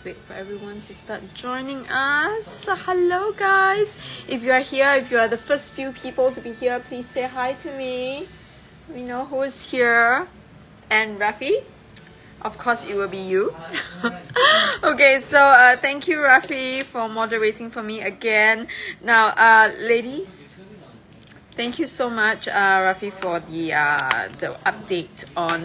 wait for everyone to start joining us. Hello guys. If you are here, if you are the first few people to be here, please say hi to me. We know who is here. And Rafi, of course it will be you. Okay, so thank you Rafi for moderating for me again. Now ladies, thank you so much Rafi for the update on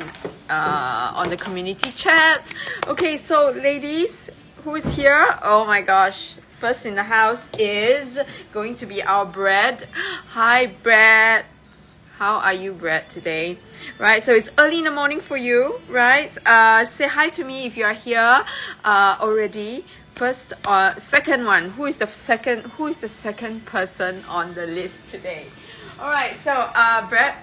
the community chat. Okay, so ladies, who is here? Oh my gosh, first in the house is going to be our Brett. Hi Brett. How are you, Brett, today? Right, so it's early in the morning for you, right? Say hi to me if you are here already. First, second one. Who is the second person on the list today? All right, so Brett,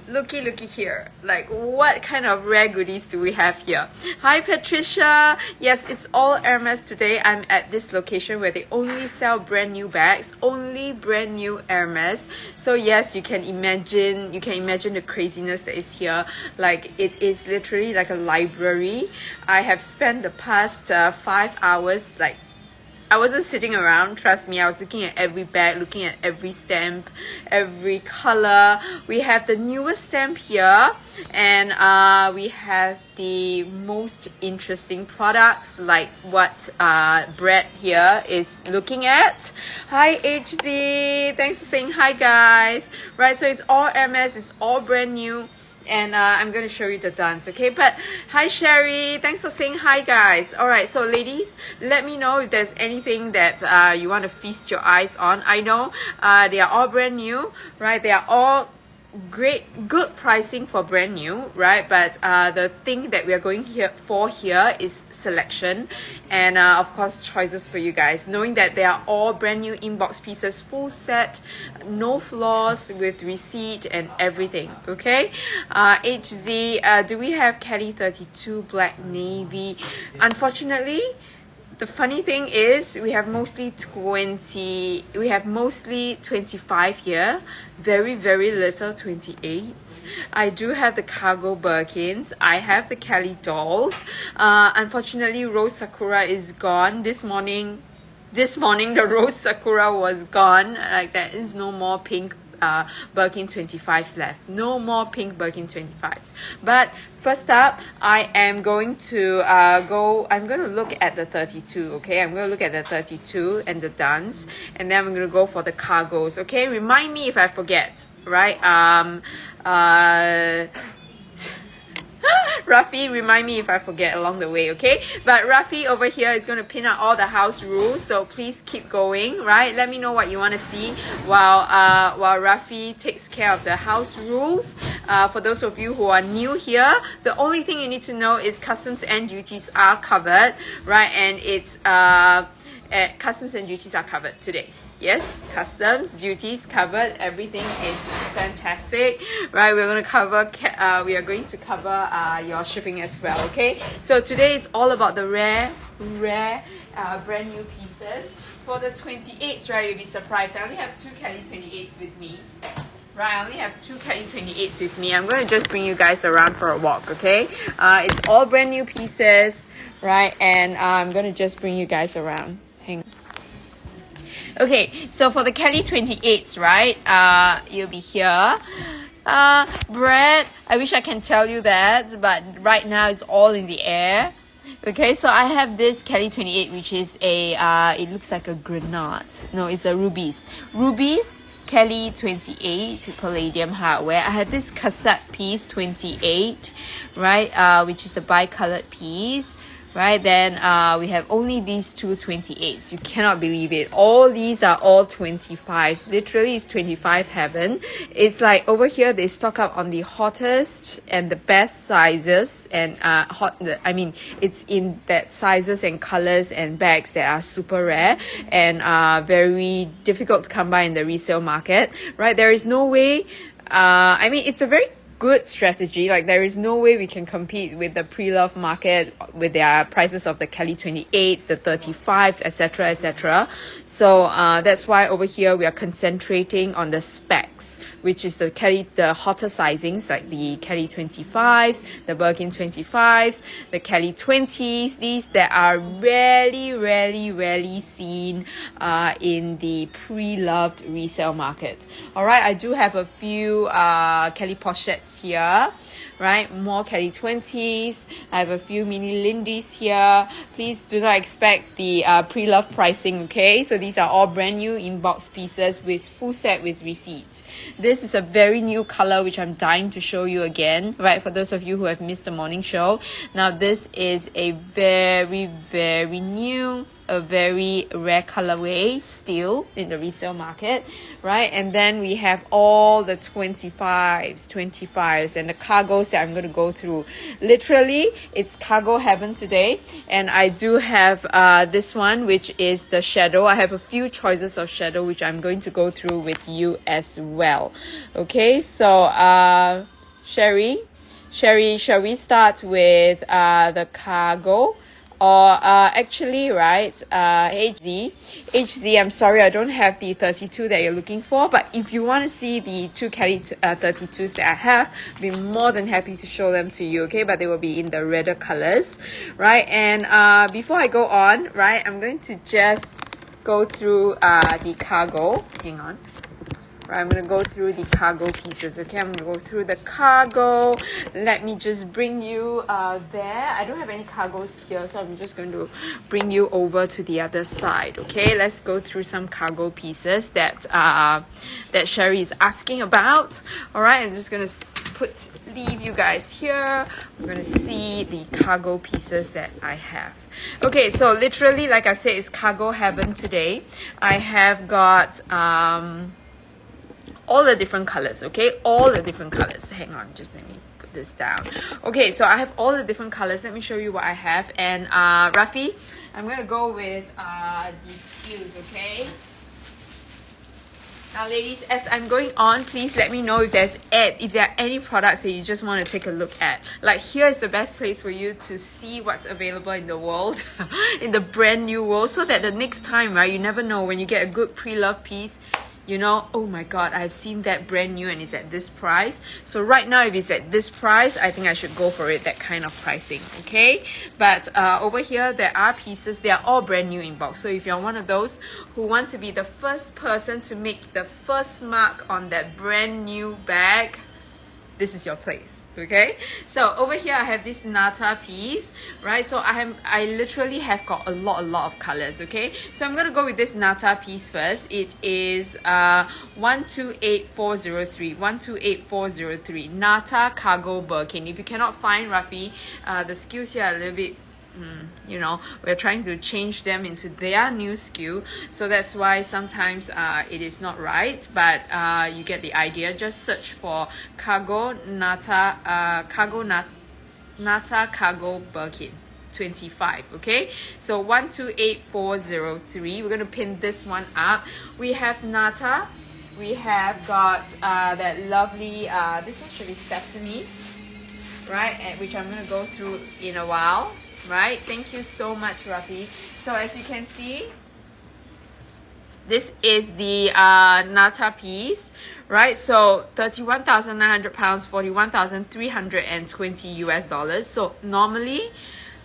looky here. Like, what kind of rare goodies do we have here? Hi Patricia. Yes, it's all Hermes today. I'm at this location where they only sell brand new bags, only brand new Hermes. So yes, you can imagine the craziness that is here. Like, it is literally like a library. I have spent the past 5 hours, like, I wasn't sitting around, trust me. I was looking at every bag, looking at every stamp, every color. We have the newest stamp here, and we have the most interesting products, like what Brett here is looking at. Hi HZ, thanks for saying hi guys. Right, so it's all Hermes, it's all brand new. And I'm going to show you the dance, okay? But hi Sherry, thanks for saying hi guys. All right, so ladies, let me know if there's anything that you want to feast your eyes on. I know they are all brand new, right? They are all good pricing for brand new, right? But the thing that we are going here is selection, and of course choices for you guys, knowing that they are all brand new inbox pieces, full set, no flaws, with receipt and everything. Okay, HZ, do we have Kelly 32 black navy? Unfortunately, the funny thing is we have mostly 25 here, very little 28. I do have the cargo Birkins, I have the Kelly dolls. Unfortunately, Rose Sakura is gone. This morning the Rose Sakura was gone. Like, there is no more pink Birkin 25s left. No more pink Birkin 25s. But first up, I am going to I'm going to look at the 32, okay? I'm going to look at the 32 and the dance, and then I'm going to go for the cargos, okay? Remind me if I forget, right? Rafi, remind me if I forget along the way, okay? But Rafi over here is going to pin out all the house rules, so please keep going, right? Let me know what you want to see while Rafi takes care of the house rules. For those of you who are new here, the only thing you need to know is customs and duties are covered, right? And it's customs and duties are covered today. Yes, customs, duties covered, everything is fantastic, right? We're going to cover, we are going to cover your shipping as well, okay? So today is all about the rare brand new pieces. For the 28s, right, you'll be surprised. I only have 2 Kelly 28s with me. Right, I only have 2 Kelly 28s with me. I'm going to just bring you guys around for a walk, okay? It's all brand new pieces, right? And I'm going to just bring you guys around. Hang on. Okay, so for the Kelly 28s, right, you'll be here. Brett, I wish I can tell you that, but right now it's all in the air. Okay, so I have this Kelly 28, which is it looks like a granite. No, it's a rubies. Rubies, Kelly 28, palladium hardware. I have this cassette piece 28, right, which is a bi-colored piece. Right, then we have only these two 28s. You cannot believe it. All these are all 25s. Literally, it's 25 heaven. It's like over here they stock up on the hottest and the best sizes, and it's in that sizes and colors and bags that are super rare and very difficult to come by in the resale market. Right, there is no way. It's a very good strategy. Like, there is no way we can compete with the pre-love market with their prices of the Kelly 28s, the 35s, etc. So that's why over here we are concentrating on the specs. which is the hotter sizings like the Kelly 25s, the Birkin 25s, the Kelly 20s. These that are rarely seen in the pre-loved resale market. All right, I do have a few Kelly pochettes here. Right, more Kelly 20s. I have a few mini Lindy's here. Please do not expect the pre-love pricing, okay? So these are all brand new inbox pieces with full set with receipts. This is a very new color which I'm dying to show you again, right? For those of you who have missed the morning show. Now this is a very new, a very rare colorway still in the resale market, right? And then we have all the 25s and the cargos that I'm going to go through. Literally, it's cargo heaven today. And I do have this one, which is the shadow. I have a few choices of shadow, which I'm going to go through with you as well. Okay, so Sherry, shall we start with the cargo? Or actually, right, HZ, I'm sorry, I don't have the 32 that you're looking for, but if you want to see the two Kelly 32s that I have, I'll be more than happy to show them to you, okay? But they will be in the redder colors, right? And before I go on, right, I'm going to just go through the cargo. Hang on. I'm going to go through the cargo pieces, okay? I'm going to go through the cargo. Let me just bring you there. I don't have any cargos here, so I'm just going to bring you over to the other side, okay? Let's go through some cargo pieces that that Sherry is asking about. All right, I'm just going to leave you guys here. We're going to see the cargo pieces that I have. Okay, so literally, like I said, it's cargo heaven today. I have got all the different colors, okay? All the different colors. Hang on, just let me put this down. Okay, so I have all the different colors. Let me show you what I have. And Rafi, I'm going to go with these SKUs, okay? Now, ladies, as I'm going on, please let me know if there are any products that you just want to take a look at. Like, here is the best place for you to see what's available in the world, in the brand new world, so that the next time, right, you never know when you get a good pre-love piece, you know, oh my god, I've seen that brand new and it's at this price. So right now, if it's at this price, I think I should go for it, that kind of pricing, okay? But over here, there are pieces, they are all brand new in box. So if you're one of those who want to be the first person to make the first mark on that brand new bag, this is your place. Okay, so over here I have this Nata piece, right? So I literally have got a lot of colors. Okay, so I'm gonna go with this Nata piece first. It is 128403 Nata Cargo Birkin. If you cannot find, Rafi, the SKUs here are a little bit, you know, we're trying to change them into their new SKU, so that's why sometimes it is not right, but you get the idea. Just search for Nata Cargo Birkin 25. Okay, so 128403. We're going to pin this one up. We have Nata, we have got that lovely this one should be Sesame, right, and which I'm going to go through in a while. Right, thank you so much, Rafi. So as you can see, this is the Nata piece, right? So 31,900 pounds, 41,320 US dollars. So normally,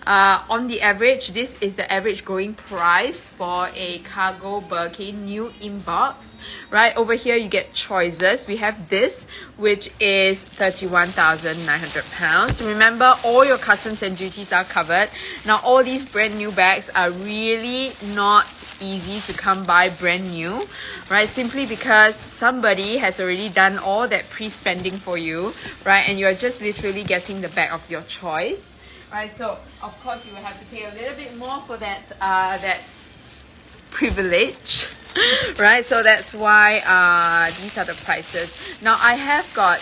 on the average, this is the average going price for a cargo Birkin new inbox, right? Over here you get choices. We have this, which is 31,900 pounds. Remember, all your customs and duties are covered. Now, all these brand new bags are really not easy to come by brand new, right? Simply because somebody has already done all that pre-spending for you, right? And you're just literally getting the bag of your choice. Right, so of course you will have to pay a little bit more for that that privilege, right? So that's why these are the prices. Now I have got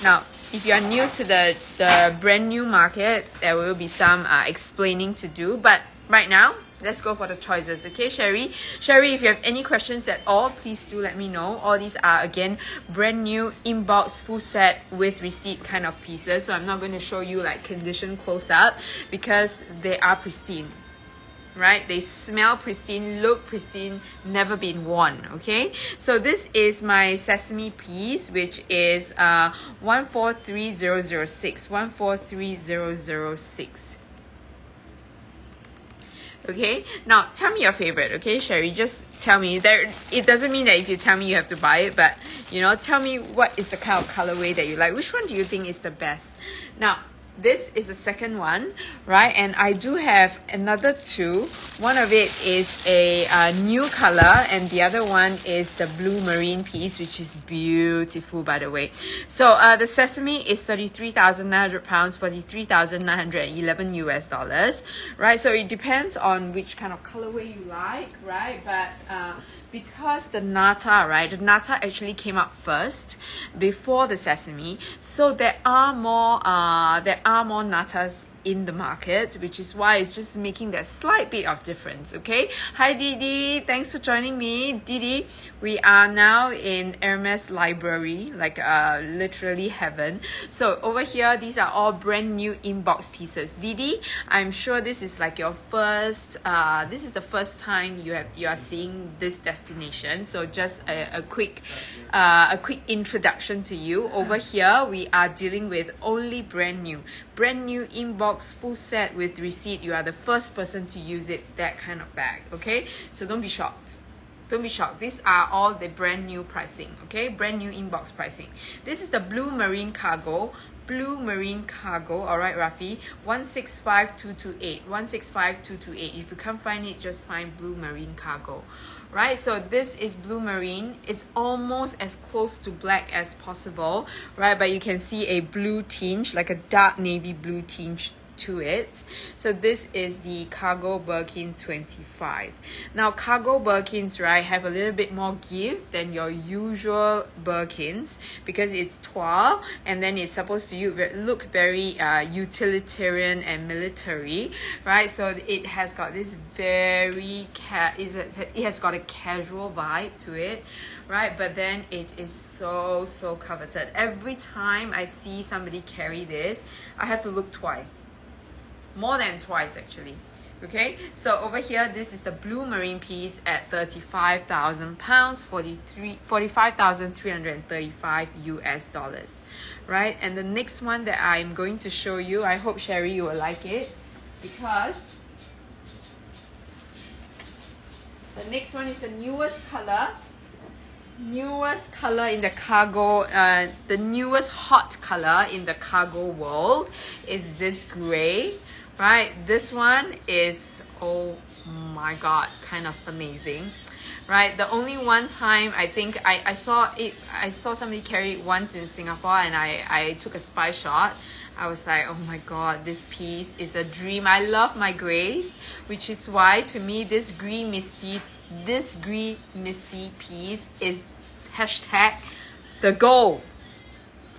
now if you are new to the brand new market, there will be some explaining to do, but right now let's go for the choices, okay? Sherry, if you have any questions at all, please do let me know. All these are, again, brand new inbox full set with receipt kind of pieces, so I'm not going to show you like condition close up because they are pristine. right? They smell pristine, look pristine, never been worn, okay? So this is my sesame piece, which is 143006, 143006. Okay, now tell me your favorite, okay, Sherry? Just tell me. It doesn't mean that if you tell me you have to buy it, but you know, tell me what is the kind of colorway that you like. Which one do you think is the best? Now, this is the second one, right? And I do have another two. One of it is a new color, and the other one is the blue marine piece, which is beautiful, by the way. So the sesame is 33,900 pounds, 43,911 US dollars, right? So it depends on which kind of colorway you like, right? But because the nata, right, the nata actually came up first before the sesame, so there are more natas in the market, which is why it's just making that slight bit of difference. Okay, hi Didi, thanks for joining me. Didi, we are now in Hermes library, like literally heaven. So over here, these are all brand new inbox pieces. Didi, I'm sure this is like your first this is the first time you are seeing this destination, so just a quick introduction to you. Over here we are dealing with only brand new inbox, full set with receipt. You are the first person to use it, that kind of bag. Okay, so don't be shocked. Don't be shocked. These are all the brand new pricing. Okay, brand new inbox pricing. This is the blue marine cargo. Blue marine cargo. All right, Rafi, 165228, 165228. If you can't find it, just find blue marine cargo. Right, so this is blue marine. It's almost as close to black as possible, right? But you can see a blue tinge, like a dark navy blue tinge to it. So this is the cargo Birkin 25. Now cargo Birkins, right, have a little bit more give than your usual Birkins because it's tall, and then it's supposed to look very utilitarian and military, right? So it has got this very it has got a casual vibe to it, right? But then it is so coveted. Every time I see somebody carry this, I have to look twice. More than twice actually. Okay, so over here, this is the blue marine piece at 35,000 pounds, 45,335 US dollars, right? And the next one that I'm going to show you, I hope Sherry you will like it, because the next one is the newest color in the cargo, the newest hot color in the cargo world is this gray, right? This one is, oh my god, kind of amazing, right? The only one time I think I saw somebody carry it once in Singapore, and I took a spy shot. I was like, oh my god, this piece is a dream. I love my grays, which is why to me this green misty piece is hashtag the goal.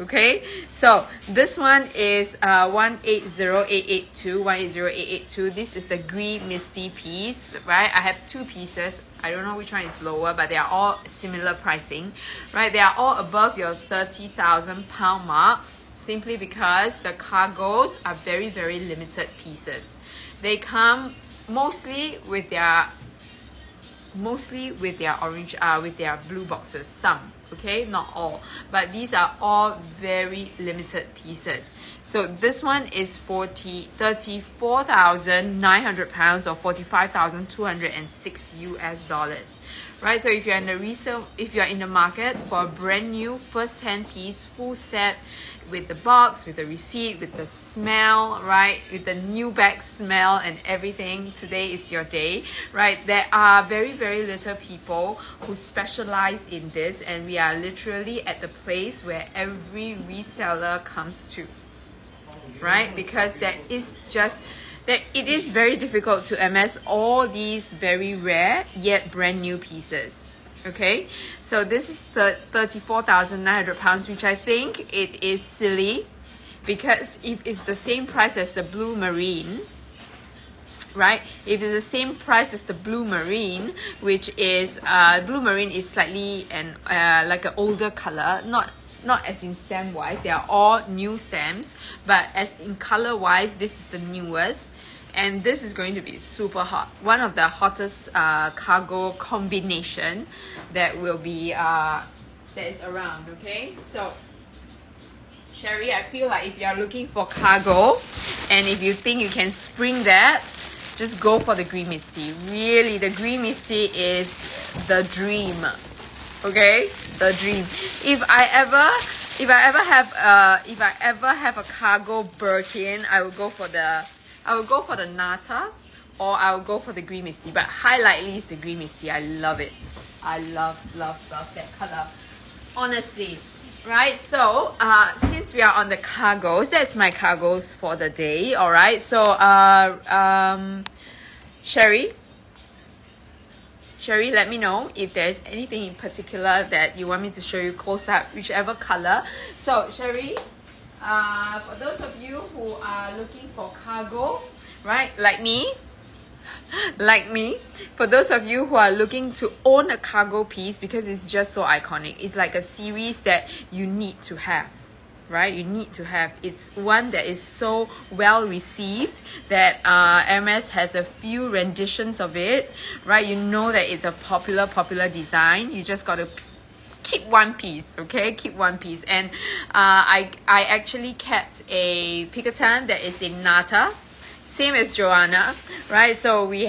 Okay, so this one is 180882. This is the green misty piece, right? I have two pieces. I don't know which one is lower, but they are all similar pricing, right? They are all above your 30,000 pound mark, simply because the cargos are very limited pieces. They come mostly with their orange with their blue boxes, some, okay, not all, but these are all very limited pieces. So this one is 34,900 pounds, or 45,206 US dollars, right? So if you're in the market for a brand new first-hand piece, full set, with the box, with the receipt, with the smell, right, with the new bag smell and everything, today is your day, right? There are very little people who specialize in this, and we are literally at the place where every reseller comes to, right? Because it is very difficult to amass all these very rare yet brand new pieces. Okay, so this is the 34,900 pounds, which I think it is silly, because if it's the same price as the blue marine, right? If it's the same price as the blue marine, which is blue marine is slightly like an older color, not as in stem wise, they are all new stems, but as in color wise, this is the newest. and this is going to be super hot. One of the hottest cargo combination that will be that is around. Okay, so Sherry, I feel like if you are looking for cargo and if you think you can spring that, just go for the Green Misty. Really, the Green Misty is the dream. Okay, the dream. If I ever have a cargo Birkin, I will go for the Nata, or I will go for the Green Misty. But highlightly is the Green Misty. I love it. I love that color. Honestly. Right, so since we are on the cargos, that's my cargos for the day. All right, so Sherry, let me know if there's anything in particular that you want me to show you close up, whichever color. So Sherry, for those of you who are looking for cargo, right, like me, for those of you who are looking to own a cargo piece, because it's just so iconic, it's like a series that you need to have, right? You need to have. It's one that is so well received that Hermes has a few renditions of it, right? You know that it's a popular design. You just got to keep one piece, okay? Keep one piece. And I actually kept a Picotin that is in Nata, same as Joanna, right? So we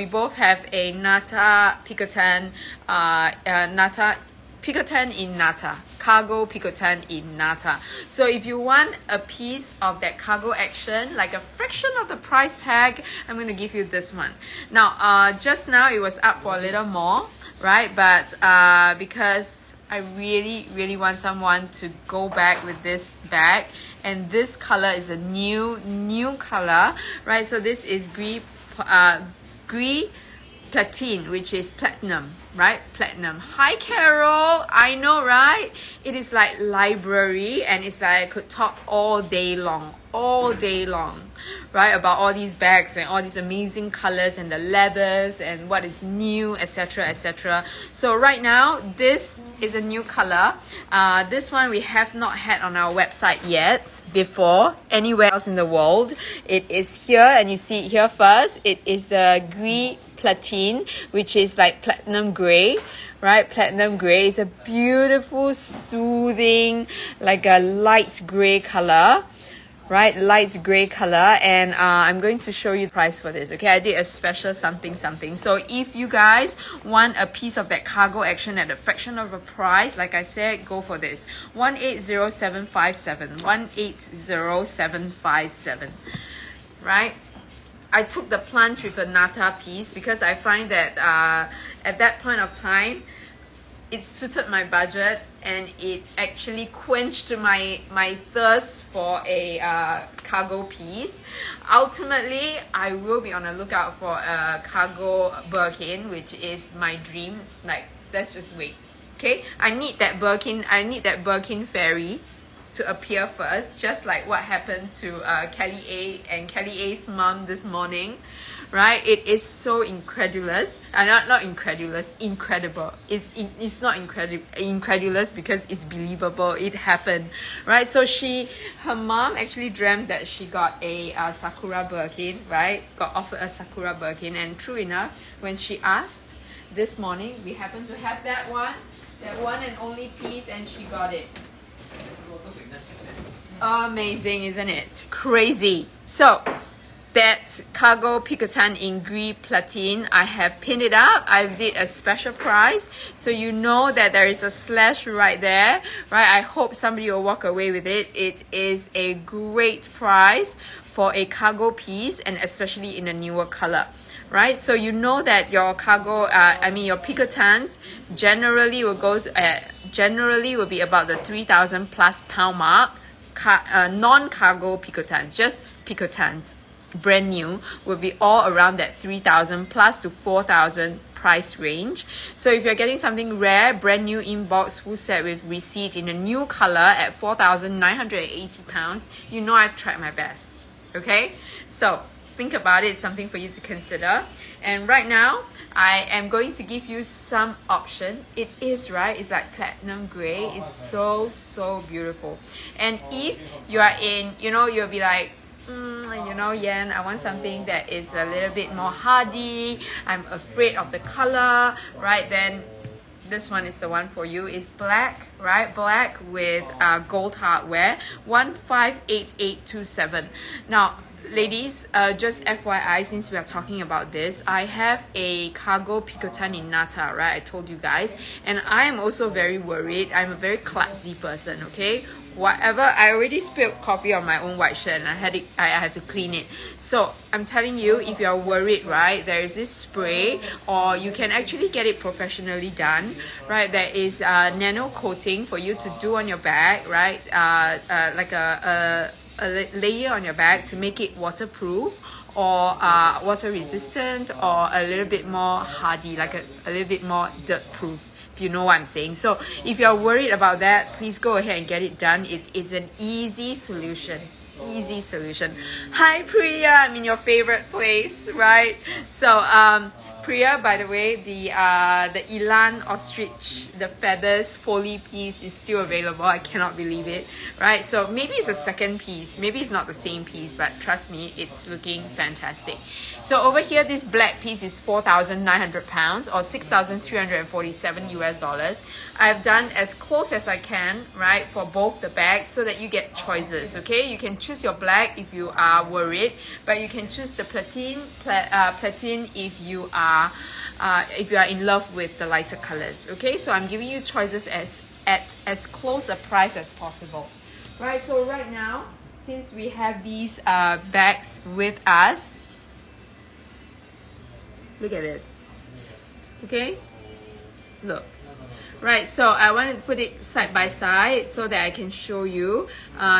both have a Nata Picotin, Nata Picotin in Nata, cargo Picotin in Nata. So if you want a piece of that cargo action, like a fraction of the price tag, I'm going to give you this one. Now, just now it was up for a little more, right? But because I really want someone to go back with this bag, and this color is a new color, right? So this is Gris Platine, which is platinum, right? Platinum. Hi Carol, I know, right? It is like library, and it's like I could talk all day long, right? About all these bags and all these amazing colors and the leathers and what is new, etc. So right now, this is a new color. This one we have not had on our website yet before anywhere else in the world. It is here, and you see it here first. It is the Gris Platine, which is like platinum gray, right? Platinum gray is a beautiful, soothing, like a light gray color, right? Light gray color. And I'm going to show you the price for this. Okay, I did a special something. So if you guys want a piece of that cargo action at a fraction of a price, like I said, go for this. 180757, 180757, right? I took the plunge with a Nata piece because I find that at that point of time, it suited my budget, and it actually quenched my thirst for a cargo piece. Ultimately, I will be on the lookout for a cargo Birkin, which is my dream. Like, let's just wait. Okay, I need that Birkin fairy to appear first, just like what happened to Kelly A and Kelly A's mom this morning, right? It is so incredulous. Not incredulous, incredible. It's not incredulous because it's believable. It happened, right? So her mom actually dreamt that she got a Sakura Birkin, right? Got offered a Sakura Birkin, and true enough, when she asked this morning, we happened to have that one and only piece, and she got it. Amazing, isn't it? Crazy. So that cargo Picotin in Gris Platine, I have pinned it up. I did a special price, so you know that there is a slash right there, right? I hope somebody will walk away with it. It is a great price for a cargo piece, and especially in a newer color, right? So you know that your cargo, your Picotins generally will be about the 3,000 plus pound mark. Non-cargo Picotins, just Picotins, brand new, will be all around that 3,000 plus to 4,000 price range. So if you're getting something rare, brand new inbox full set with receipt in a new color at 4,980 pounds, you know I've tried my best. Okay, so think about it. It's something for you to consider. And right now, I am going to give you some option. It is, right? It's like platinum gray. It's so beautiful. And if you are in, you'll be like, you know, Yan, I want something that is a little bit more hardy. I'm afraid of the color, right? Then this one is the one for you. It's black, right? Black with gold hardware, 158827. Now, ladies, just FYI, since we are talking about this, I have a cargo picotan in Nata, right? I told you guys, and I am also very worried. I'm a very klutzy person, okay? Whatever, I already spilled coffee on my own white shirt and I had to clean it. So I'm telling you, if you're worried, right, there is this spray, or you can actually get it professionally done, right? There is nano coating for you to do on your bag, right? Like a layer on your bag to make it waterproof, or water resistant, or a little bit more hardy, like a little bit more dirt proof, if you know what I'm saying. So if you're worried about that, please go ahead and get it done. It is an easy solution. Easy solution. Hi Priya, I'm in your favorite place, right? So Priya, by the way, the Elan ostrich, the feathers foley piece is still available. I cannot believe it, right? So maybe it's a second piece, maybe it's not the same piece, but trust me, it's looking fantastic. So over here, this black piece is 4,900 pounds or 6,347 US dollars. I've done as close as I can, right, for both the bags so that you get choices, okay? You can choose your black if you are worried, but you can choose the platin if you are in love with the lighter colors, okay? So I'm giving you choices at as close a price as possible, right? So right now, since we have these bags with us, look at this, okay? Look. Right, so I want to put it side by side so that I can show you.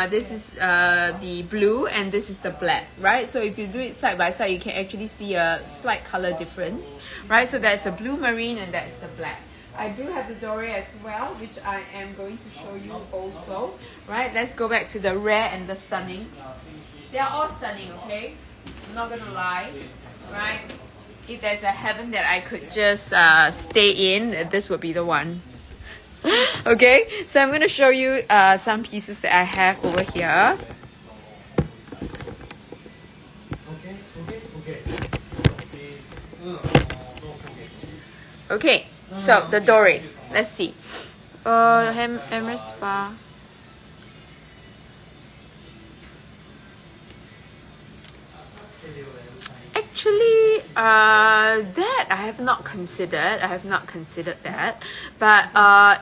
This is the blue and this is the black, right? So if you do it side by side, you can actually see a slight color difference, right? So that's the blue marine and that's the black. I do have the Doré as well, which I am going to show you also, right? Let's go back to the rare and the stunning. They are all stunning, okay? I'm not gonna lie, right? If there's a heaven that I could just stay in, this would be the one. Okay, so I'm going to show you some pieces that I have over here. Okay, so the Doré. Let's see. Emerald Spa. Actually, that I have not considered. I have not considered that, but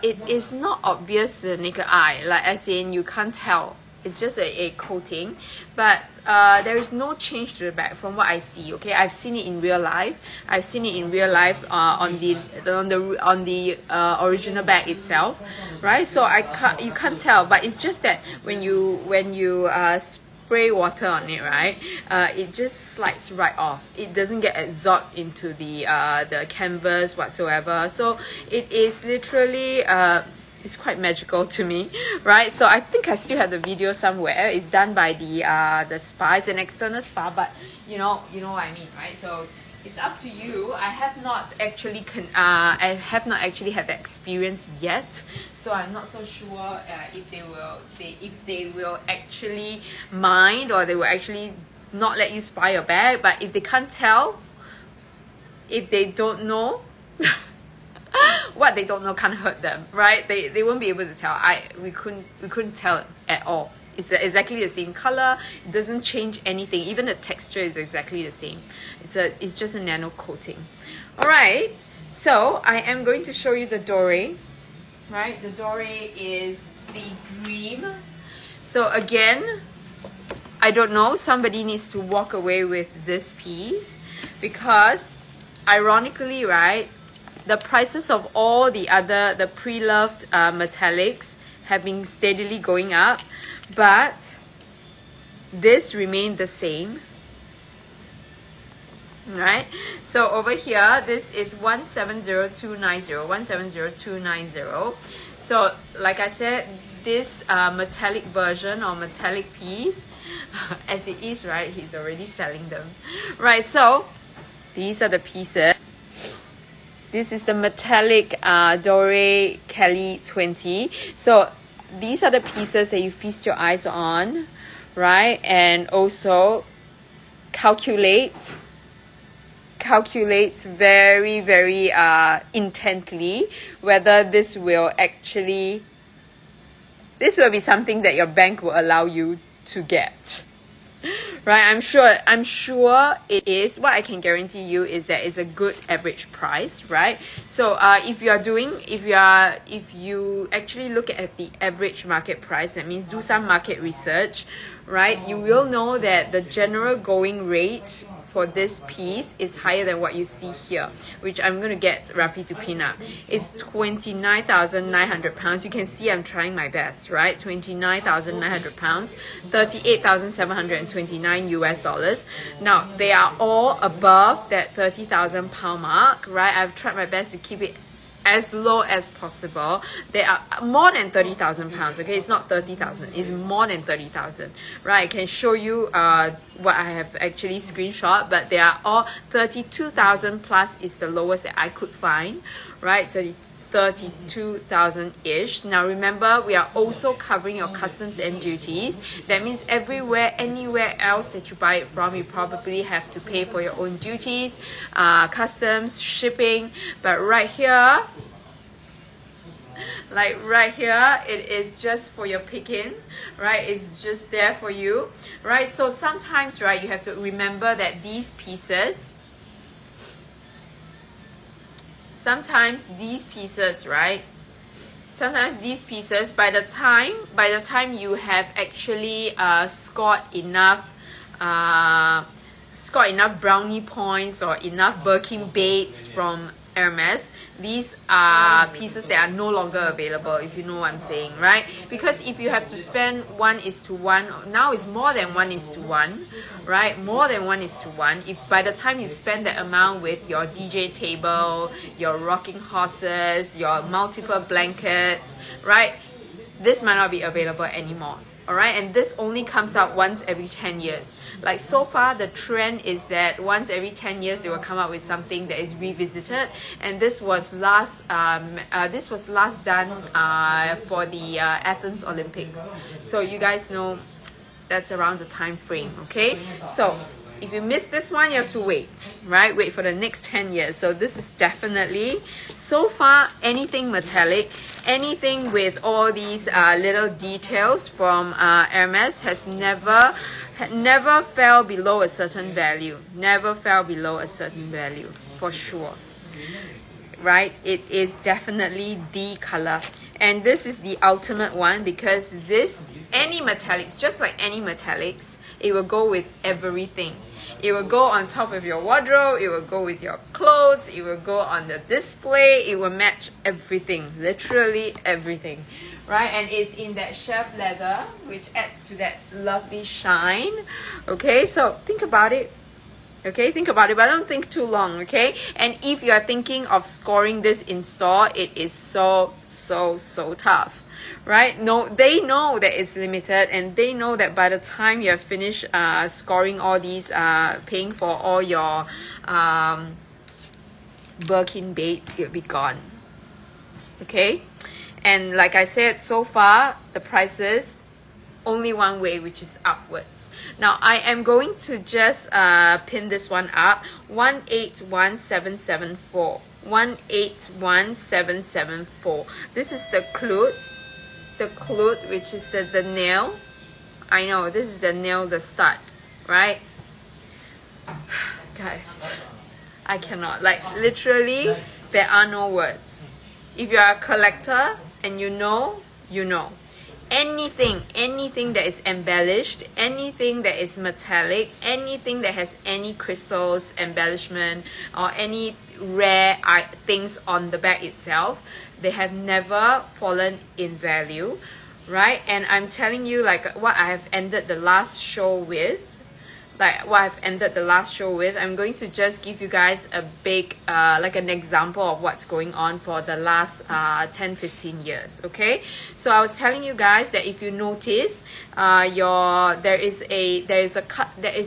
it is not obvious to the naked eye. Like as in, you can't tell. It's just a coating, but there is no change to the bag from what I see. Okay, I've seen it in real life. I've seen it in real life on the original bag itself, right? So you can't tell, but it's just that when you spray water on it, right, it just slides right off. It doesn't get absorbed into the canvas whatsoever. So it is literally it's quite magical to me, right? So I think I still have the video somewhere. It's done by the spa. It's an external spa, but you know what I mean, right? So it's up to you. I have not actually had the experience yet, so I'm not so sure if they will actually mind, or they will actually not let you spy your bag. But if they can't tell, if they don't know, what they don't know can't hurt them, right? They won't be able to tell. We couldn't tell at all. It's exactly the same color. It doesn't change anything. Even the texture is exactly the same. It's just a nano coating. All right. So I am going to show you the Doré. Right. The Doré is the dream. So again, I don't know. Somebody needs to walk away with this piece because, ironically, right, the prices of all the pre-loved metallics have been steadily going up, but this remained the same, right? So over here, this is 170290, 170290. So like I said, this metallic version or metallic piece, as it is, right, he's already selling them, right? So these are the pieces. This is the metallic Doré Kelly 20. So these are the pieces that you feast your eyes on, right? And also calculate very, very intently whether this will be something that your bank will allow you to get. Right, I'm sure it is. What I can guarantee you is that it's a good average price, right? So if you actually look at the average market price, that means do some market research, right? You will know that the general going rate for this piece is higher than what you see here, which I'm going to get Rafi to pin up. It's 29,900 pounds. You can see I'm trying my best, right? 29,900 pounds, 38,729 US dollars. Now, they are all above that 30,000 pound mark, right? I've tried my best to keep it as low as possible. They are more than 30,000 pounds, okay? It's not 30,000, it's more than 30,000, right? I can show you what I have actually screenshot, but they are all 32,000 plus is the lowest that I could find, right? 32,000-ish. Now remember, we are also covering your customs and duties. That means anywhere else that you buy it from, you probably have to pay for your own duties, customs, shipping. But right here, it is just for your pick-in, right? It's just there for you, right? So sometimes, right, you have to remember that these pieces, sometimes these pieces, by the time you have actually scored enough brownie points or enough Birkin baits from Hermes, these are pieces that are no longer available, if you know what I'm saying, right? Because if you have to spend 1:1, now it's more than 1:1, right? More than 1:1. If by the time you spend that amount with your DJ table, your rocking horses, your multiple blankets, right? This might not be available anymore. Alright, and this only comes out once every 10 years. Like so far, the trend is that once every 10 years they will come up with something that is revisited, and this was last done for the Athens Olympics. So you guys know that's around the time frame, okay? So if you miss this one, you have to wait, right? Wait for the next 10 years. So this is definitely, so far, anything metallic, anything with all these little details from Hermes has never fell below a certain value. Never fell below a certain value, for sure. Right? It is definitely the color. And this is the ultimate one, because this, any metallics, just like any metallics, it will go with everything. It will go on top of your wardrobe, it will go with your clothes, it will go on the display, it will match everything, literally everything, right? And it's in that chef leather, which adds to that lovely shine, okay? So think about it. Okay, think about it, but don't think too long, okay? And if you are thinking of scoring this in store, it is so tough, right? No, they know that it's limited, and they know that by the time you have finished scoring all these, paying for all your Birkin baits, it'll be gone, okay? And like I said, so far, the prices, only one way, which is upwards. Now, I am going to just pin this one up, 181774. 181774. This is the clout, which is the nail. I know, this is the nail, the stud, right? Guys, I cannot, like, literally, there are no words. If you are a collector and you know, you know. Anything that is embellished, anything that is metallic, anything that has any crystals, embellishment, or any rare things on the bag itself, they have never fallen in value, right? And I'm telling you, like, what I have ended the last show with, I'm going to just give you guys a big, like an example of what's going on for the last 10-15 years, okay? So I was telling you guys that if you notice, there is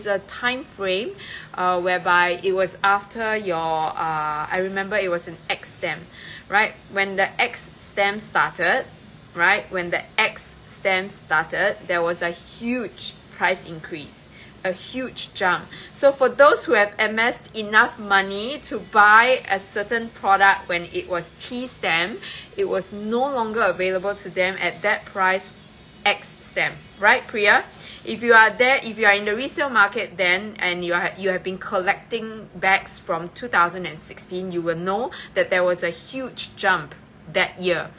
a time frame whereby it was after your, I remember it was an X stamp, right? When the X stamp started, right, when the X stamp started, there was a huge price increase, a huge jump. So for those who have amassed enough money to buy a certain product when it was T stamp, it was no longer available to them at that price, X stamp, right, Priya? If you are there, if you are in the resale market then, and you have been collecting bags from 2016, you will know that there was a huge jump that year,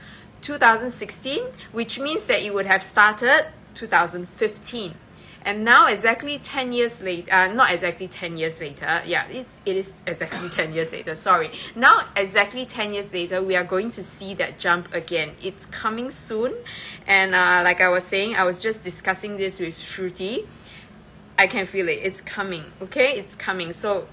2016, which means that it would have started 2015. And now exactly 10 years later, not exactly 10 years later, yeah, it is exactly 10 years later, sorry. Now exactly 10 years later, we are going to see that jump again. It's coming soon. And like I was saying, I was just discussing this with Shruti. I can feel it. It's coming, okay? It's coming. So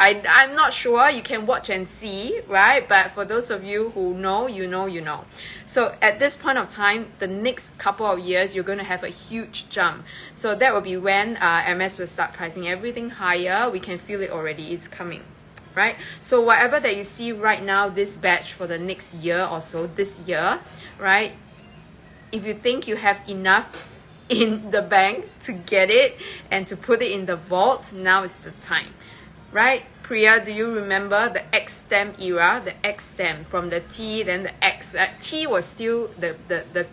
I'm not sure. You can watch and see, right? But for those of you who know, you know, you know. So at this point of time, the next couple of years, you're going to have a huge jump. So that will be when MS will start pricing everything higher. We can feel it already. It's coming, right? So whatever that you see right now, this batch for the next year or so, this year, right? If you think you have enough in the bank to get it and to put it in the vault, now is the time. Right, Priya, do you remember the X stamp era? The X stamp from the T, then the X. T was still the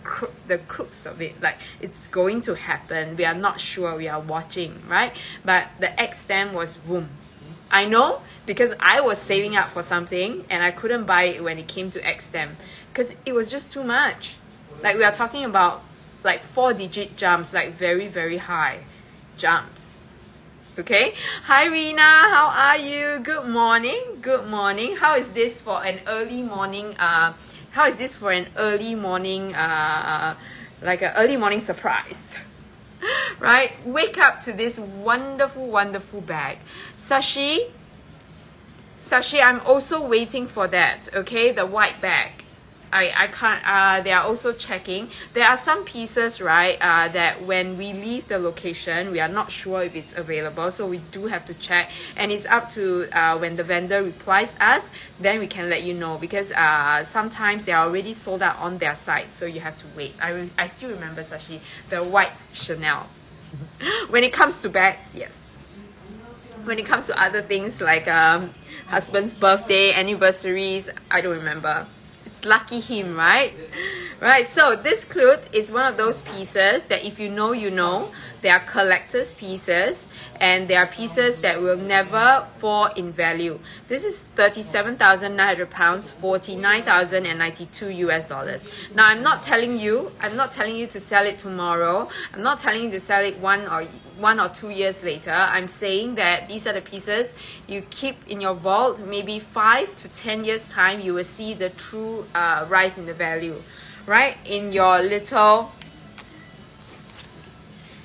crux of it. Like, it's going to happen. We are not sure. We are watching, right? But the X stamp was boom. I know because I was saving up for something and I couldn't buy it when it came to X stamp because it was just too much. Like, we are talking about like 4-digit jumps, like very, very high jumps. Okay, hi Rina, how are you? Good morning. Good morning. How is this for an early morning like an early morning surprise? Right, wake up to this wonderful bag. Sashi, I'm also waiting for that. Okay, the white bag. I can't, they are also checking. There are some pieces, right, that when we leave the location, we are not sure if it's available. So we do have to check. And it's up to when the vendor replies us, then we can let you know. Because sometimes they are already sold out on their site. So you have to wait. I still remember, Sashi, the white Chanel. When it comes to bags, yes. When it comes to other things like husband's birthday, anniversaries, I don't remember. Lucky him, right? Right, so this cloth is one of those pieces that if you know, you know. They are collector's pieces and they are pieces that will never fall in value. This is 37,900 pounds, 49,092 US dollars. Now, I'm not telling you to sell it tomorrow. I'm not telling you to sell it one or 2 years later. I'm saying that these are the pieces you keep in your vault. Maybe 5 to 10 years time, you will see the true rise in the value, right? In your little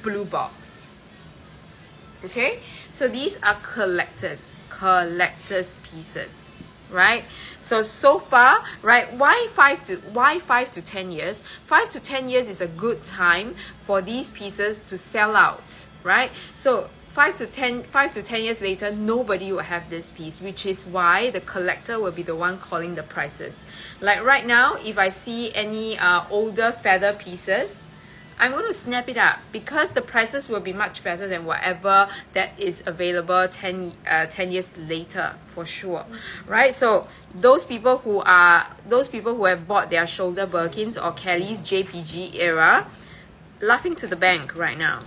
blue box. Okay, so these are collector's pieces, right? So far, right, why 5 to 10 years? 5 to 10 years is a good time for these pieces to sell out, right? So 5 to 10 years later, nobody will have this piece, which is why the collector will be the one calling the prices. Like right now, if I see any older feather pieces, I'm going to snap it up because the prices will be much better than whatever that is available 10 years later for sure, right? So those people who have bought their shoulder Birkins or Kelly's JPG era, laughing to the bank right now,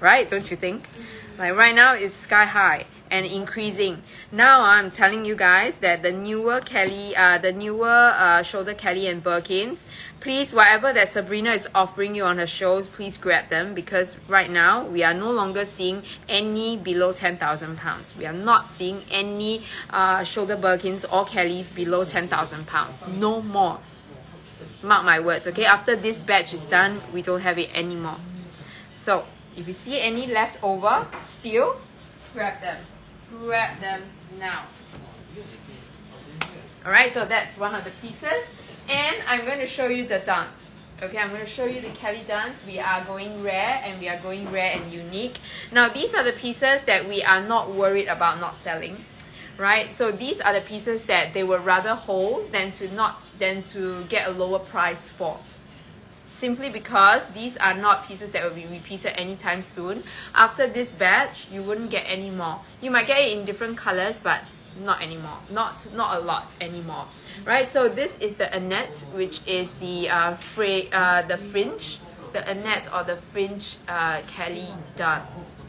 right? Don't you think? Like right now it's sky high and increasing. Now I'm telling you guys that the newer Kelly, shoulder Kelly and Birkins, please, whatever that Sabrina is offering you on her shows, please grab them because right now we are no longer seeing any below 10,000 pounds. We are not seeing any shoulder Birkins or Kellys below 10,000 pounds. No more. Mark my words, okay? After this batch is done, we don't have it anymore. So if you see any left over still, grab them. Grab them now. Alright, so that's one of the pieces. And I'm going to show you the dance. Okay, I'm going to show you the Kelly dance. We are going rare and we are going rare and unique. Now, these are the pieces that we are not worried about not selling. right? So these are the pieces that they would rather hold than to get a lower price for. Simply because these are not pieces that will be repeated anytime soon. After this batch, you wouldn't get any more. You might get it in different colors, but not anymore. Not a lot anymore, right? So this is the Annette, which is the fringe, the Annette or the fringe Kelly dance.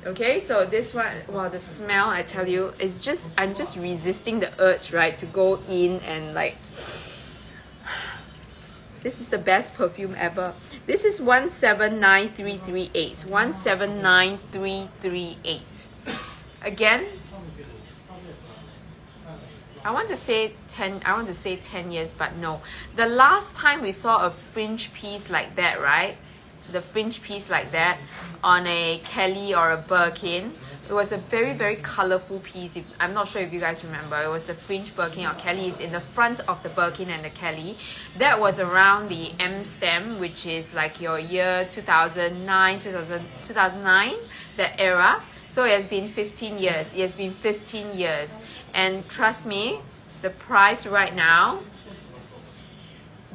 Okay, so this one, wow, the smell, I tell you, is just, I'm just resisting the urge, right, to go in and like, this is the best perfume ever. This is 179338. 179338. Again, I want to say 10 years, but no. The last time we saw a fringe piece like that, right? The fringe piece like that on a Kelly or a Birkin, it was a very, very colorful piece. I'm not sure if you guys remember. It was the fringe Birkin or Kelly. Is in the front of the Birkin and the Kelly. That was around the M stem, which is like your year 2009, 2009, that era. So it has been 15 years. It has been 15 years. And trust me, the price right now,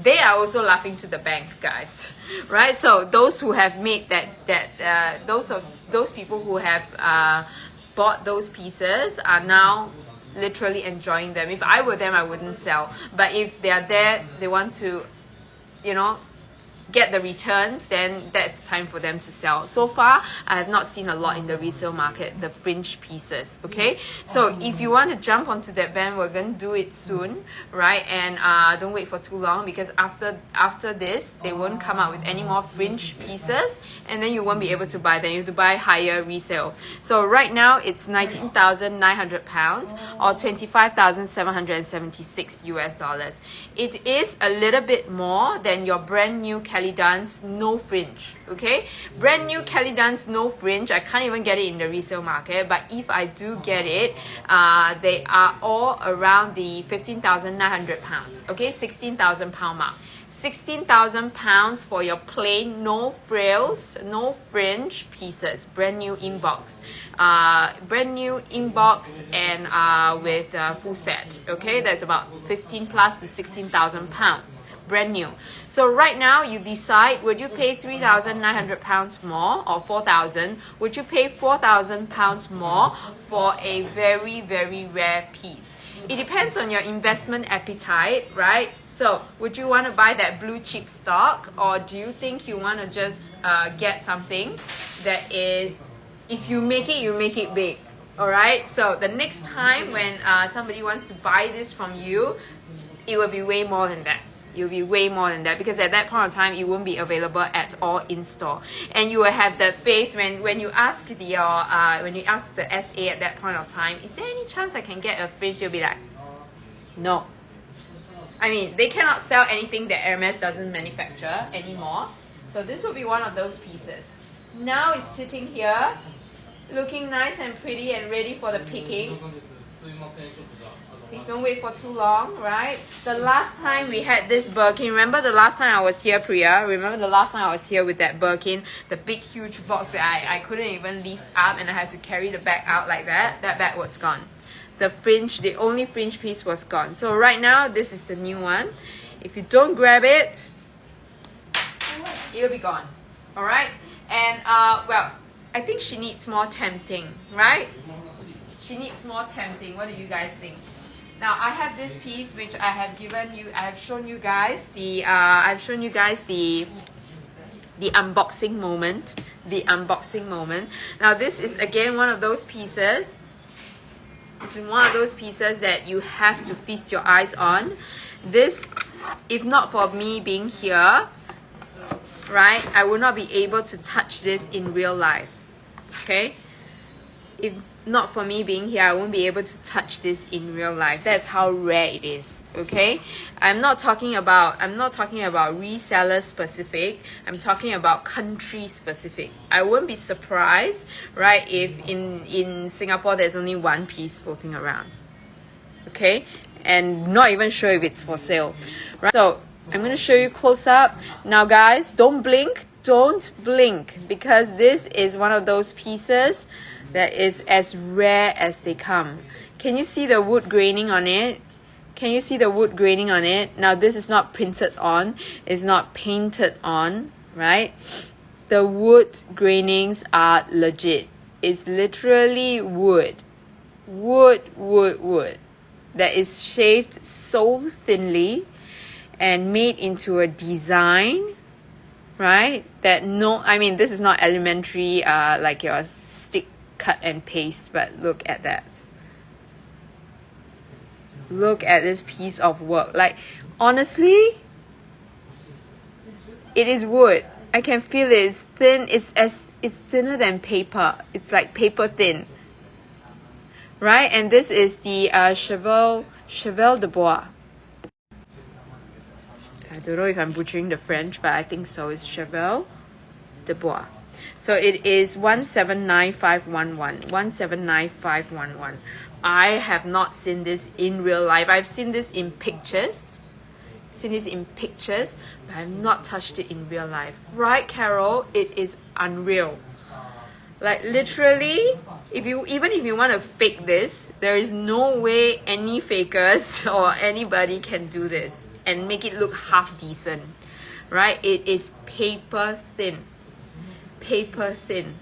they are also laughing to the bank, guys, right? So those who have made those people who have bought those pieces are now literally enjoying them. If I were them, I wouldn't sell. But if they are there, they want to, you know, get the returns, then that's time for them to sell. So far, I have not seen a lot in the resale market, the fringe pieces, okay? So if you want to jump onto that bandwagon, do it soon, right? And don't wait for too long, because after this, they won't come out with any more fringe pieces, and then you won't be able to buy them. You have to buy higher resale. So right now, it's £19,900 or 25,776 US dollars. It is a little bit more than your brand new Kelly Dance no fringe, okay? Brand new Kelly Dance no fringe. I can't even get it in the resale market, but if I do get it, they are all around the £15,900, okay? £16,000 mark. £16,000 for your plain, no frills, no fringe pieces, brand new inbox, and with full set, okay? That's about 15 plus to £16,000. Brand new. So right now you decide, would you pay £3,900 more or 4,000? Would you pay £4,000 more for a very, very rare piece? It depends on your investment appetite, right? So would you want to buy that blue chip stock, or do you think you want to just get something that is, if you make it, you make it big? All right, so the next time when somebody wants to buy this from you, it will be way more than that. You'll be way more than that, because at that point of time, it won't be available at all in store, and you will have that face when you ask the SA at that point of time, is there any chance I can get a fringe? You'll be like, no. I mean, they cannot sell anything that Hermes doesn't manufacture anymore. So this will be one of those pieces. Now it's sitting here, looking nice and pretty and ready for the picking. Please don't wait for too long, right? The last time we had this Birkin, remember the last time I was here, Priya? Remember the last time I was here with that Birkin, the big huge box that I couldn't even lift up, and I had to carry the bag out like that? That bag was gone. The fringe, the only fringe piece was gone. So right now, this is the new one. If you don't grab it, it'll be gone. All right? And, well, I think she needs more tempting, right? She needs more tempting. What do you guys think? Now I have this piece which I have given you. I have shown you guys the. The unboxing moment. The unboxing moment. Now this is again one of those pieces. It's one of those pieces that you have to feast your eyes on. This, if not for me being here, right, I would not be able to touch this in real life. Okay? If not for me being here, I won't be able to touch this in real life. That's how rare it is. Okay, I'm not talking about reseller specific. I'm talking about country specific. I wouldn't be surprised, right, if in Singapore there's only one piece floating around. Okay, and not even sure if it's for sale. Right. So I'm going to show you close up now, guys. Don't blink. Don't blink, because this is one of those pieces that is as rare as they come. Can you see the wood graining on it? Can you see the wood graining on it? Now this is not printed on, it's not painted on, right? The wood grainings are legit. It's literally wood. Wood that is shaved so thinly and made into a design, right? That no, I mean, this is not elementary like your stick cut and paste, but look at that. Look at this piece of work. Like, honestly, it is wood. I can feel it. It's thin. It's thinner than paper. It's like paper thin, right? And this is the Cheval de Bois. I don't know if I'm butchering the French, but I think so. It's Cheval de Bois. So it is 179511. 179511. I have not seen this in real life. I've seen this in pictures. But I've not touched it in real life. Right, Carol? It is unreal. Like, literally, even if you want to fake this, there is no way any fakers or anybody can do this and make it look half decent, right? It is paper thin. Paper thin.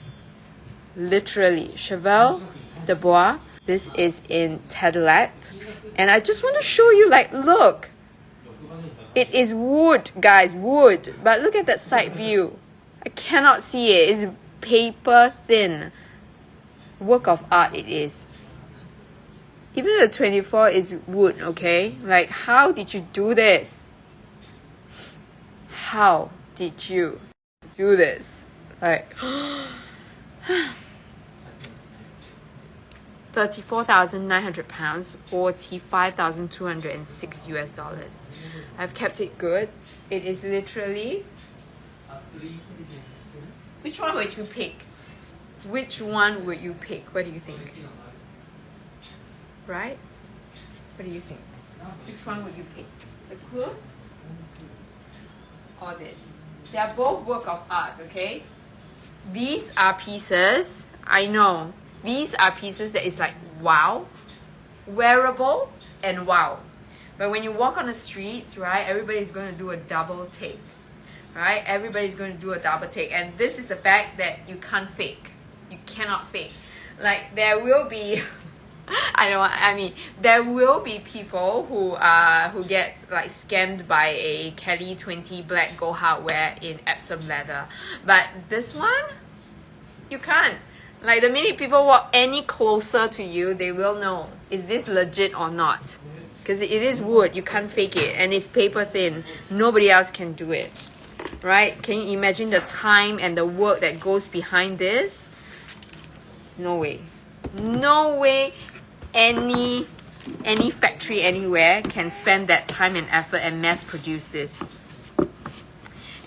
Literally. Cheval de Bois. This is in Tadillac. And I just want to show you, like, look. It is wood, guys, wood. But look at that side view. I cannot see it. It's paper thin. Work of art it is. Even the 24 is wood, okay? Like, how did you do this? How did you do this? Like, 34,900 pounds, 45,206 US dollars. I've kept it good. It is literally... Which one would you pick? Which one would you pick? What do you think? Right? What do you think? Which one would you pick? The clue? Or this? They are both work of art, okay? These are pieces, I know. These are pieces that is like, wow. Wearable and wow. But when you walk on the streets, right, everybody's going to do a double take, right? Everybody's going to do a double take. And this is the fact that you can't fake. You cannot fake. Like, there will be, there will be people who get like scammed by a Kelly 20 black gold hardware in Epsom leather. But this one, you can't. Like, the minute people walk any closer to you, they will know, is this legit or not? Because it is wood, you can't fake it, and it's paper thin. Nobody else can do it, right? Can you imagine the time and the work that goes behind this? No way. No way any factory anywhere can spend that time and effort and mass produce this.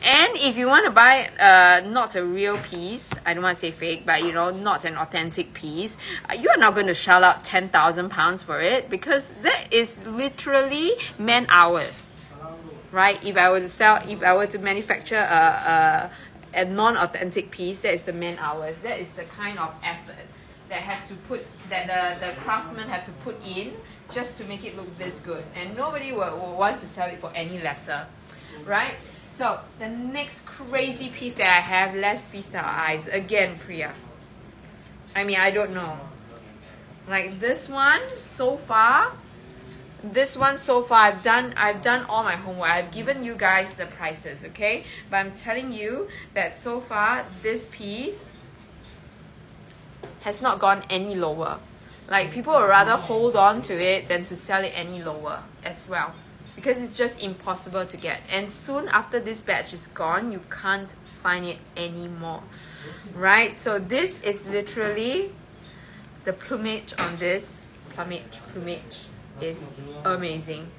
And if you want to buy not a real piece, I don't want to say fake, but you know, not an authentic piece, you are not going to shell out 10,000 pounds for it, because that is literally man hours, right? If I were to manufacture a non-authentic piece, that is the man hours. That is the kind of effort that the craftsmen have to put in just to make it look this good, and nobody will want to sell it for any lesser, right? So the next crazy piece that I have, let's feast our eyes. Again, Priya. I mean, I don't know. Like this one so far, I've done all my homework. I've given you guys the prices, okay? But I'm telling you that so far, this piece has not gone any lower. Like, people would rather hold on to it than to sell it any lower as well, because it's just impossible to get. And soon after this batch is gone, you can't find it anymore, right? So this is literally the plumage on this. Plumage is amazing.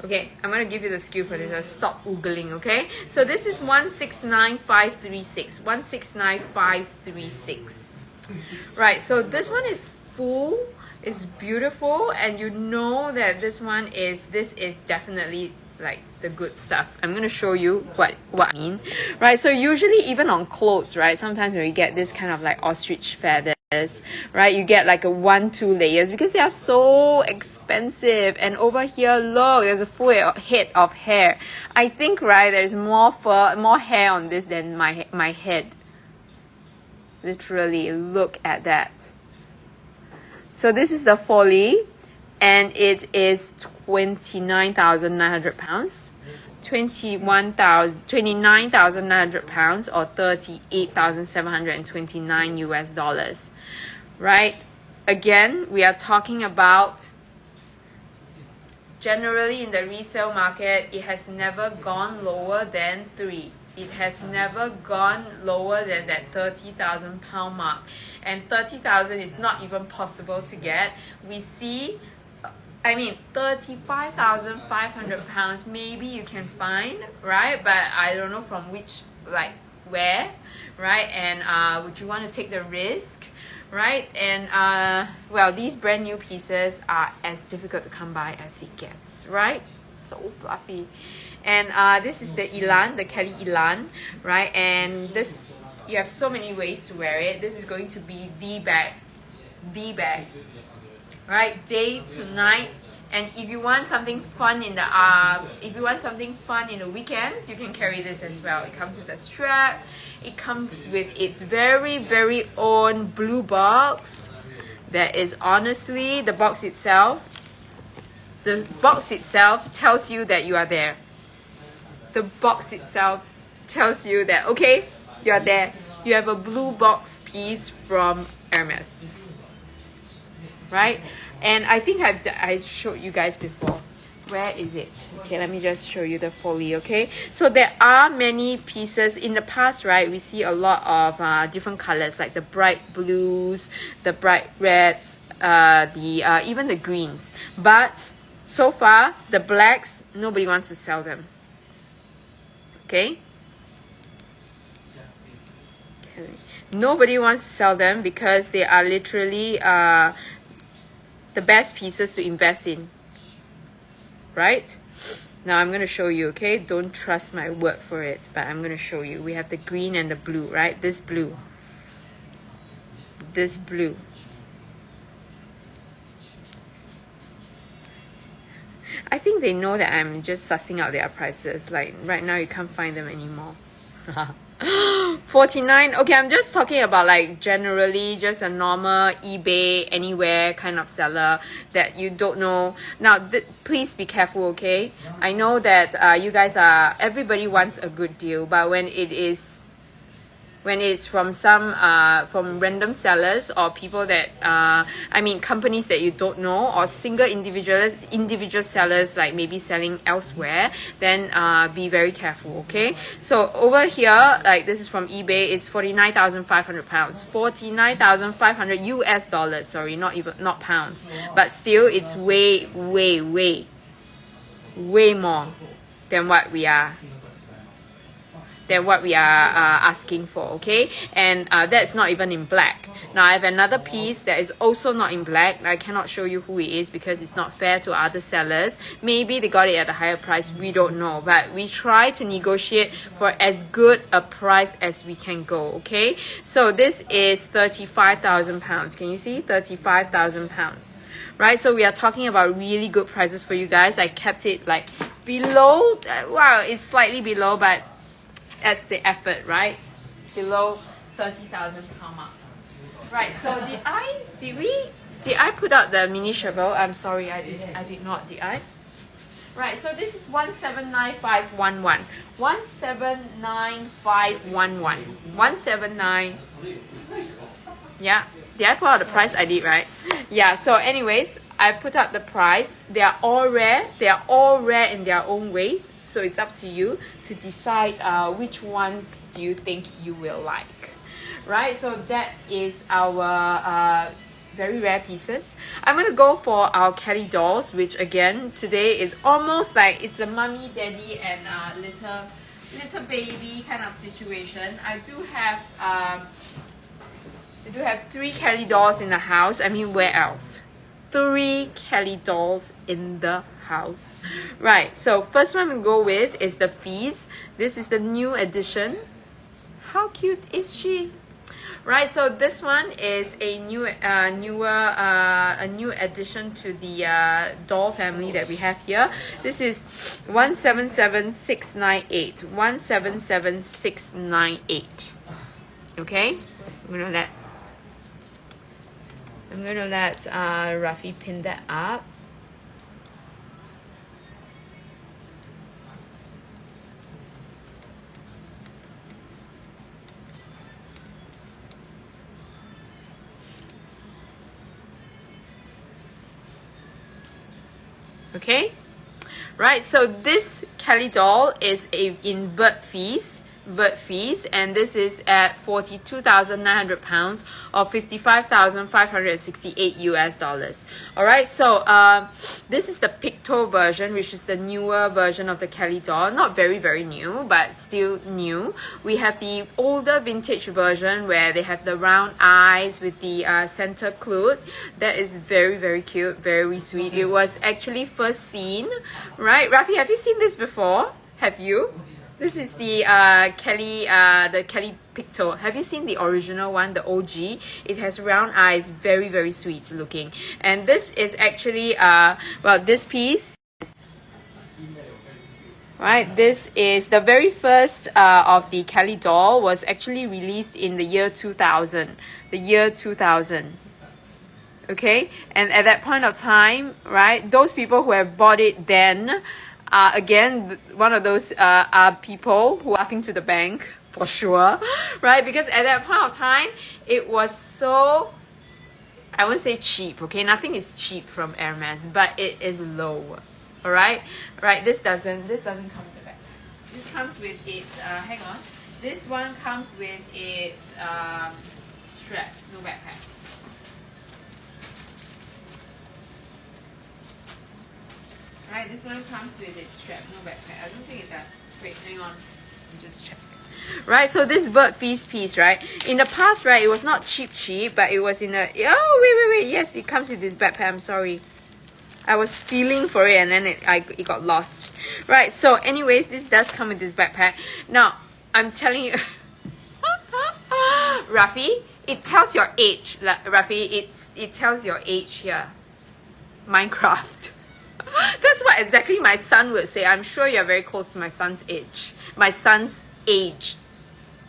Okay, I'm going to give you the SKU for this. I'll stop oogling, okay? So this is 169536. 169536. Right, so this one is full. It's beautiful, and you know that this is definitely like the good stuff. I'm gonna show you what I mean, right? So usually even on clothes, right, sometimes when we get this kind of like ostrich feather right? You get like a 1-2 layers because they are so expensive. And over here, look, there's a full head of hair. I think, right, there's more fur, more hair on this than my head. Literally, look at that. So this is the Foley, and it is 29,900 pounds, 29,900 pounds, or 38,729 US dollars, right? Again, we are talking about generally in the resale market, it has never gone lower than 3. It has never gone lower than that 30,000 pound mark, and 30,000 is not even possible to get. We see, I mean, 35,500 pounds maybe you can find, right? But I don't know from which, like where, right? And would you want to take the risk, right? And well, these brand new pieces are as difficult to come by as it gets, right? So fluffy. And this is the Elan, the Kelly Elan, right? And this, you have so many ways to wear it. This is going to be the bag, right? Day to night. And if you want something fun in the weekends, you can carry this as well. It comes with a strap. It comes with its very, very own blue box. That is honestly the box itself. The box itself tells you that you are there. The box itself tells you that, okay, you're there. You have a blue box piece from Hermes, right? And I think I showed you guys before. Where is it? Okay, let me just show you the Foley, okay? So there are many pieces. In the past, right, we see a lot of different colors, like the bright blues, the bright reds, even the greens. But so far, the blacks, nobody wants to sell them. Okay? Nobody wants to sell them because they are literally the best pieces to invest in, right? Now I'm going to show you, okay? Don't trust my word for it, but I'm going to show you. We have the green and the blue, right? This blue. I think they know that I'm just sussing out their prices. Like right now, you can't find them anymore. 49. Okay, I'm just talking about like generally just a normal eBay anywhere kind of seller that you don't know. Now please be careful, okay? I know that you guys everybody wants a good deal, but when it's from from random sellers or people that companies that you don't know, or single individual sellers, like maybe selling elsewhere, then be very careful, okay? So over here, like this is from eBay, it's 49,500 pounds, 49,500 US dollars, sorry, not pounds, but still it's way more than what we are asking for, okay? And that's not even in black. Now I have another piece that is also not in black. I cannot show you who it is because it's not fair to other sellers. Maybe they got it at a higher price, we don't know, but we try to negotiate for as good a price as we can go, okay? So this is 35,000 pounds. Can you see? 35,000 pounds, right? So we are talking about really good prices for you guys. I kept it like below, wow, it's slightly below, but that's the effort, right? Below 30,000 pound mark. Right, so did I put out the mini shovel? I'm sorry, I did not, did I? Right, so this is 179511. 179511. 179. Yeah. Did I put out the price? I did, right? Yeah, so anyways, I put out the price. They are all rare. They are all rare in their own ways. So it's up to you to decide which ones do you think you will like, right? So that is our very rare pieces. I'm going to go for our Kelly dolls, which again, today is almost like it's a mommy, daddy, and little baby kind of situation. I do have 3 Kelly dolls in the house. I mean, where else? 3 Kelly dolls in the house. Right, so first one we go with is the Fees. This is the new edition. How cute is she? Right, so this one is a new addition to the doll family that we have here. This is 177698. 177698. Okay, I'm gonna let Rafi pin that up. Okay, right, so this Kelly doll is in Vert Fees, and this is at 42,900 pounds or 55,568 US dollars. All right, so this is the Picto version, which is the newer version of the Kelly doll. Not very new, but still new. We have the older vintage version where they have the round eyes with the center cloth. That is very cute, very sweet. It was actually first seen, right? Rafi, have you seen this before? Have you? This is the Kelly Picto. Have you seen the original one, the OG? It has round eyes, very sweet looking. And this is actually well, this piece, right? This is the very first of the Kelly doll, was actually released in the year 2000. The year 2000. Okay, and at that point of time, right, those people who have bought it then, again, one of those are people who are laughing to the bank for sure, right? Because at that point of time, it was so, I won't say cheap, okay? Nothing is cheap from Hermes, but it is low, all right? Right, this doesn't come with the back. This comes with its, hang on. This one comes with its strap, no backpack. Right, this one comes with its strap, no backpack. I don't think it does. Wait, hang on. Let me just check. Right, so this Vert Fees piece, right? In the past, right, it was not cheap, but it was in a... Oh, wait. Yes, it comes with this backpack. I'm sorry. I was feeling for it and then it got lost. Right, so anyways, this does come with this backpack. Now, I'm telling you... Rafi, it tells your age. Rafi, it tells your age here. Minecraft. That's what exactly my son would say. I'm sure you're very close to my son's age. My son's age,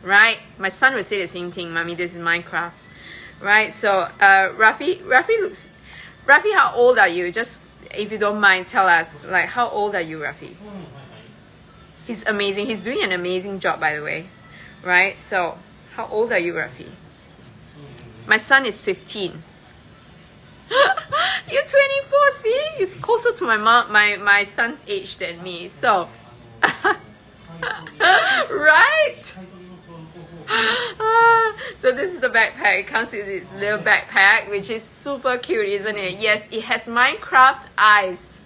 right? My son would say the same thing. Mommy, this is Minecraft, right? So, Rafi, how old are you? Just, if you don't mind, tell us, like, how old are you, Rafi? He's amazing. He's doing an amazing job, by the way, right? So, how old are you, Rafi? My son is 15. You're 24, see? He's closer to my son's age than me. So, right? So this is the backpack. It comes with this little backpack, which is super cute, isn't it? Yes, it has Minecraft eyes.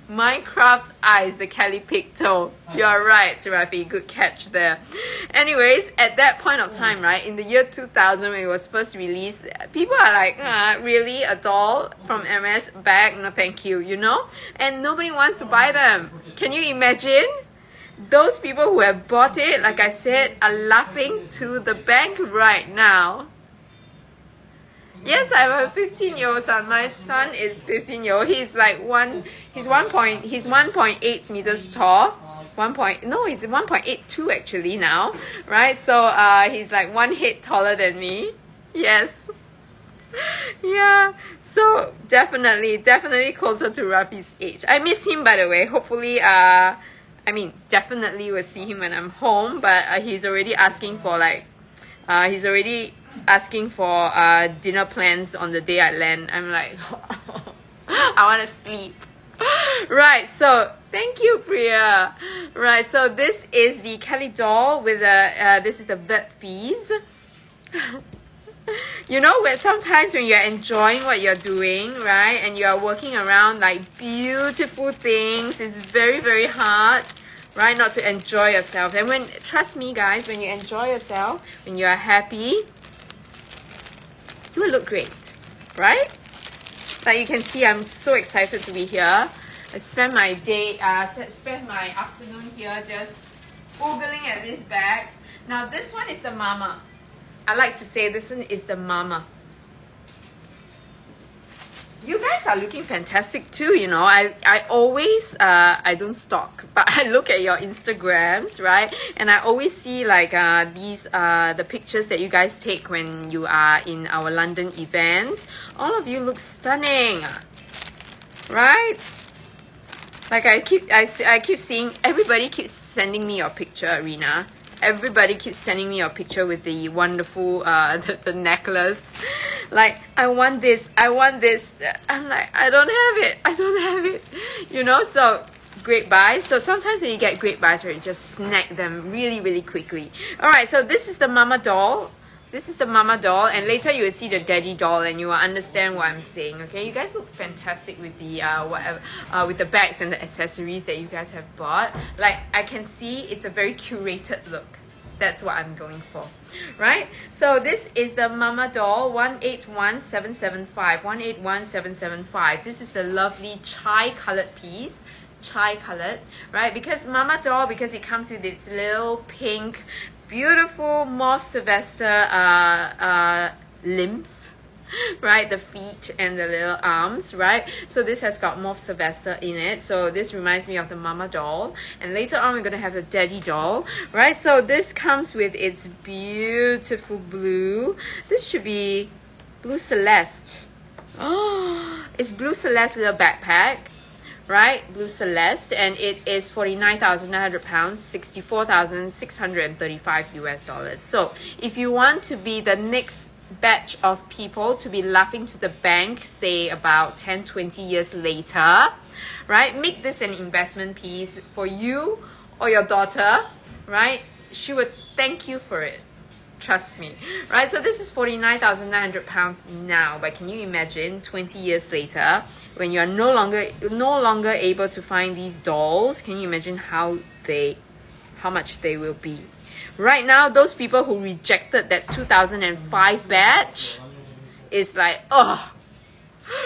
Minecraft eyes, the Kelly Picto. You're right, Rafi. Good catch there. Anyways, at that point of time, right, in the year 2000 when it was first released, people are like, really? A doll from MS bag? No, thank you, you know? And nobody wants to buy them. Can you imagine? Those people who have bought it, like I said, are laughing to the bank right now. Yes, I have a 15-year-old son. My son is 15-year-old. He's like he's 1.8 meters tall. He's 1.82 actually now, right? So he's like 1 head taller than me. Yes. Yeah. So definitely closer to Rafi's age. I miss him, by the way. Hopefully, definitely will see him when I'm home. But he's already asking for dinner plans on the day I land. I'm like, I want to sleep. Right, so thank you, Priya. Right, so this is the Kelly doll with this is the Vert Fees. You know, sometimes when you're enjoying what you're doing, right, and you're working around like beautiful things, it's very hard, right, not to enjoy yourself. And trust me guys, when you enjoy yourself, when you are happy, you will look great, right? Like you can see, I'm so excited to be here. I spent my afternoon here just Googling at these bags. Now this one is the mama. I like to say this one is the mama. You guys are looking fantastic too, you know. I always, I don't stalk, but I look at your Instagrams, right? And I always see like these, the pictures that you guys take when you are in our London events. All of you look stunning, right? Like I keep seeing, everybody keeps sending me your picture, Arena. Everybody keeps sending me your picture with the wonderful, the necklace. Like, I want this, I want this. I'm like, I don't have it, I don't have it. You know, so great buys. So sometimes when you get great buys, right, you just snag them really, really quickly. Alright, so this is the mama doll. This is the mama doll, and later you will see the daddy doll and you will understand what I'm saying, okay? You guys look fantastic with the whatever, with the bags and the accessories that you guys have bought. Like, I can see it's a very curated look. That's what I'm going for, right? So this is the mama doll 181775. 181775. This is the lovely chai colored piece. Chai colored, right? Because mama doll, because it comes with its little pink beautiful Mauve Sylvester limbs, right? The feet and the little arms, right? So this has got Mauve Sylvester in it. So this reminds me of the mama doll. And later on, we're going to have the daddy doll, right? So this comes with its beautiful blue. This should be Blue Celeste. Oh, it's Blue Celeste little backpack. Right, Blue Celeste, and it is £49,900, 64,635 US dollars. So if you want to be the next batch of people to be laughing to the bank, say about 10-20 years later, right, make this an investment piece for you or your daughter, right? She would thank you for it. Trust me, right? So this is £49,900 now, but can you imagine 20 years later when you are no longer able to find these dolls? Can you imagine how much they will be? Right now, those people who rejected that 2005 batch is like, oh,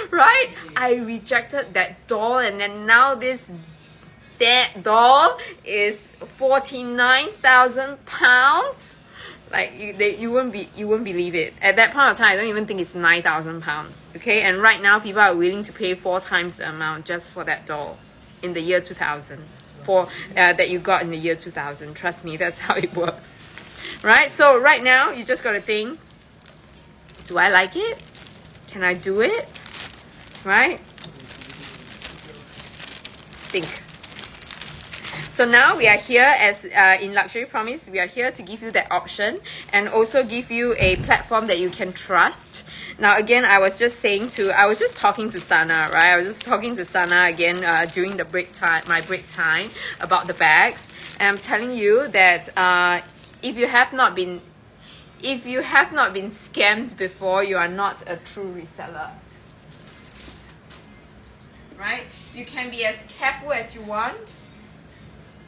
right? I rejected that doll, and then now that doll is £49,000. Like you won't believe it. At that point of time, I don't even think it's £9,000. Okay, and right now people are willing to pay 4 times the amount just for that doll in the year 2000. For that you got in the year 2000. Trust me, that's how it works. Right. So right now you just got to think: do I like it? Can I do it? Right. Think. So now we are here as in Luxury Promise, we are here to give you that option and also give you a platform that you can trust. Now again, I was just talking to Sana, right? I was just talking to Sana again during the my break time about the bags. And I'm telling you that if you have not been scammed before, you are not a true reseller. Right? You can be as careful as you want.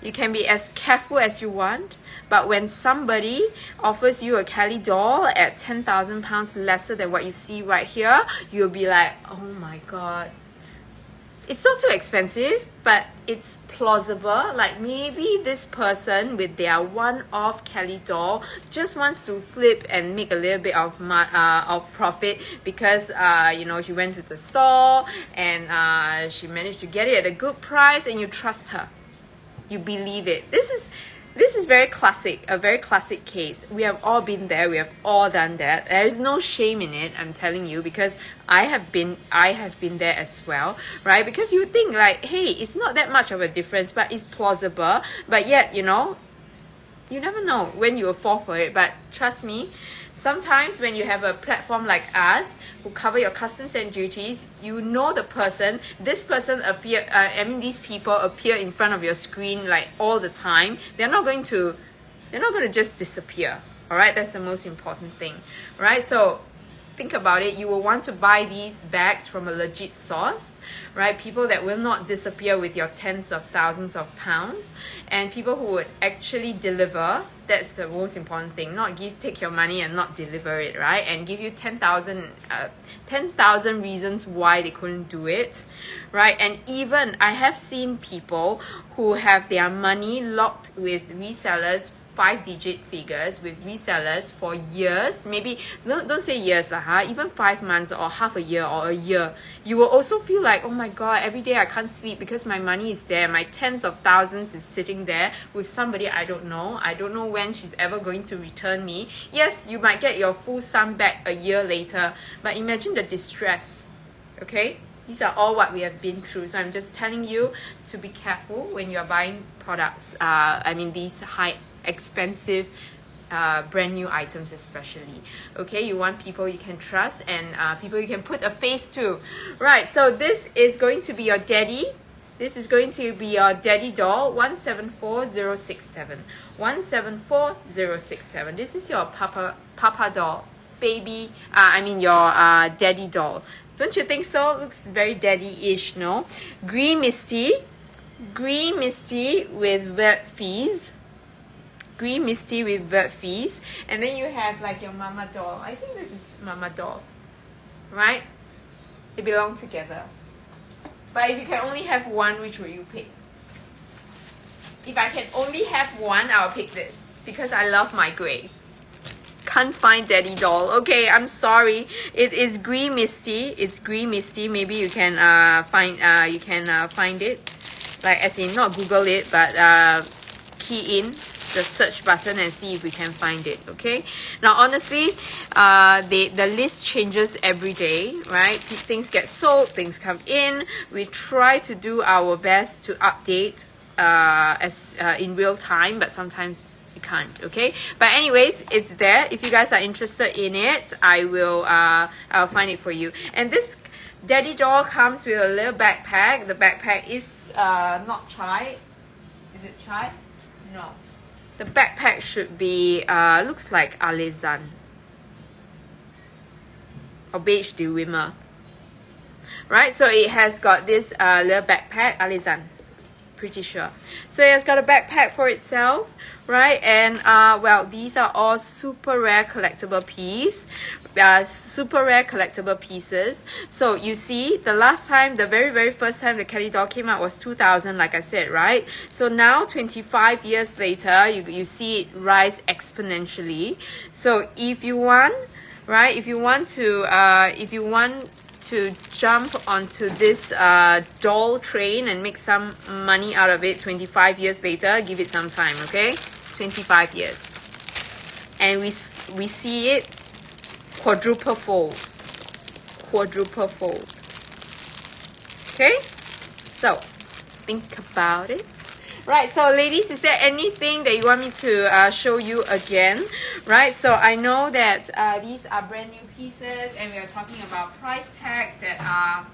You can be as careful as you want, but when somebody offers you a Kelly doll at £10,000 lesser than what you see right here, you'll be like, oh my god. It's not too expensive, but it's plausible. Like maybe this person with their one-off Kelly doll just wants to flip and make a little bit of profit because you know, she went to the store and she managed to get it at a good price, and you trust her. You believe it. This is very classic, a very classic case. We have all been there. We have all done that. There is no shame in it, I'm telling you, because I have been there as well, right? Because you think like, hey, it's not that much of a difference, but it's plausible. But yet, you know, you never know when you will fall for it. But trust me, sometimes when you have a platform like us who cover your customs and duties, you know the person, this person these people appear in front of your screen like all the time. They're not going to just disappear. All right, that's the most important thing. All right, so think about it. You will want to buy these bags from a legit source, right? People that will not disappear with your tens of thousands of pounds, and people who would actually deliver. That's the most important thing. Not take your money and not deliver it, right? And give you 10,000 reasons why they couldn't do it, right? And even I have seen people who have their money locked with resellers 5-digit figures with resellers for years, maybe don't say years lah, huh? Even 5 months or half a year or a year, you will also feel like, oh my god, every day I can't sleep because my money is there, my tens of thousands is sitting there with somebody I don't know. I don't know when she's ever going to return me. Yes, you might get your full sum back a year later, but imagine the distress. Okay, these are all what we have been through. So I'm just telling you to be careful when you're buying products. I mean, these high expensive brand new items especially. Okay, you want people you can trust and people you can put a face to. Right, so this is going to be your daddy. This is going to be your daddy doll, 174067. 174067. This is your papa doll. Baby, I mean your daddy doll. Don't you think so? Looks very daddy-ish, no? Green Misty with vert fees. Green Misty with vert fees. And then you have like your mama doll. I think this is mama doll, right? They belong together. But if you can only have one, which will you pick? If I can only have one, I'll pick this because I love my gray. Can't find daddy doll. Okay, I'm sorry. It is Green Misty. It's Green Misty. Maybe you can find it. Like as in not Google it, but key in the search button and see if we can find it. Okay, now honestly the list changes every day, right? Things get sold, things come in. We try to do our best to update in real time, but sometimes you can't. Okay, but anyways, it's there. If you guys are interested in it, I'll find it for you. And this daddy doll comes with a little backpack. The backpack is not chai. Is it chai? No. The backpack should be, looks like Alizan or Beige de Wimmer. Right, so it has got this little backpack, Alizan, pretty sure. So it has got a backpack for itself, right? And well, these are all super rare collectible pieces. So you see, the last time, the very first time the Kelly doll came out was 2000, like I said, right? So now 25 years later, you see it rise exponentially. So if you want, right, if you want to jump onto this doll train and make some money out of it 25 years later, give it some time. Okay, 25 years, and we see it quadruple fold. Okay, so think about it. Right, so ladies, is there anything that you want me to show you again? Right, so I know that these are brand new pieces and we are talking about price tags that are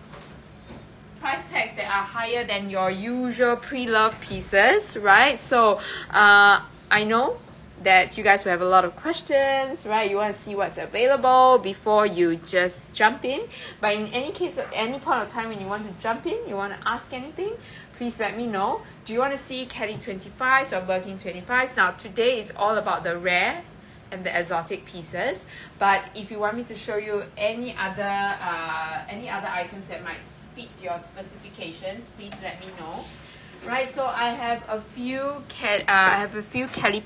higher than your usual pre-loved pieces, right? So I know that you guys will have a lot of questions, right? You want to see what's available before you just jump in. But in any case, at any point of time when you want to jump in, you want to ask anything, please let me know. Do you want to see Kelly 25s or Birkin 25s? Now today is all about the rare and the exotic pieces. But if you want me to show you any other items that might speak to your specifications, please let me know. Right, so I have a few Kelly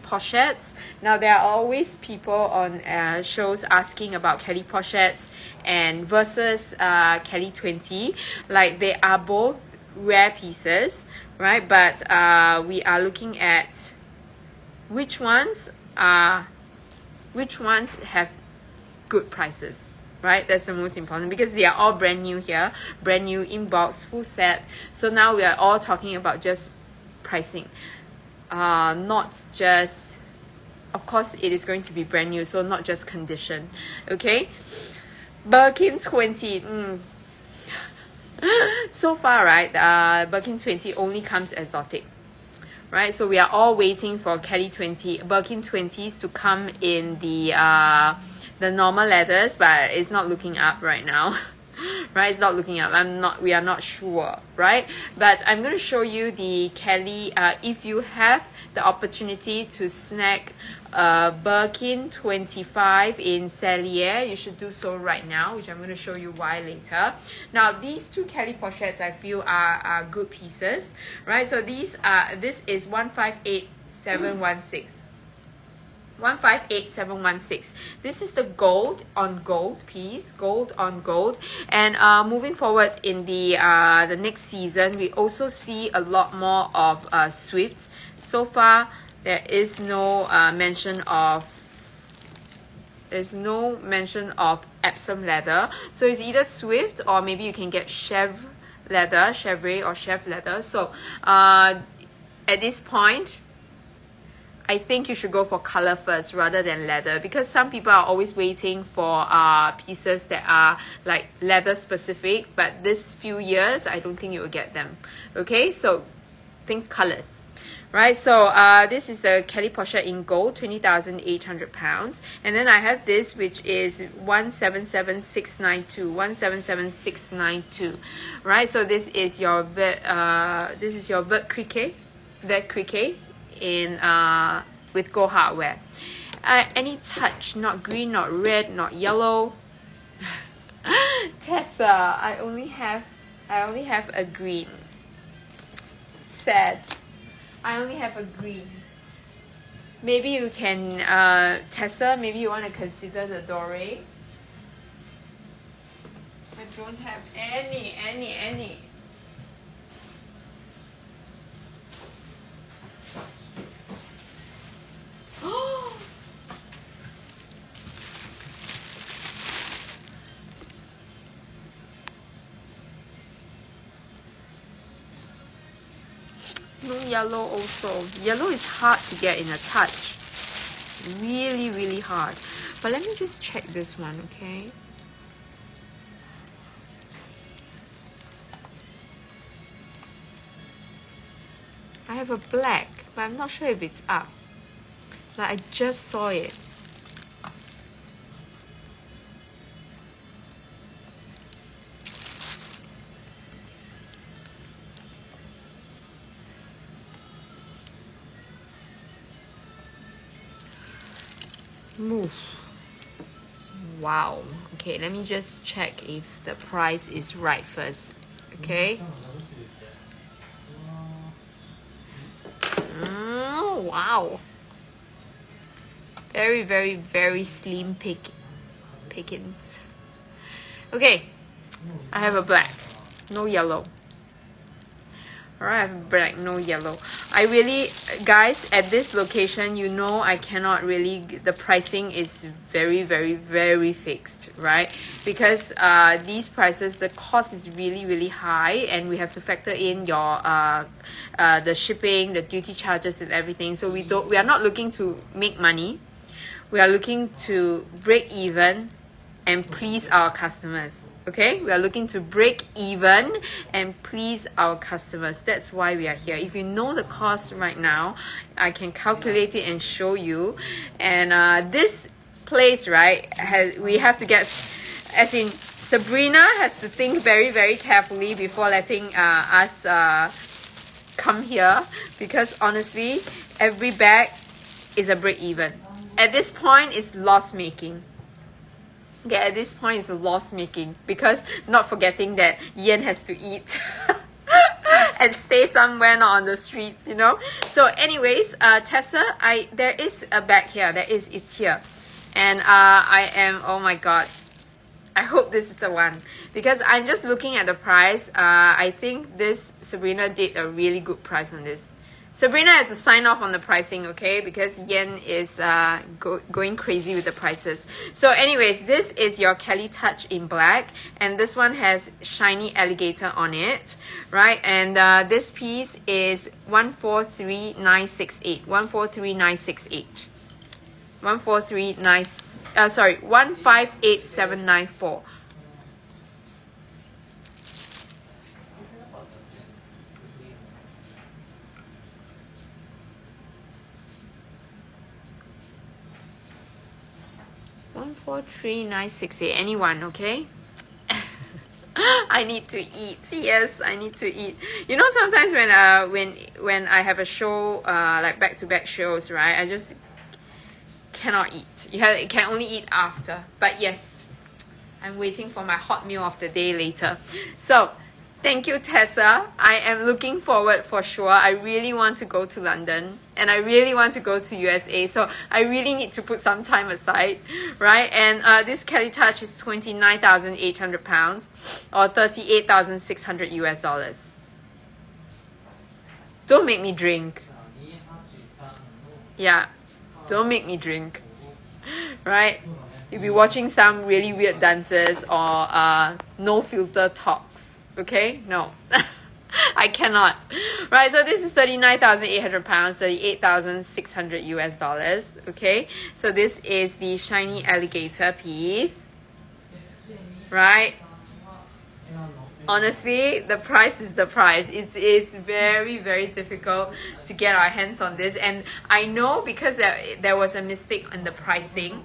pochettes. Now there are always people on shows asking about Kelly pochettes and versus Kelly 20. Like they are both rare pieces, right? But we are looking at which ones have good prices. Right, that's the most important because they are all brand new here, brand new inbox, full set. So now we are all talking about just pricing, not just, of course it is going to be brand new, so not just condition. Okay, Birkin 20. So far, right, Birkin 20 only comes exotic. Right, so we are all waiting for Kelly 20, Birkin 20s to come in the normal leathers, but it's not looking up right now. Right, it's not looking up. We are not sure, right? But I'm going to show you the Kelly. If you have the opportunity to snag Birkin 25 in Cellier, you should do so right now, which I'm going to show you why later. Now these two Kelly pochettes I feel are good pieces, right? So this is 158716. 158716. This is the gold on gold piece, gold on gold. And moving forward in the next season, we also see a lot more of Swift. So far, there is no mention of Epsom leather. So it's either Swift or maybe you can get Chevrolet or Chev leather. So at this point, I think you should go for color first rather than leather, because some people are always waiting for pieces that are like leather specific, but this few years I don't think you will get them. Okay, so think colors, right? So this is the Kelly Pochette in gold, 20,800 pounds, and then I have this which is 177692, 177692, right? So this is your Vert Criquet in with Go Hardware. Any touch, not green, not red, not yellow. Tessa, I only have a green. Sad. I only have a green. Maybe you can Tessa, maybe you want to consider the Doré. I don't have any. No yellow also. Yellow is hard to get in a touch. Really hard. But let me just check this one, okay? I have a black, but I'm not sure if it's up. Like I just saw it. Move. Wow. Okay, let me just check if the price is right first. Okay. Wow. Very slim pickings. Okay, I have a black, no yellow. Alright, I have black, no yellow. I really, guys, at this location, you know I cannot really, the pricing is very fixed, right? Because these prices, the cost is really high, and we have to factor in your the shipping, the duty charges and everything. So we are not looking to make money. We are looking to break even and please our customers. Okay, we are looking to break even and please our customers. That's why we are here. If you know the cost right now, I can calculate it and show you. And this place, right, we have to get, as in Sabrina has to think very carefully before letting us come here, because honestly, every bag is a break even. At this point, it's loss making. Okay, at this point it's a loss making, because not forgetting that Yen has to eat and stay somewhere not on the streets, you know. So anyways, Tessa, there is a bag here. It's here. And I am, oh my god, I hope this is the one, because I'm just looking at the price. I think this Sabrina did a really good price on this. Sabrina has to sign off on the pricing, okay? Because Yen is going crazy with the prices. So anyways, this is your Kelly Touch in black. And this one has shiny alligator on it, right? And this piece is 143968. 143968. 158794. Anyone, okay? I need to eat. Yes, I need to eat. You know, sometimes when I have a show, like back-to-back shows, right? I just cannot eat. You can only eat after. But yes, I'm waiting for my hot meal of the day later. So Thank you, Tessa. I am looking forward for sure. I really want to go to London and I really want to go to USA. So I really need to put some time aside, right? And this Kelly Touch is 29,800 pounds or 38,600 US dollars. Don't make me drink. Yeah, don't make me drink, right? You'll be watching some really weird dances or no filter talks. Okay, no. I cannot. Right, so this is 39,800 pounds, 38,600 US dollars. Okay, so this is the shiny alligator piece. Right? Honestly, the price is the price. It is very, very difficult to get our hands on this. And I know because there was a mistake in the pricing.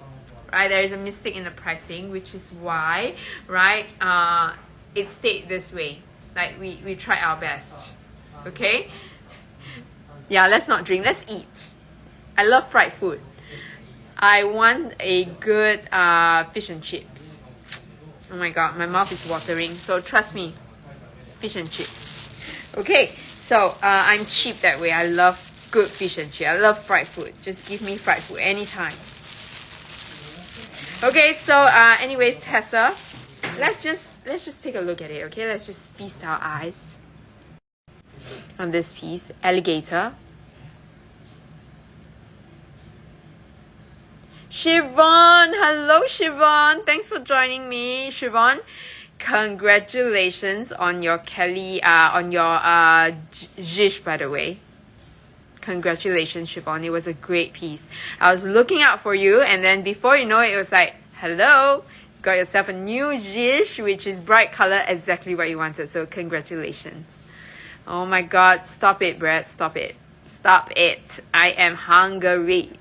Right, there is a mistake in the pricing, which is why, right, it stayed this way. Like we tried our best. Okay? Yeah, let's not drink, let's eat. I love fried food. I want a good fish and chips. Oh my god, my mouth is watering. So trust me, fish and chips. Okay, so I'm cheap that way. I love good fish and chips. I love fried food. Just give me fried food anytime. Okay, so anyways, Tessa, let's just take a look at it, okay? Let's just feast our eyes on this piece. Alligator. Siobhan! Hello, Siobhan! Thanks for joining me. Siobhan, congratulations on your Kelly, on your Zhish, by the way. Congratulations, Siobhan. It was a great piece. I was looking out for you, and then before you know it, it was like, hello, got yourself a new Zhish, which is bright color, exactly what you wanted. So congratulations. Oh my god, stop it, Brad. Stop it. Stop it. I am hungry.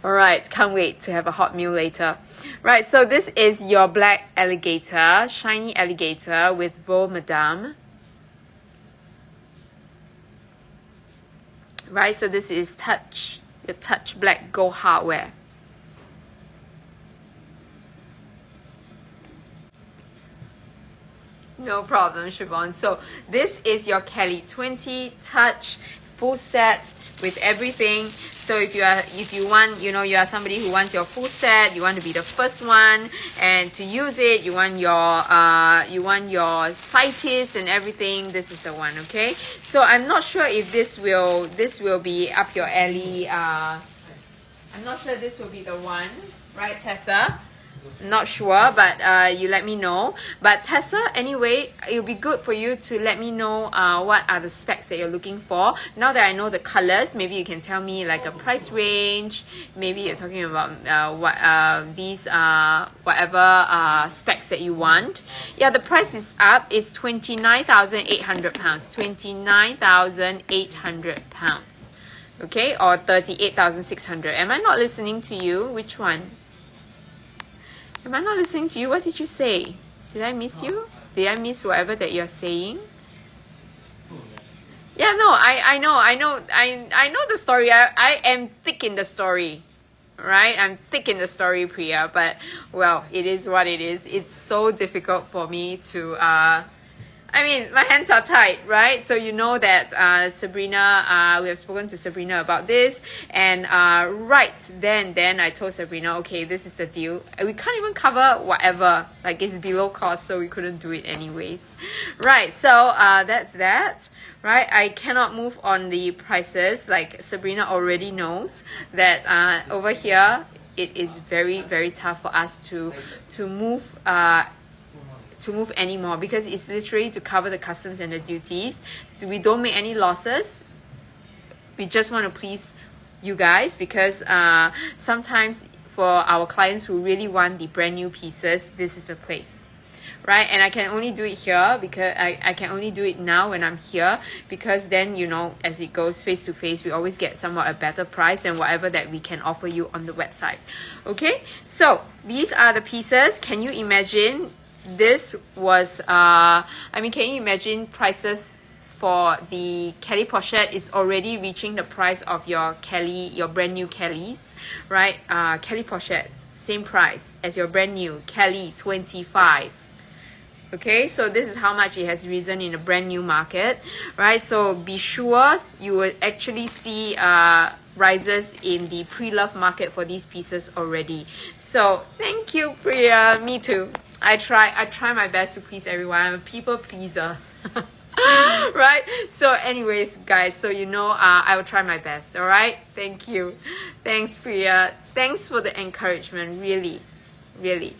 Alright, can't wait to have a hot meal later. Right, so this is your black alligator, shiny alligator with Veau Madame. Right, so this is Touch, your Touch Black Gold hardware. No problem, Siobhan. So this is your Kelly 20 Touch full set with everything. So if you want, you know, you are somebody who wants your full set, you want to be the first one and to use it, you want your sightless and everything, this is the one, okay? So I'm not sure if this will be up your alley. I'm not sure this will be the one, right, Tessa? Not sure, but you let me know. But Tessa, anyway, it will be good for you to let me know what are the specs that you're looking for. Now that I know the colors, maybe you can tell me like a price range. Maybe you're talking about whatever specs that you want. Yeah, the price is up. It's 29,800 pounds. 29,800 pounds. Okay, or 38,600. Am I not listening to you? Which one? Am I not listening to you? What did you say? Did I miss you? Did I miss whatever that you're saying? Yeah, no, I know the story. I am thick in the story, right? I'm thick in the story, Priya. But well, it is what it is. It's so difficult for me to I mean, my hands are tied, right? So you know that Sabrina, we have spoken to Sabrina about this, and right then I told Sabrina, okay, this is the deal. We can't even cover whatever, like it's below cost, so we couldn't do it anyways. Right, so that's that. Right, I cannot move on the prices. Like Sabrina already knows that over here it is very, very tough for us to move anymore, because it's literally to cover the customs and the duties. We don't make any losses. We just want to please you guys, because sometimes for our clients who really want the brand new pieces, this is the place, right? And I can only do it here because I can only do it now when I'm here, because then, you know, as it goes face to face, we always get somewhat a better price than whatever that we can offer you on the website. Okay, so these are the pieces. Can you imagine? This was I mean, can you imagine prices for the Kelly pochette is already reaching the price of your Kelly, your brand new Kellys, right? Kelly pochette, same price as your brand new Kelly 25. Okay, so this is how much it has risen in a brand new market, right? So be sure you will actually see rises in the pre-love market for these pieces already. So thank you, Priya. Me too. I try my best to please everyone. I'm a people pleaser. Right? So anyways, guys, so you know, I will try my best. All right? Thank you. Thanks, Priya. Thanks for the encouragement. Really, really.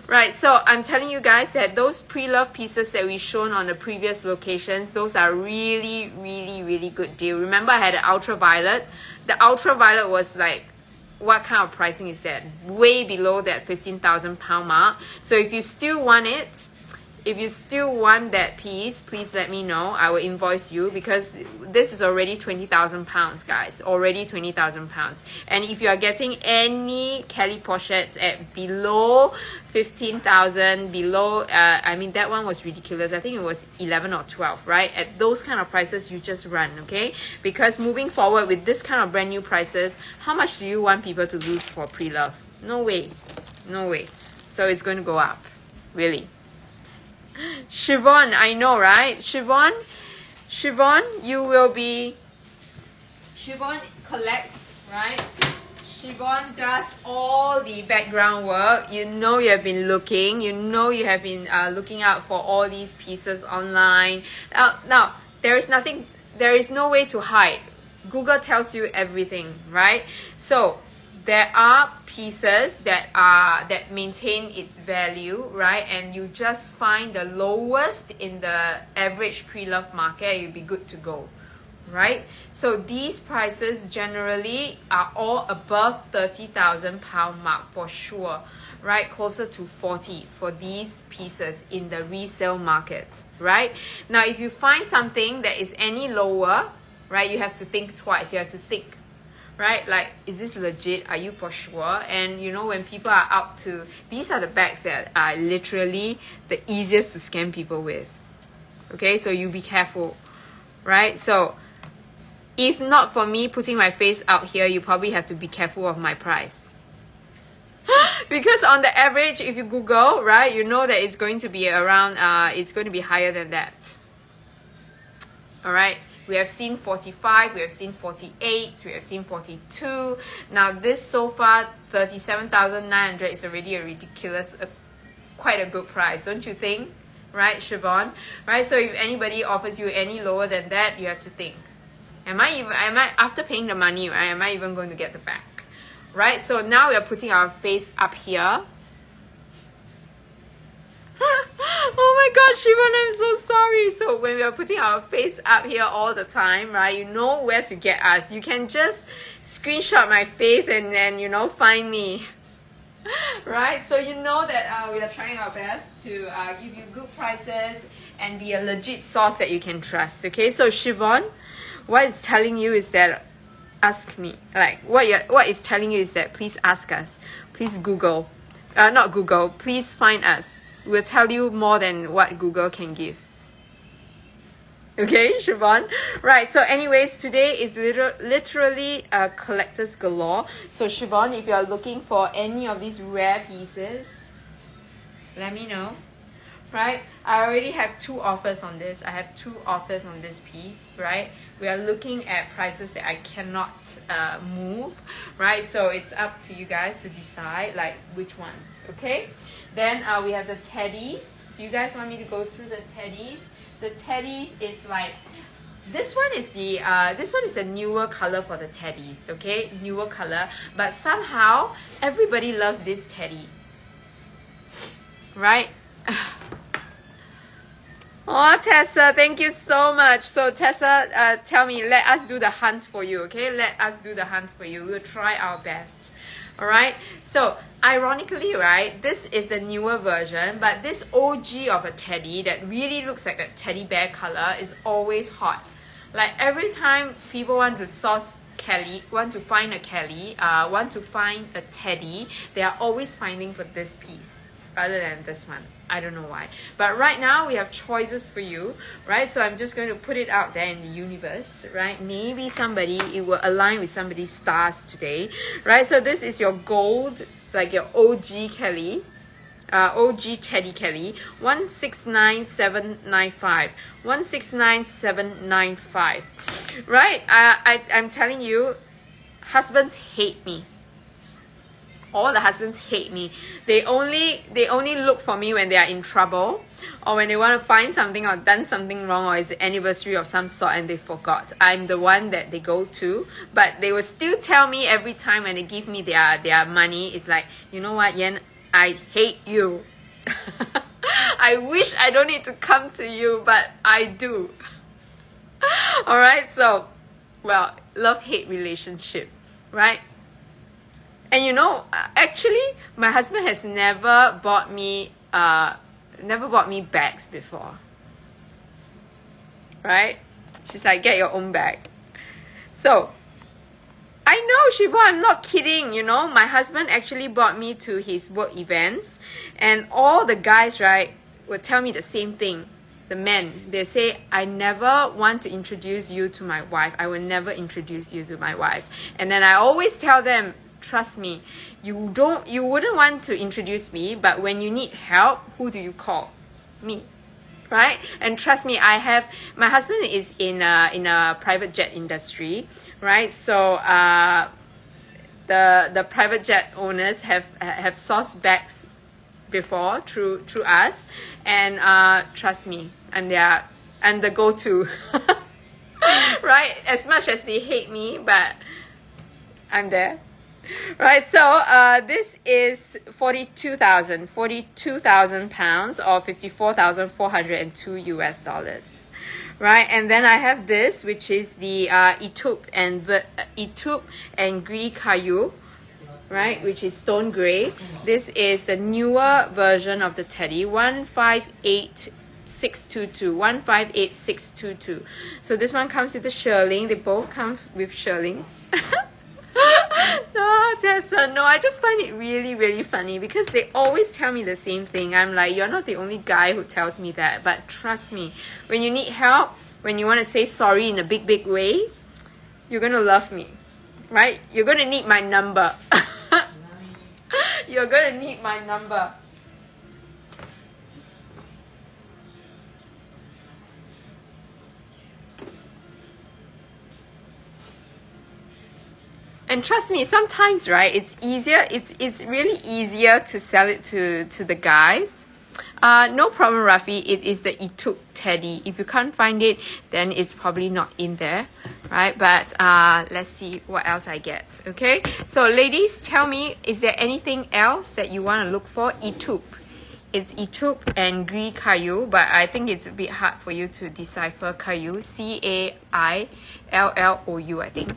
Right, so I'm telling you guys that those pre-love pieces that we shown on the previous locations, those are really, really, really good deal. Remember, I had an ultraviolet. The ultraviolet was like, what kind of pricing is that? Way below that 15,000 pound mark. So if you still want it, if you still want that piece, please let me know. I will invoice you, because this is already 20,000 pounds, guys. Already 20,000 pounds. And if you are getting any Kelly pochettes at below 15,000, below, I mean, that one was ridiculous. I think it was 11 or 12, right? At those kind of prices, you just run, okay? Because moving forward with this kind of brand new prices, how much do you want people to lose for pre-love? No way. No way. So it's going to go up. Really. Siobhan, I know, right? Siobhan, you will be... Siobhan collects, right? Siobhan does all the background work. You know you have been looking. You know you have been looking out for all these pieces online. Now, there is no way to hide. Google tells you everything, right? So, there are pieces that maintain its value, right? And you just find the lowest in the average pre-love market, you'll be good to go, right? So these prices generally are all above 30,000 pound mark for sure, right? Closer to 40 for these pieces in the resale market, right? Now, if you find something that is any lower, right, you have to think twice. You have to think, right? Like, is this legit? Are you for sure? And you know, when people are out to, these are the bags that are literally the easiest to scam people with. Okay, so you be careful, right? So if not for me putting my face out here, you probably have to be careful of my price. Because on the average, if you Google, right, you know that it's going to be around, it's going to be higher than that. All right. We have seen 45, we have seen 48, we have seen 42. Now this so far, 37,900 is already a ridiculous, quite a good price, don't you think? Right, Siobhan? Right, so if anybody offers you any lower than that, you have to think. Am I after paying the money, right, am I even going to get the back? Right, so now we are putting our face up here. Oh my gosh, Siobhan, I'm so sorry. So when we are putting our face up here all the time, right, you know where to get us. You can just screenshot my face and then, you know, find me. Right, so you know that we are trying our best to give you good prices and be a legit source that you can trust. Okay, so Siobhan, what it's telling you is that, ask me. Like, what it's telling you is that please ask us. Please Google. Not Google, please find us. We'll tell you more than what Google can give. Okay, Siobhan? Right, so anyways, today is literally collectors galore. So Siobhan, if you are looking for any of these rare pieces, let me know. Right, I already have 2 offers on this. I have 2 offers on this piece, right? We are looking at prices that I cannot move, right? So it's up to you guys to decide, like, which ones, okay? Then we have the teddies. Do you guys want me to go through the teddies? The teddies is like, this one is the newer color for the teddies, okay? Newer color, but somehow everybody loves this teddy, right? Oh, Tessa, thank you so much. So Tessa, tell me, let us do the hunt for you, okay? Let us do the hunt for you. We'll try our best. All right, so ironically, right, this is the newer version, but this OG of a teddy that really looks like a teddy bear color is always hot. Like, every time people want to source Kelly, want to find a Kelly, want to find a teddy, they are always finding for this piece rather than this one. I don't know why, but right now we have choices for you, right? So I'm just going to put it out there in the universe, right? Maybe it will align with somebody's stars today, right? So this is your gold, like your OG Kelly, OG Teddy Kelly, 169795. 169795. Right? I'm telling you, husbands hate me. All the husbands hate me. They only look for me when they are in trouble, or when they want to find something or done something wrong, or it's the anniversary of some sort and they forgot. I'm the one that they go to, but they will still tell me every time when they give me their money, it's like, you know what, Yen, I hate you. I wish I don't need to come to you, but I do. Alright, so, well, love-hate relationship, right? And you know, actually, my husband has never bought me bags before. Right? She's like, get your own bag. So, I know, Shiva, I'm not kidding, you know. My husband actually brought me to his work events, and all the guys, right, would tell me the same thing. The men, they say, I never want to introduce you to my wife. I will never introduce you to my wife. And then I always tell them, trust me, you wouldn't want to introduce me, but when you need help, who do you call? Me. Right? And trust me, my husband is in a private jet industry, right? So the private jet owners have sourced bags before through us, and trust me, I'm the go-to. Right? As much as they hate me, but I'm there. Right, so this is 42,000 pounds, or 54,402 US dollars. Right, and then I have this, which is the Itup and Gris Caillou, right, which is stone gray. This is the newer version of the Teddy, 158622. 158622. So this one comes with the shirling. They both come with shirling. No, Tessa, no, I just find it really, really funny because they always tell me the same thing. I'm like, you're not the only guy who tells me that, but trust me, when you need help, when you want to say sorry in a big, big way, you're going to love me, right? You're going to need my number. You're going to need my number. And trust me, sometimes, right, it's really easier to sell it to the guys. No problem, Rafi. It is the Itup Teddy. If you can't find it, then it's probably not in there, right? But let's see what else I get, okay? So ladies, tell me, is there anything else that you want to look for? Itup. It's Itup and Gris Caillou, but I think it's a bit hard for you to decipher Caillou. C-A-I-L-L-O-U, I think.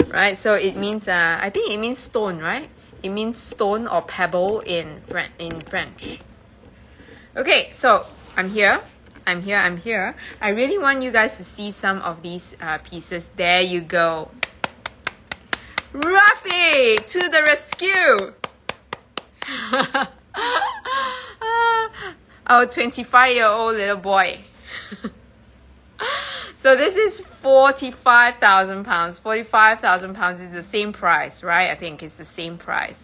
Right, so it means I think it means stone, right? It means stone or pebble in French. Okay, so I'm here. I really want you guys to see some of these pieces. There you go. Rafi, to the rescue. Our 25-year-old little boy. So this is 45,000 pounds. 45,000 pounds is the same price, right? I think it's the same price.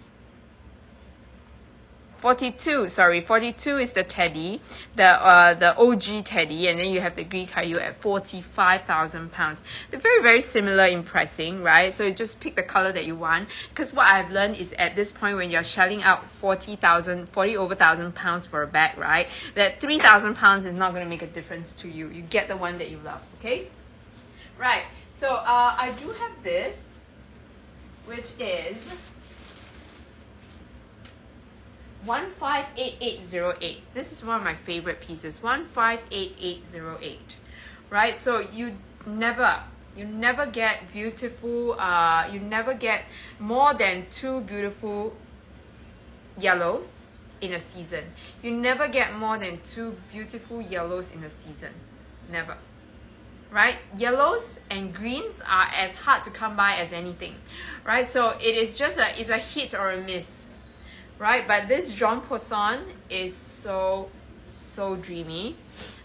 42 is the Teddy, the OG Teddy, and then you have the Gris Caillou at 45,000 pounds. They're very, very similar in pricing, right? So you just pick the color that you want, because what I've learned is at this point when you're shelling out 40 over thousand pounds for a bag, right, that 3,000 pounds is not going to make a difference to you. You get the one that you love, okay? Right, so I do have this, which is 158808. This is one of my favorite pieces. 158808. Right? So you never get beautiful, you never get more than 2 beautiful yellows in a season. You never get more than 2 beautiful yellows in a season. Never. Right? Yellows and greens are as hard to come by as anything. Right? So it is just it's a hit or a miss. Right, but this Jean Poisson is so dreamy,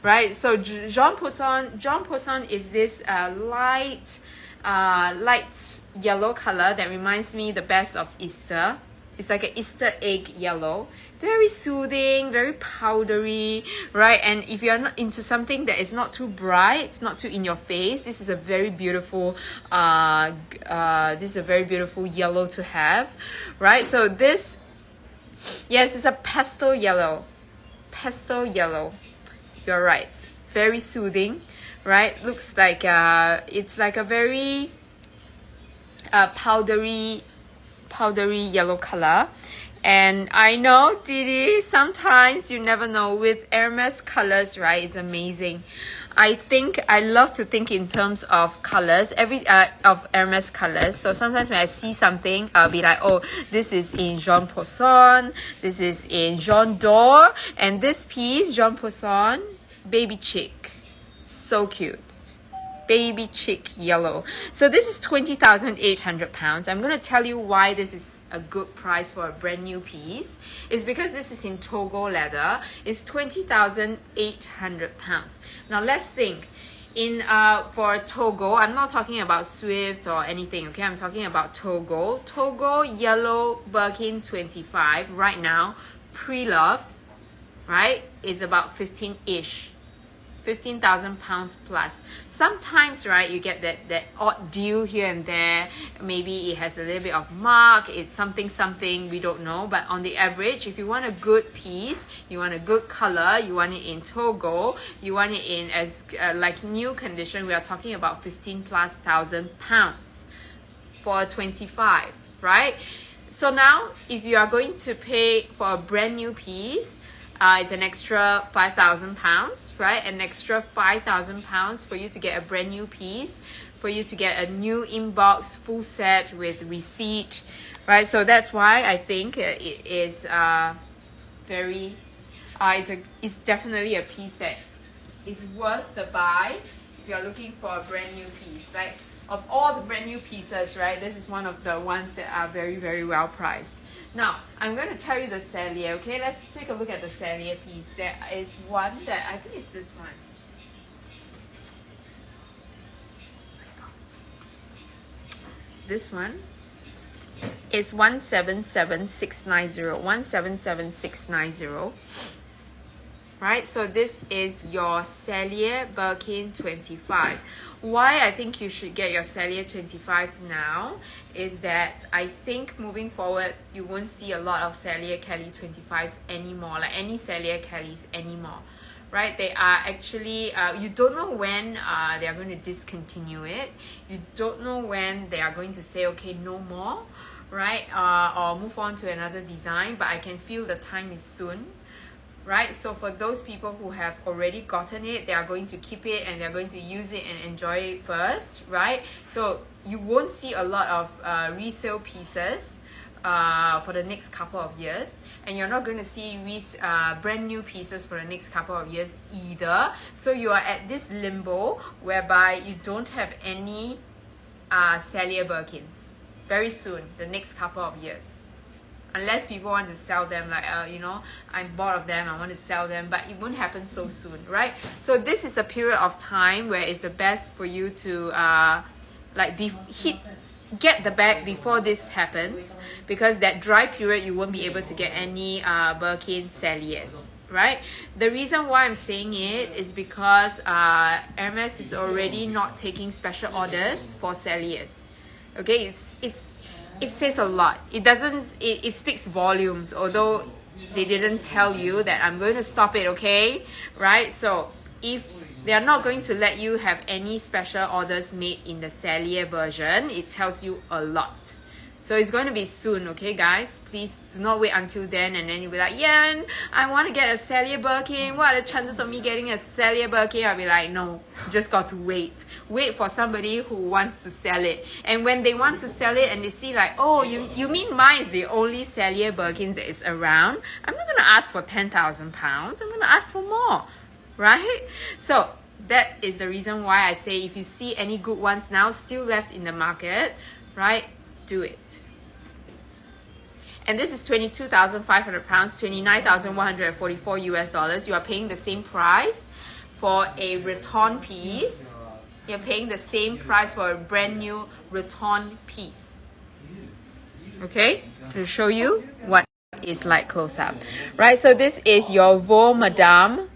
right? So Jean Poisson is this light yellow color that reminds me the best of Easter. It's like an Easter egg yellow. Very soothing, very powdery, right? And if you're not into something that is not too bright, not too in your face, this is a very beautiful yellow to have, right? So this, yes, it's a pastel yellow. Pastel yellow. You're right. Very soothing, right? Looks like it's like a very powdery yellow color. And I know, Didi, sometimes you never know with Hermes colors, right? It's amazing. I love to think in terms of colors, of Hermes colors. So sometimes when I see something, I'll be like, oh, this is in Jean Poisson, this is in Jean d'Or, and this piece, Jean Poisson, baby chick. So cute. Baby chick yellow. So this is 20,800 pounds. I'm going to tell you why this is a good price for a brand new piece. Is because this is in Togo leather. It's 20,800 pounds. Now let's think. For Togo, I'm not talking about Swift or anything, okay? I'm talking about Togo. Togo yellow Birkin 25 right now, pre-loved, right, is about 15-ish. 15,000 pounds plus. Sometimes, right, you get that odd deal here and there. Maybe it has a little bit of mark, it's something, we don't know. But on the average, if you want a good piece, you want a good color, you want it in Togo, you want it in as like new condition, we are talking about 15,000+ pounds for a 25, right? So now, if you are going to pay for a brand new piece, it's an extra 5,000 pounds, right? An extra 5,000 pounds for you to get a brand new piece, for you to get a new inbox full set with receipt, right? So that's why I think it is it's definitely a piece that is worth the buy if you're looking for a brand new piece. Like of all the brand new pieces, right? This is one of the ones that are very, very well priced. Now, I'm going to tell you the Cellier, okay? Let's take a look at the Cellier piece. There is one that, I think it's this one. This one is 177690. 177690. Right, so this is your Cellier Birkin 25. Why I think you should get your Cellier 25 now is that I think moving forward you won't see a lot of Cellier Kelly 25s anymore, like any Cellier Kellys anymore, right? They are actually you don't know when they are going to discontinue it. You don't know when they are going to say, okay, no more, right? Or move on to another design, but I can feel the time is soon. Right, so for those people who have already gotten it, they are going to keep it and they're going to use it and enjoy it first, right? So you won't see a lot of resale pieces for the next couple of years, and you're not going to see brand new pieces for the next couple of years either. So you are at this limbo whereby you don't have any Cellier Birkins very soon, the next couple of years. Unless people want to sell them, like, you know, I'm bored of them, I want to sell them, but it won't happen so soon, right? So this is a period of time where it's the best for you to get the bag before this happens, because that dry period you won't be able to get any Birkin Celliers, right? The reason why I'm saying it is because Hermes is already not taking special orders for Celliers. Okay, it says a lot. It speaks volumes, although they didn't tell you that I'm going to stop it, okay? Right? So if they are not going to let you have any special orders made in the Cellier version, it tells you a lot. So it's going to be soon, okay, guys? Please do not wait until then and then you'll be like, yeah, I want to get a Cellier Birkin. What are the chances of me getting a Cellier Birkin? I'll be like, no, you just got to wait. Wait for somebody who wants to sell it. And when they want to sell it and they see like, oh, you mean mine is the only Cellier Birkin that is around? I'm not going to ask for 10,000 pounds. I'm going to ask for more, right? So that is the reason why I say if you see any good ones now still left in the market, right? Do it. And this is 22,500 pounds, 29,144 US dollars. You are paying the same price for a Breton piece, You're paying the same price for a brand new Raton piece. Okay, to show you what it's like close up. Right, so this is your Vol Madame.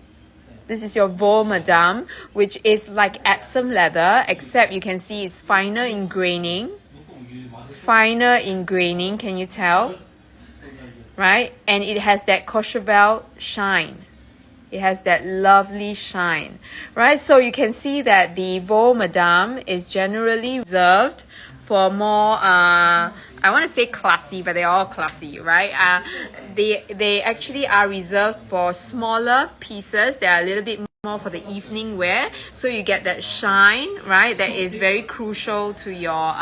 This is your Vol Madame, which is like Epsom leather, except you can see it's finer in graining. Finer in graining, can you tell? Right? And it has that Courchevel shine. It has that lovely shine. Right? So you can see that the Vol Madame is generally reserved for more, I want to say classy, but they're all classy, right? They actually are reserved for smaller pieces. They are a little bit more for the evening wear, so you get that shine, right? That is very crucial to your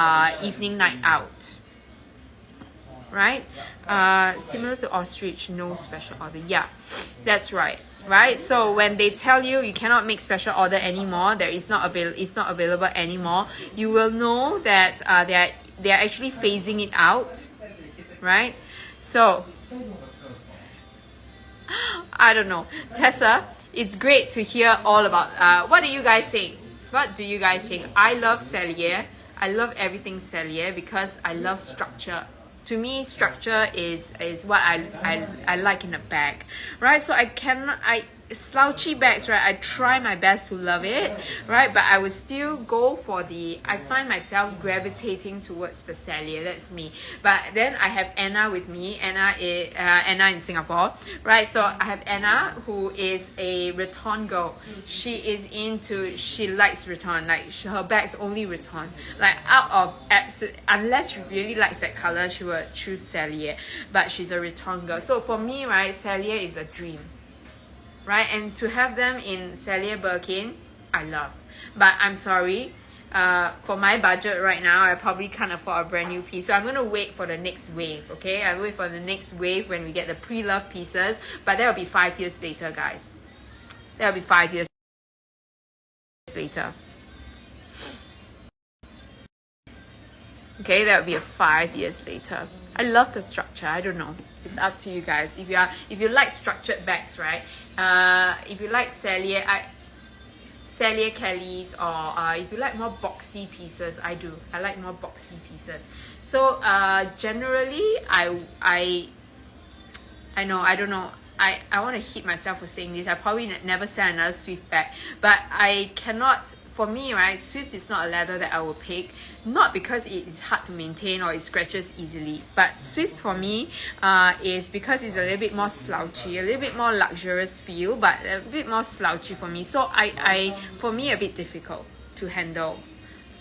evening night out, right? Similar to ostrich, no special order. Yeah, that's right. Right, so when they tell you you cannot make special order anymore, it's not available anymore, you will know that they are actually phasing it out, right? So I don't know, Tessa, it's great to hear all about. What do you guys think? What do you guys think? I love Sellier. I love everything Sellier because I love structure. To me, structure is what I like in a bag, right? So slouchy bags, right? I try my best to love it, right? But I will still go for I find myself gravitating towards the Sellier. That's me. But then I have Anna with me. Anna in Singapore, right? So I have Anna, who is a Raton girl. She likes Raton. Like her bag's only Raton. Like unless she really likes that color, she will choose Sellier. But she's a Raton girl. So for me, right, Sellier is a dream. Right, and to have them in Sellier Birkin, I love. But I'm sorry, for my budget right now, I probably can't afford a brand new piece. So I'm going to wait for the next wave, okay? I'll wait for the next wave when we get the pre-loved pieces. But that will be 5 years later, guys. That will be 5 years later. Okay, that would be 5 years later. I love the structure. I don't know. It's up to you guys. If you like structured bags, right? If you like Sellier Kellys, or if you like more boxy pieces, I do. I like more boxy pieces. So generally, I know, I don't know. I want to hit myself for saying this. I probably never sell another Swift bag, but I cannot. For me, right, Swift is not a leather that I will pick, not because it is hard to maintain or it scratches easily, but Swift for me is because it's a little bit more slouchy, a little bit more luxurious feel, but a bit more slouchy for me. So for me, a bit difficult to handle.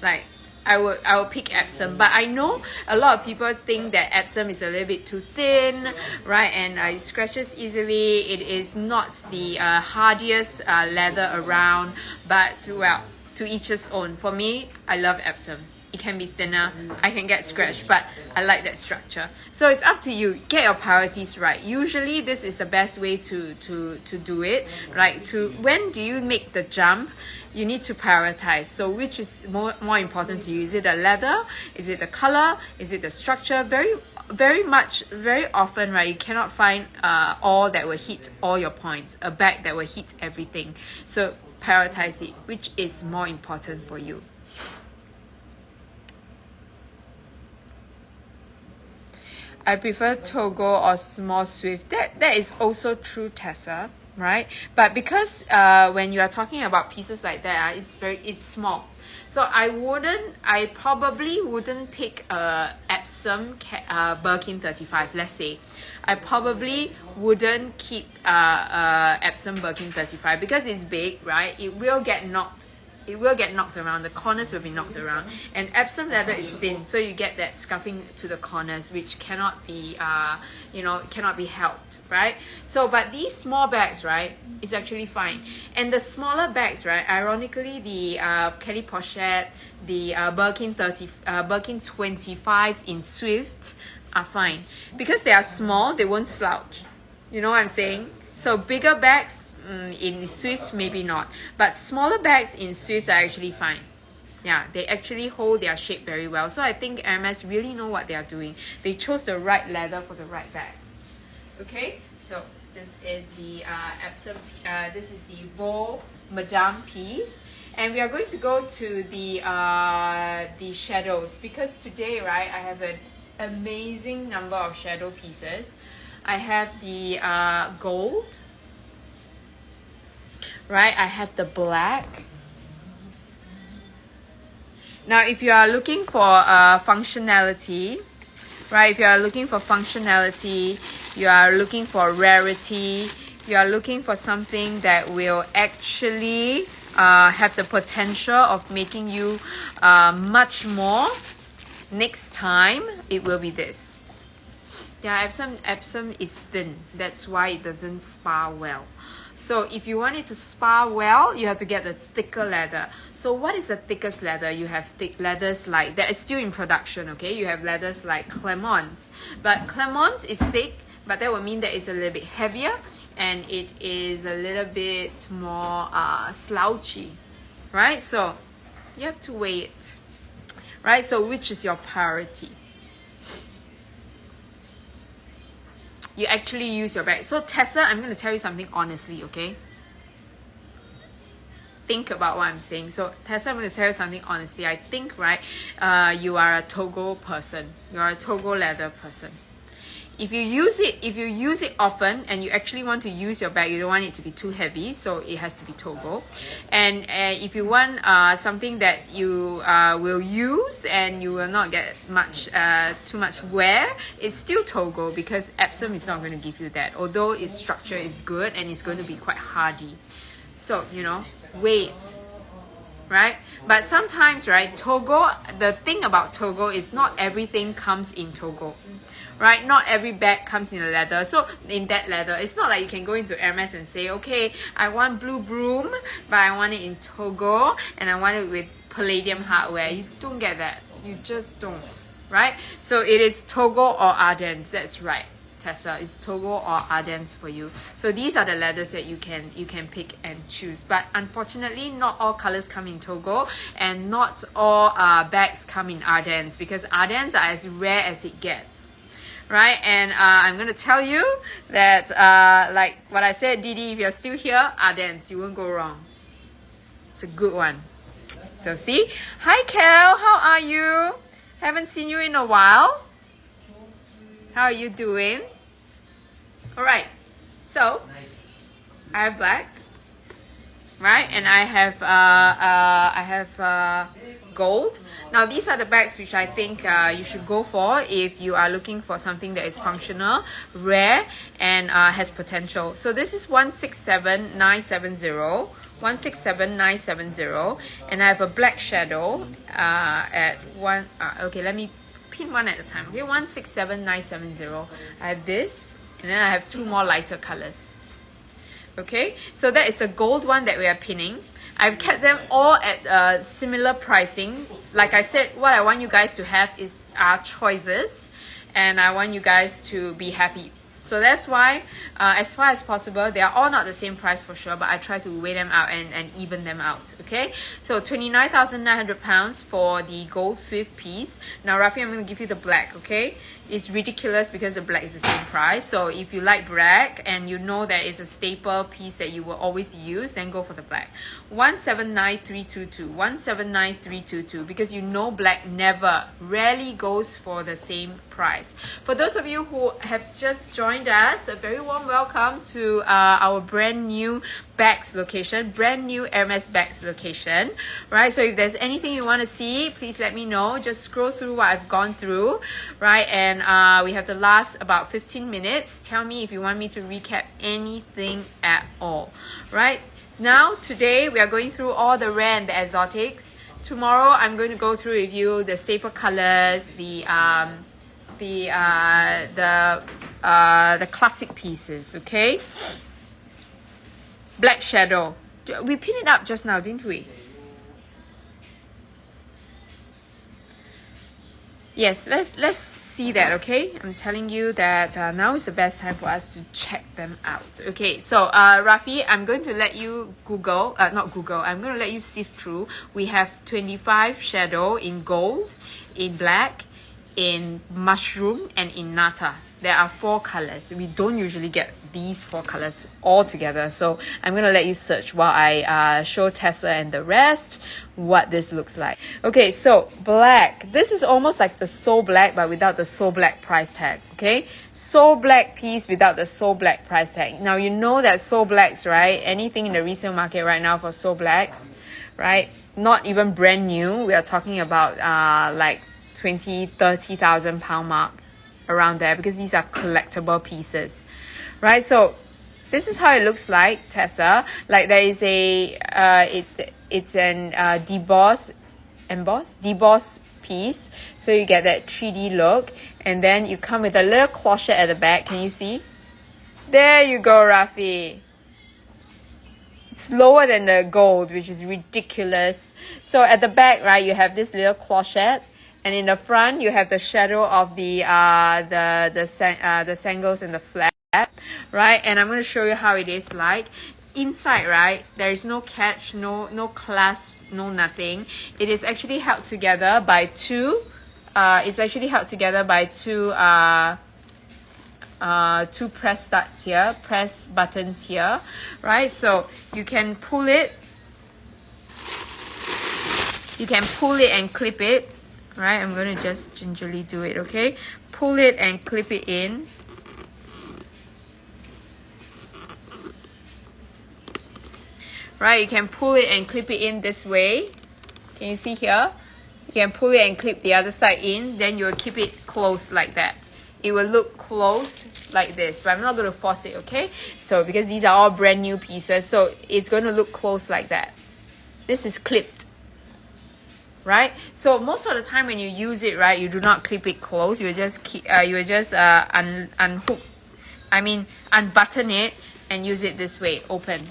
Like I will pick Epsom, but I know a lot of people think that Epsom is a little bit too thin, right, and it scratches easily. It is not the hardiest leather around, but well, to each his own. For me, I love Epsom. It can be thinner, I can get scratched, but I like that structure. So it's up to you. Get your priorities right. Usually this is the best way to do it. Like when do you make the jump? You need to prioritize. So which is more important to you? Is it the leather? Is it the color? Is it the structure? Very often, right, you cannot find all that will hit all your points, a bag that will hit everything. So prioritize it. Which is more important for you? I prefer Togo or small Swift. That is also true, Tessa, right? But because when you are talking about pieces like that, it's small. So I probably wouldn't pick Epsom Birkin 35, let's say. I probably wouldn't keep Epsom Birkin 35 because it's big, right? It will get knocked around. The corners will be knocked around, and Epsom leather is thin, so you get that scuffing to the corners, which cannot be cannot be helped, right? So but these small bags, right, is actually fine. And the smaller bags, right, ironically, the Kelly Pochette, the Birkin 25s in Swift are fine because they are small. They won't slouch, you know what I'm saying? So bigger bags in Swift, maybe not, but smaller bags in Swift are actually fine. Yeah, they actually hold their shape very well. So I think Hermes really know what they are doing. They chose the right leather for the right bags. Okay, so this is the Epsom. This is the Vol Madame piece. And we are going to go to the shadows, because today, right, I have an amazing number of shadow pieces. I have the gold, right? I have the black. Now, if you are looking for functionality, right? If you are looking for functionality, you are looking for rarity, you are looking for something that will actually have the potential of making you much more next time, it will be this. Yeah, Epsom is thin. That's why it doesn't spar well. So if you want it to spar well, you have to get the thicker leather. So what is the thickest leather? You have thick leathers like, that is still in production, okay? You have leathers like Clermont's. But Clermont's is thick, but that will mean that it's a little bit heavier and it is a little bit more slouchy, right? So you have to weigh it, right? So which is your priority? You actually use your bag. So Tessa, I'm going to tell you something honestly, okay? Think about what I'm saying. So Tessa, I'm going to tell you something honestly. I think, right, you are a Togo person. You are a Togo leather person. If you use it often and you actually want to use your bag, you don't want it to be too heavy, so it has to be Togo. And if you want something that you will use and you will not get much too much wear, it's still Togo, because Epsom is not going to give you that, although its structure is good and it's going to be quite hardy. So, you know, weight, right? But sometimes, right, Togo, the thing about Togo is not everything comes in Togo. Right, not every bag comes in a leather. So in that leather, it's not like you can go into Hermes and say, okay, I want blue broom, but I want it in Togo and I want it with palladium hardware. You don't get that. You just don't, right? So it is Togo or Ardens. That's right, Tessa. It's Togo or Ardens for you. So these are the leathers that you can pick and choose. But unfortunately, not all colors come in Togo and not all bags come in Ardens, because Ardens are as rare as it gets. Right, and I'm going to tell you that, like what I said, Didi, if you're still here, Ardens, you won't go wrong. It's a good one. So see? Hi, Kel, how are you? Haven't seen you in a while. How are you doing? All right, so I have black, right, and I have gold. Now these are the bags which I think you should go for if you are looking for something that is functional, rare, and has potential. So this is 167970, 167970, and I have a black shadow at one. Okay, let me pin one at a time. Okay, 167970. I have this, and then I have two more lighter colors. Okay, so that is the gold one that we are pinning. I've kept them all at similar pricing. Like I said, what I want you guys to have is choices, and I want you guys to be happy. So that's why, as far as possible, they are all not the same price for sure, but I try to weigh them out and even them out, okay? So 29,900 pounds for the gold Swift piece. Now, Rafi, I'm going to give you the black, okay? It's ridiculous because the black is the same price. So if you like black and you know that it's a staple piece that you will always use, then go for the black. 179322, 179322, because you know black rarely goes for the same price. For those of you who have just joined us, a very warm welcome to our brand new bags location, brand new Hermes bags location, right? So if there's anything you want to see, please let me know. Just scroll through what I've gone through, right? And we have the last about 15 minutes. Tell me if you want me to recap anything at all, right? Now, today we are going through all the rare and the exotics. Tomorrow, I'm going to go through with you the staple colors, the classic pieces, okay? Black shadow. We pinned it up just now, didn't we? Yes, let's see that, okay? I'm telling you that now is the best time for us to check them out. Okay, so Rafi, I'm going to let you Google, not Google, I'm going to let you sift through. We have 25 shadow in gold, in black, in mushroom, and in nata. There are 4 colors. We don't usually get these 4 colors all together. So I'm going to let you search while I show Tessa and the rest what this looks like. Okay, so black. This is almost like the So Black, but without the So Black price tag. Okay, So Black piece without the So Black price tag. Now you know that So Blacks, right? Anything in the resale market right now for So Blacks, right? Not even brand new. We are talking about like 20,000-30,000 pound mark, around there, because these are collectible pieces, right? So this is how it looks like, Tessa. Like there is a it's an deboss piece, so you get that 3D look, and then you come with a little clochette at the back. Can you see? There you go, Rafi. It's lower than the gold, which is ridiculous. So at the back, right, you have this little clochette, and in the front you have the shadow of the sangles and the flap, right? And I'm going to show you how it is like inside, right? There is no catch, no clasp, no nothing. It is actually held together by two two press buttons here, right? So you can pull it and clip it, right? I'm going to just gingerly do it, okay? Pull it and clip it in. Right, you can pull it and clip it in this way. Can you see here? You can pull it and clip the other side in, then you'll keep it closed like that. It will look closed like this, but I'm not going to force it, okay? So because these are all brand new pieces, so it's going to look closed like that. This is clipped, right? So most of the time when you use it, right, you do not clip it close. You will just unbutton it and use it this way, open.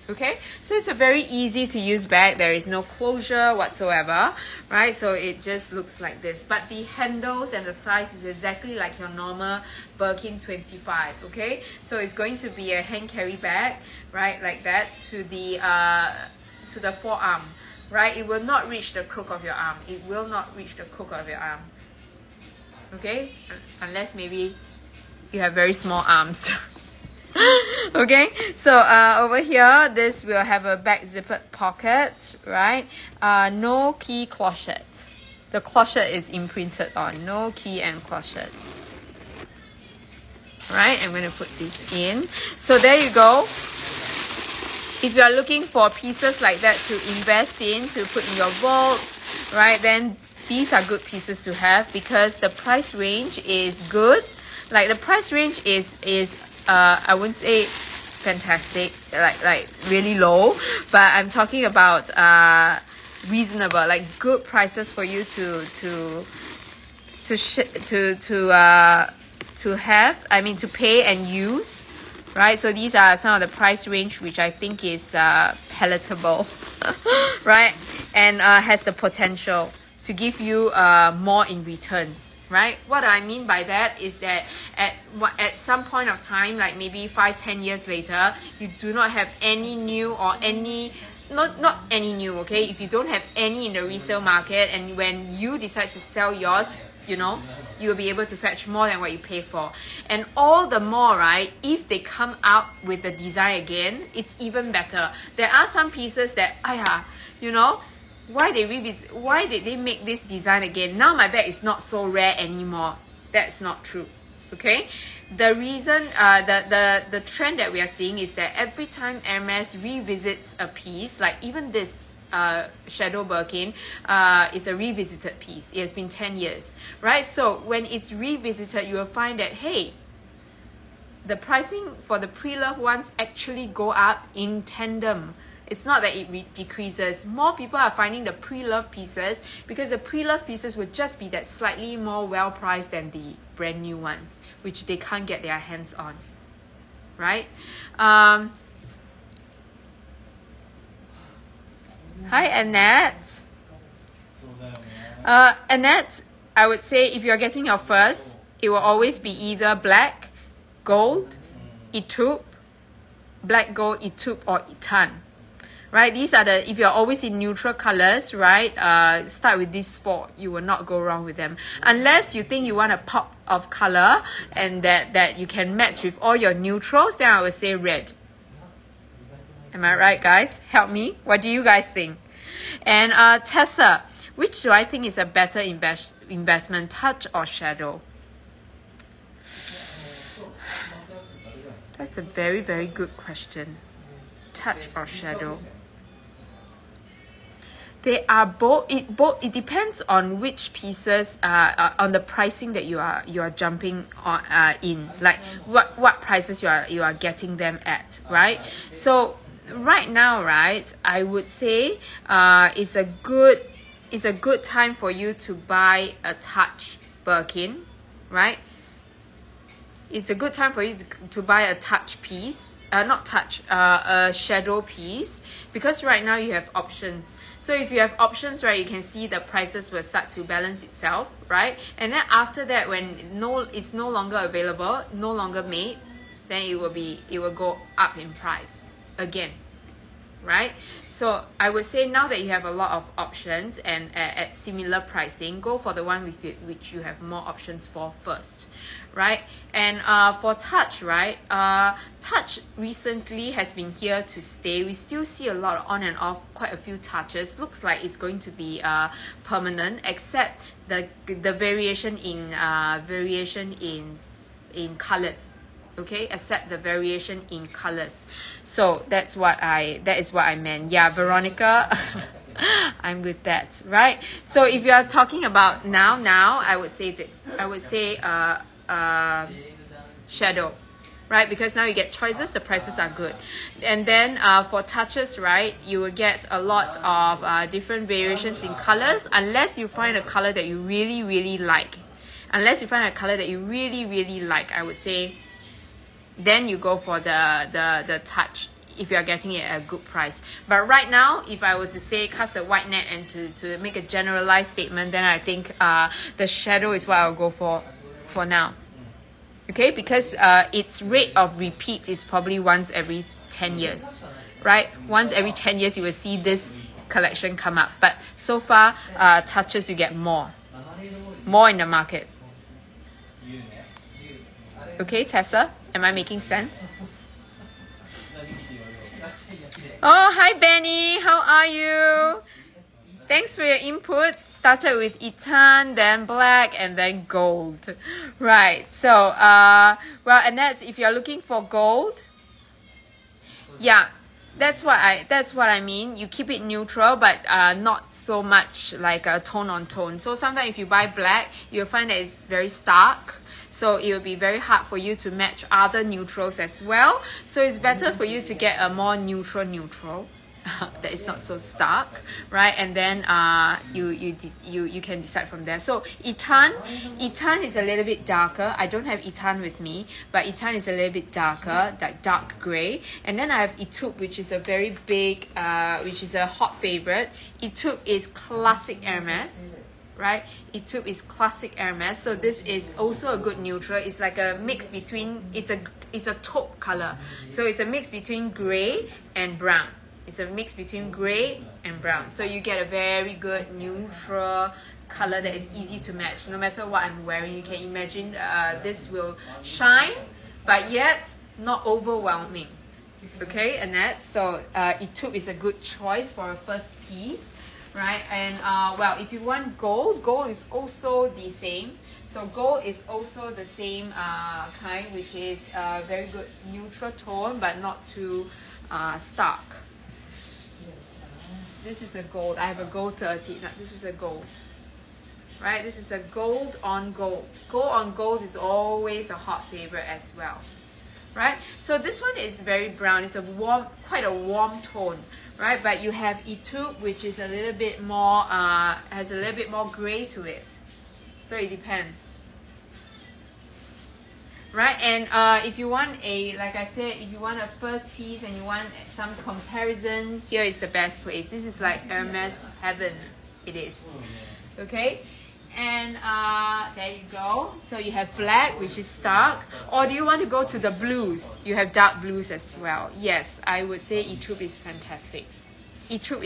Okay, so it's a very easy to use bag. There is no closure whatsoever, right? So it just looks like this, but the handles and the size is exactly like your normal Birkin 25. Okay, so it's going to be a hand carry bag, right, like that, to the forearm, right? It will not reach the crook of your arm. It will not reach the crook of your arm, okay, unless maybe you have very small arms. Okay, so over here, this will have a back zippered pocket, right? No key clochette. The clochette is imprinted on. No key and clochette. Right, I'm going to put this in. So there you go. If you are looking for pieces like that to invest in, to put in your vault, right, then these are good pieces to have, because the price range is good. Like the price range is I wouldn't say fantastic, like really low, but I'm talking about reasonable, like good prices for you to have, I mean to pay and use, right? So these are some of the price range which I think is palatable, right? And has the potential to give you more in returns. Right? What I mean by that is that at some point of time, like maybe 5-10 years later, you do not have any new or any, not any new, okay? If you don't have any in the resale market, and when you decide to sell yours, you know, you will be able to fetch more than what you pay for. And all the more, right, if they come out with the design again, it's even better. There are some pieces that, you know, why did they make this design again? Now my bag is not so rare anymore. That's not true. Okay, the reason the trend that we are seeing is that every time Hermes revisits a piece, like even this Shadow Birkin is a revisited piece. It has been 10 years, right? So when it's revisited, you will find that, hey, the pricing for the pre-loved ones actually go up in tandem. It's not that it decreases. More people are finding the pre-loved pieces, because the pre-loved pieces would just be that slightly more well-priced than the brand new ones, which they can't get their hands on, right? Hi, Annette. Annette, I would say if you're getting your first, it will always be either black, gold, Etude, black gold, Etude, or Etan. right? These are the, if you're always in neutral colors, right? Start with these 4. You will not go wrong with them. Unless you think you want a pop of color and that you can match with all your neutrals, then I would say red. Am I right, guys? Help me. What do you guys think? And Tessa, which do I think is a better investment, touch or shadow? That's a very, very good question. Touch or shadow? They are both. It depends on which pieces, on the pricing that you are jumping on in, like what prices you are getting them at, right? So right now, right, I would say it's a good time for you to buy a Touch Birkin, right? It's a good time for you to buy a Touch piece, not Touch, a shadow piece, because right now you have options. So if you have options, right, you can see the prices will start to balance itself, right? And then after that, when it's no longer available, no longer made, then it will go up in price again, right? So I would say now that you have a lot of options and at similar pricing, go for the one with which you have more options for first, right? And for Touch, right, Touch recently has been here to stay. We still see a lot of on and off, quite a few Touches. Looks like it's going to be permanent, except the variation in colors. Okay, except the variation in colors. So that is what I meant. Yeah, Veronica, I'm with that, right? So if you are talking about now, I would say this. I would say shadow, right? Because now you get choices, the prices are good. And then for Touches, right, you will get a lot of different variations in colors, unless you find a color that you really, really like. Unless you find a color that you really, really like, I would say, then you go for the Touch if you are getting it at a good price. But right now, if I were to say cast a wide net and to make a generalized statement, then I think the shadow is what I'll go for now. Okay, because its rate of repeat is probably once every 10 years, right? Once every 10 years you will see this collection come up. But so far, Touches you get more in the market. Okay, Tessa, am I making sense? Oh, hi Benny, how are you? Thanks for your input. Started with Eton, then black, and then gold. Right, so, well, Annette, if you're looking for gold, yeah, that's what I mean. You keep it neutral, but not so much like a tone on tone. So sometimes if you buy black, you'll find that it's very stark. So it will be very hard for you to match other neutrals as well. So it's better for you to get a more neutral that is not so stark, right? And then you can decide from there. So Eton is a little bit darker. I don't have Eton with me, but Eton is a little bit darker, like dark gray. And then I have Etude, which is a very big, which is a hot favorite. Etude is classic Hermes, right? Etude is classic Hermes. So this is also a good neutral. It's like a mix between, it's a taupe color. So it's a mix between gray and brown. It's a mix between gray and brown. So you get a very good neutral color that is easy to match. No matter what I'm wearing, you can imagine this will shine, but yet not overwhelming. Okay, Annette? So Etude is a good choice for a first piece, right? And well, if you want gold, gold is also the same. So gold is also the same kind, which is a very good neutral tone, but not too stark. This is a gold. I have a gold 30. Now, this is a gold. Right? This is a gold on gold. Gold on gold is always a hot favorite as well. Right? So this one is very brown. It's a warm, quite a warm tone. Right? But you have Etude, which is a little bit more, has a little bit more gray to it. So it depends. Right, and if you want like I said, if you want a first piece and you want some comparison, here is the best place. This is like Hermes heaven, it is. Okay, and there you go. So you have black, which is stark, or do you want to go to the blues? You have dark blues as well. Yes, I would say Etude is fantastic. Etoop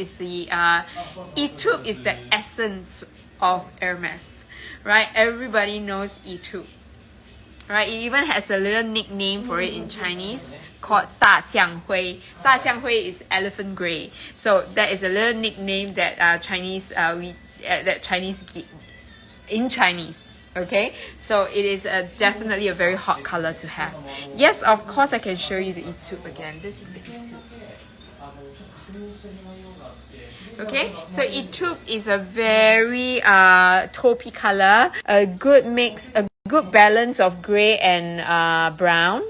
is the essence of Hermes, right? Everybody knows Etoop, right? It even has a little nickname for it in Chinese called 大象灰. 大象灰 is elephant gray. So that is a little nickname that that Chinese in Chinese. Okay, so it is definitely a very hot color to have. Yes, of course I can show you the Etoop again. This is the Etoop. Okay, so Etoop is a very taupey color, a good mix, a good balance of gray and brown.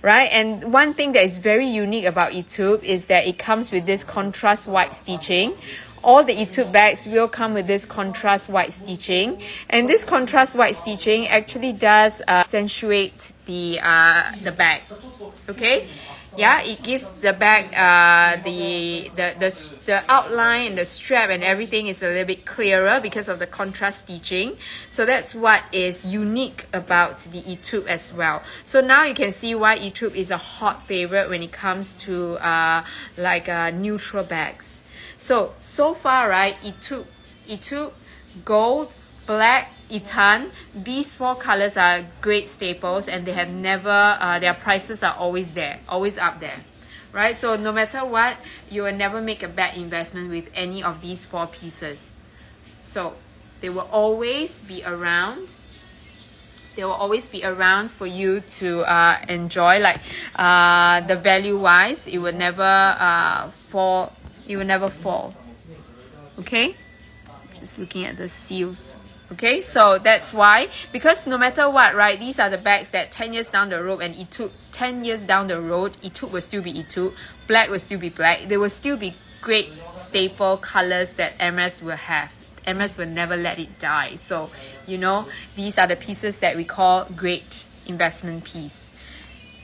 Right, and one thing that is very unique about Etoop is that it comes with this contrast white stitching. All the Etoop bags will come with this contrast white stitching, and this contrast white stitching actually does accentuate the bag. Okay, yeah, it gives the bag the outline and the strap and everything is a little bit clearer because of the contrast stitching. So that's what is unique about the Etoop as well. So now you can see why Etoop is a hot favorite when it comes to neutral bags. So far, right, Etoop, gold, black, Etan, these four colors are great staples, and they have never, their prices are always there, always up there, right? So no matter what, you will never make a bad investment with any of these four pieces. So they will always be around. They will always be around for you to enjoy. Like the value wise, it will never fall. It will never fall. Okay, just looking at the seals. Okay, so that's why, because no matter what, right, these are the bags that 10 years down the road, and Etoop 10 years down the road, Etoop will still be Etoop, black will still be black. They will still be great staple colors that Hermes will have. Hermes will never let it die. So, you know, these are the pieces that we call great investment piece.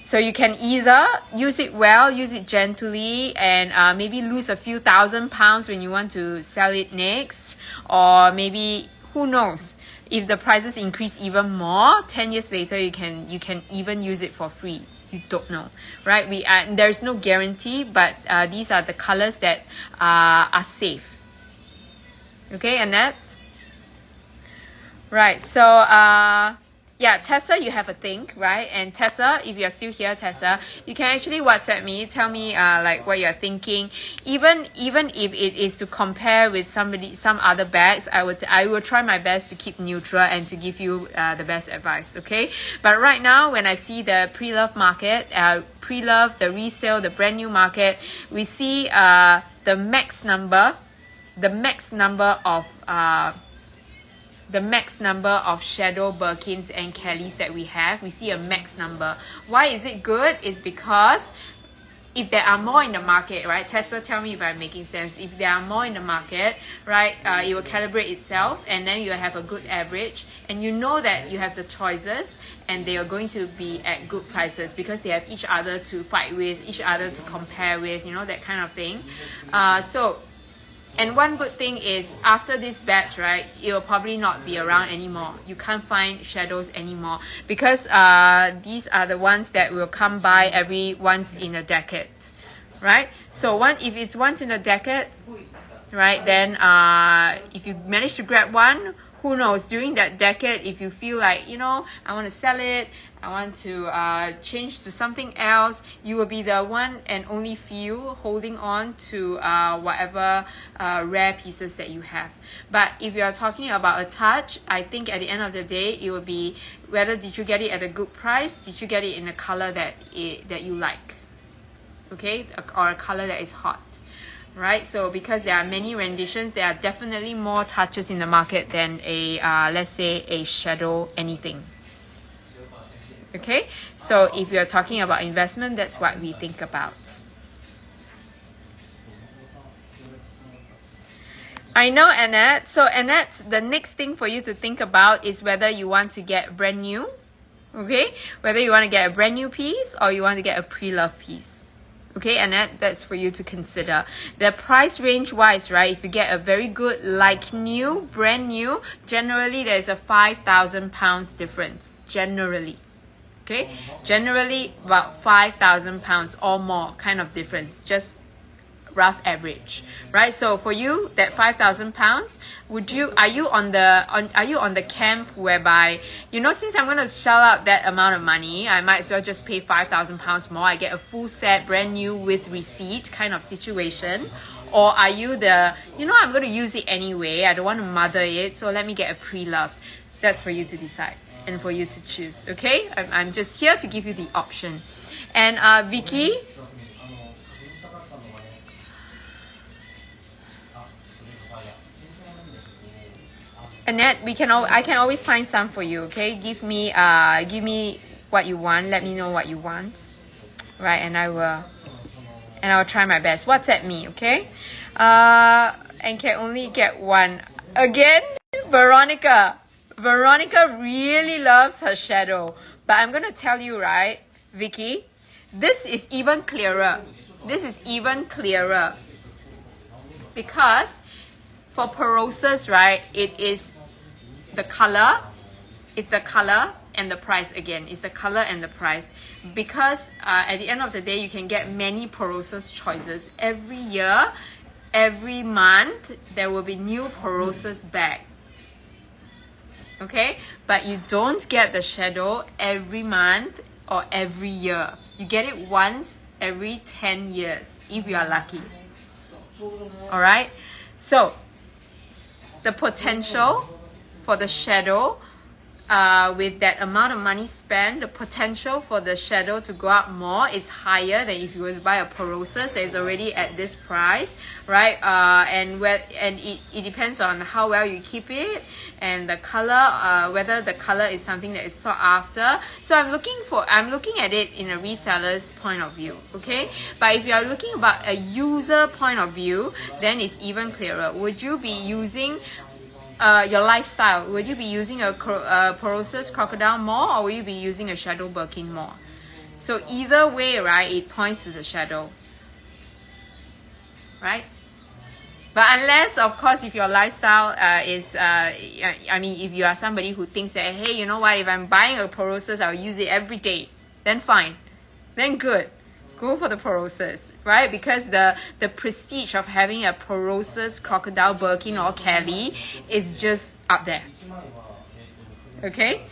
So you can either use it well, use it gently, and maybe lose a few £1,000 when you want to sell it next, or maybe, who knows, if the prices increase even more, 10 years later you can even use it for free. You don't know, right? There's no guarantee, but these are the colors that are safe. Okay, and that's right. So yeah, Tessa, you have a think, right? And Tessa, if you're still here, Tessa, you can actually WhatsApp me, tell me like what you're thinking. Even if it is to compare with some other bags, I will try my best to keep neutral and to give you the best advice, okay? But right now, when I see the pre-love market, pre-love, the resale, the brand new market, we see the max number of Shadow Birkins and Kellys that we have. We see a max number. Why is it good? It's because if there are more in the market, right? Tesla, tell me if I'm making sense. If there are more in the market, right, it will calibrate itself, and then you will have a good average, and you know that you have the choices, and they are going to be at good prices because they have each other to fight with, each other to compare with, you know, that kind of thing. And one good thing is, after this batch, right, it will probably not be around anymore. You can't find shadows anymore because these are the ones that will come by every once in a decade, right? So if it's once in a decade, right, then if you manage to grab one, who knows, during that decade, if you feel like, you know, I want to sell it, I want to change to something else, you will be the one and only few holding on to whatever rare pieces that you have. But if you are talking about a touch, I think at the end of the day, it will be whether did you get it at a good price, did you get it in a color that you like, okay, or a color that is hot. Right, so because there are many renditions, there are definitely more touches in the market than a let's say a shadow anything. Okay, so if you're talking about investment, that's what we think about. I know, Annette. So Annette, the next thing for you to think about is whether you want to get brand new, okay, whether you want to get a brand new piece or you want to get a pre-love piece. Okay, and that's for you to consider. The price range wise, right, if you get a very good like new, brand new, generally there's a £5,000 difference, generally. Okay, generally about £5,000 or more kind of difference, just rough average, right? So for you, that 5,000 pounds, are you on the camp whereby, you know, since I'm going to shell out that amount of money, I might as well just pay 5,000 pounds more. I get a full set, brand new with receipt kind of situation. Or are you the, you know, I'm going to use it anyway, I don't want to mother it, so let me get a pre-loved. That's for you to decide and for you to choose, okay? I'm just here to give you the option. And Vicky, Annette, I can always find some for you, okay? Give me what you want. Let me know what you want, right? And I'll try my best. WhatsApp me, okay? And can only get one. Again, Veronica really loves her shadow. But I'm gonna tell you, right, Vicky, this is even clearer. This is even clearer because for Perosus, right, it is the color, it's the color and the price again. It's the color and the price. Because at the end of the day, you can get many Perosus choices. Every year, every month, there will be new Perosus bag. Okay? But you don't get the shadow every month or every year. You get it once every 10 years, if you are lucky. Alright? So, the potential for the shadow, with that amount of money spent, the potential for the shadow to go up more is higher than if you were to buy a Perosus that is already at this price, right? And it depends on how well you keep it and the color, whether the color is something that is sought after. So I'm looking at it in a reseller's point of view, okay? But if you are looking about a user point of view, then it's even clearer. Would you be using your lifestyle? Would you be using a Perosus crocodile more, or will you be using a shadow Birkin more? So either way, right, it points to the shadow, right? But unless, of course, if your lifestyle is, I mean, if you are somebody who thinks that, hey, you know what, if I'm buying a Perosus, I'll use it every day, then fine, then good. Go for the Perosus, right? Because the prestige of having a Perosus crocodile Birkin or Kelly is just up there. Okay?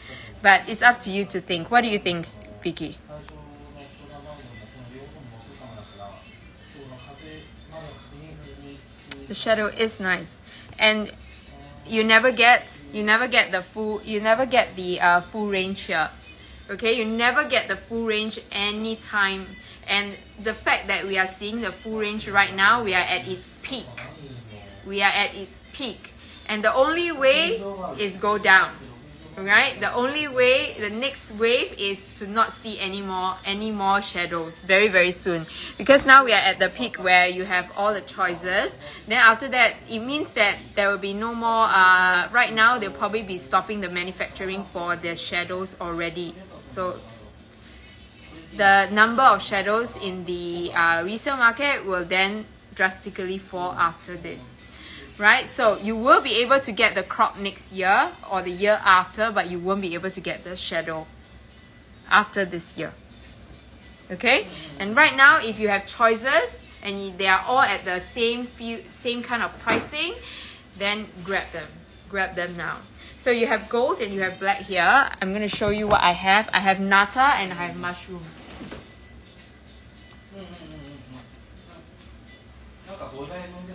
But it's up to you to think. What do you think, Vicky? The shadow is nice. And you never get the full range here. Okay, you never get the full range anytime. And the fact that we are seeing the full range right now, we are at its peak. We are at its peak. And the only way is go down. Right? The only way, the next wave is to not see any more shadows very, very soon. Because now we are at the peak where you have all the choices. Then after that, it means that there will be no more, right now they'll probably be stopping the manufacturing for the shadows already. So the number of shadows in the resale market will then drastically fall after this, right? So you will be able to get the crop next year or the year after, but you won't be able to get the shadow after this year, okay? And right now, if you have choices and they are all at the same kind of pricing, then grab them now. So you have gold and you have black here. I'm going to show you what I have. I have nata and I have mushroom.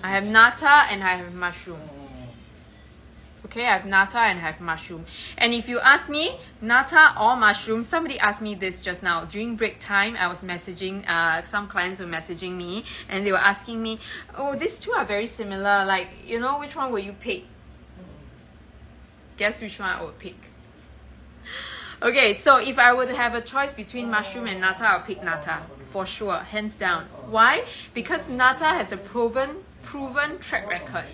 I have nata and I have mushroom. Okay, I have nata and I have mushroom. And if you ask me, nata or mushroom, somebody asked me this just now. During break time, I was messaging, some clients were messaging me and they were asking me, oh, these two are very similar. Like, you know, which one will you pick? Guess which one I would pick. Okay, so if I would have a choice between mushroom and nata, I'll pick nata. For sure, hands down. Why? Because nata has a proven track record,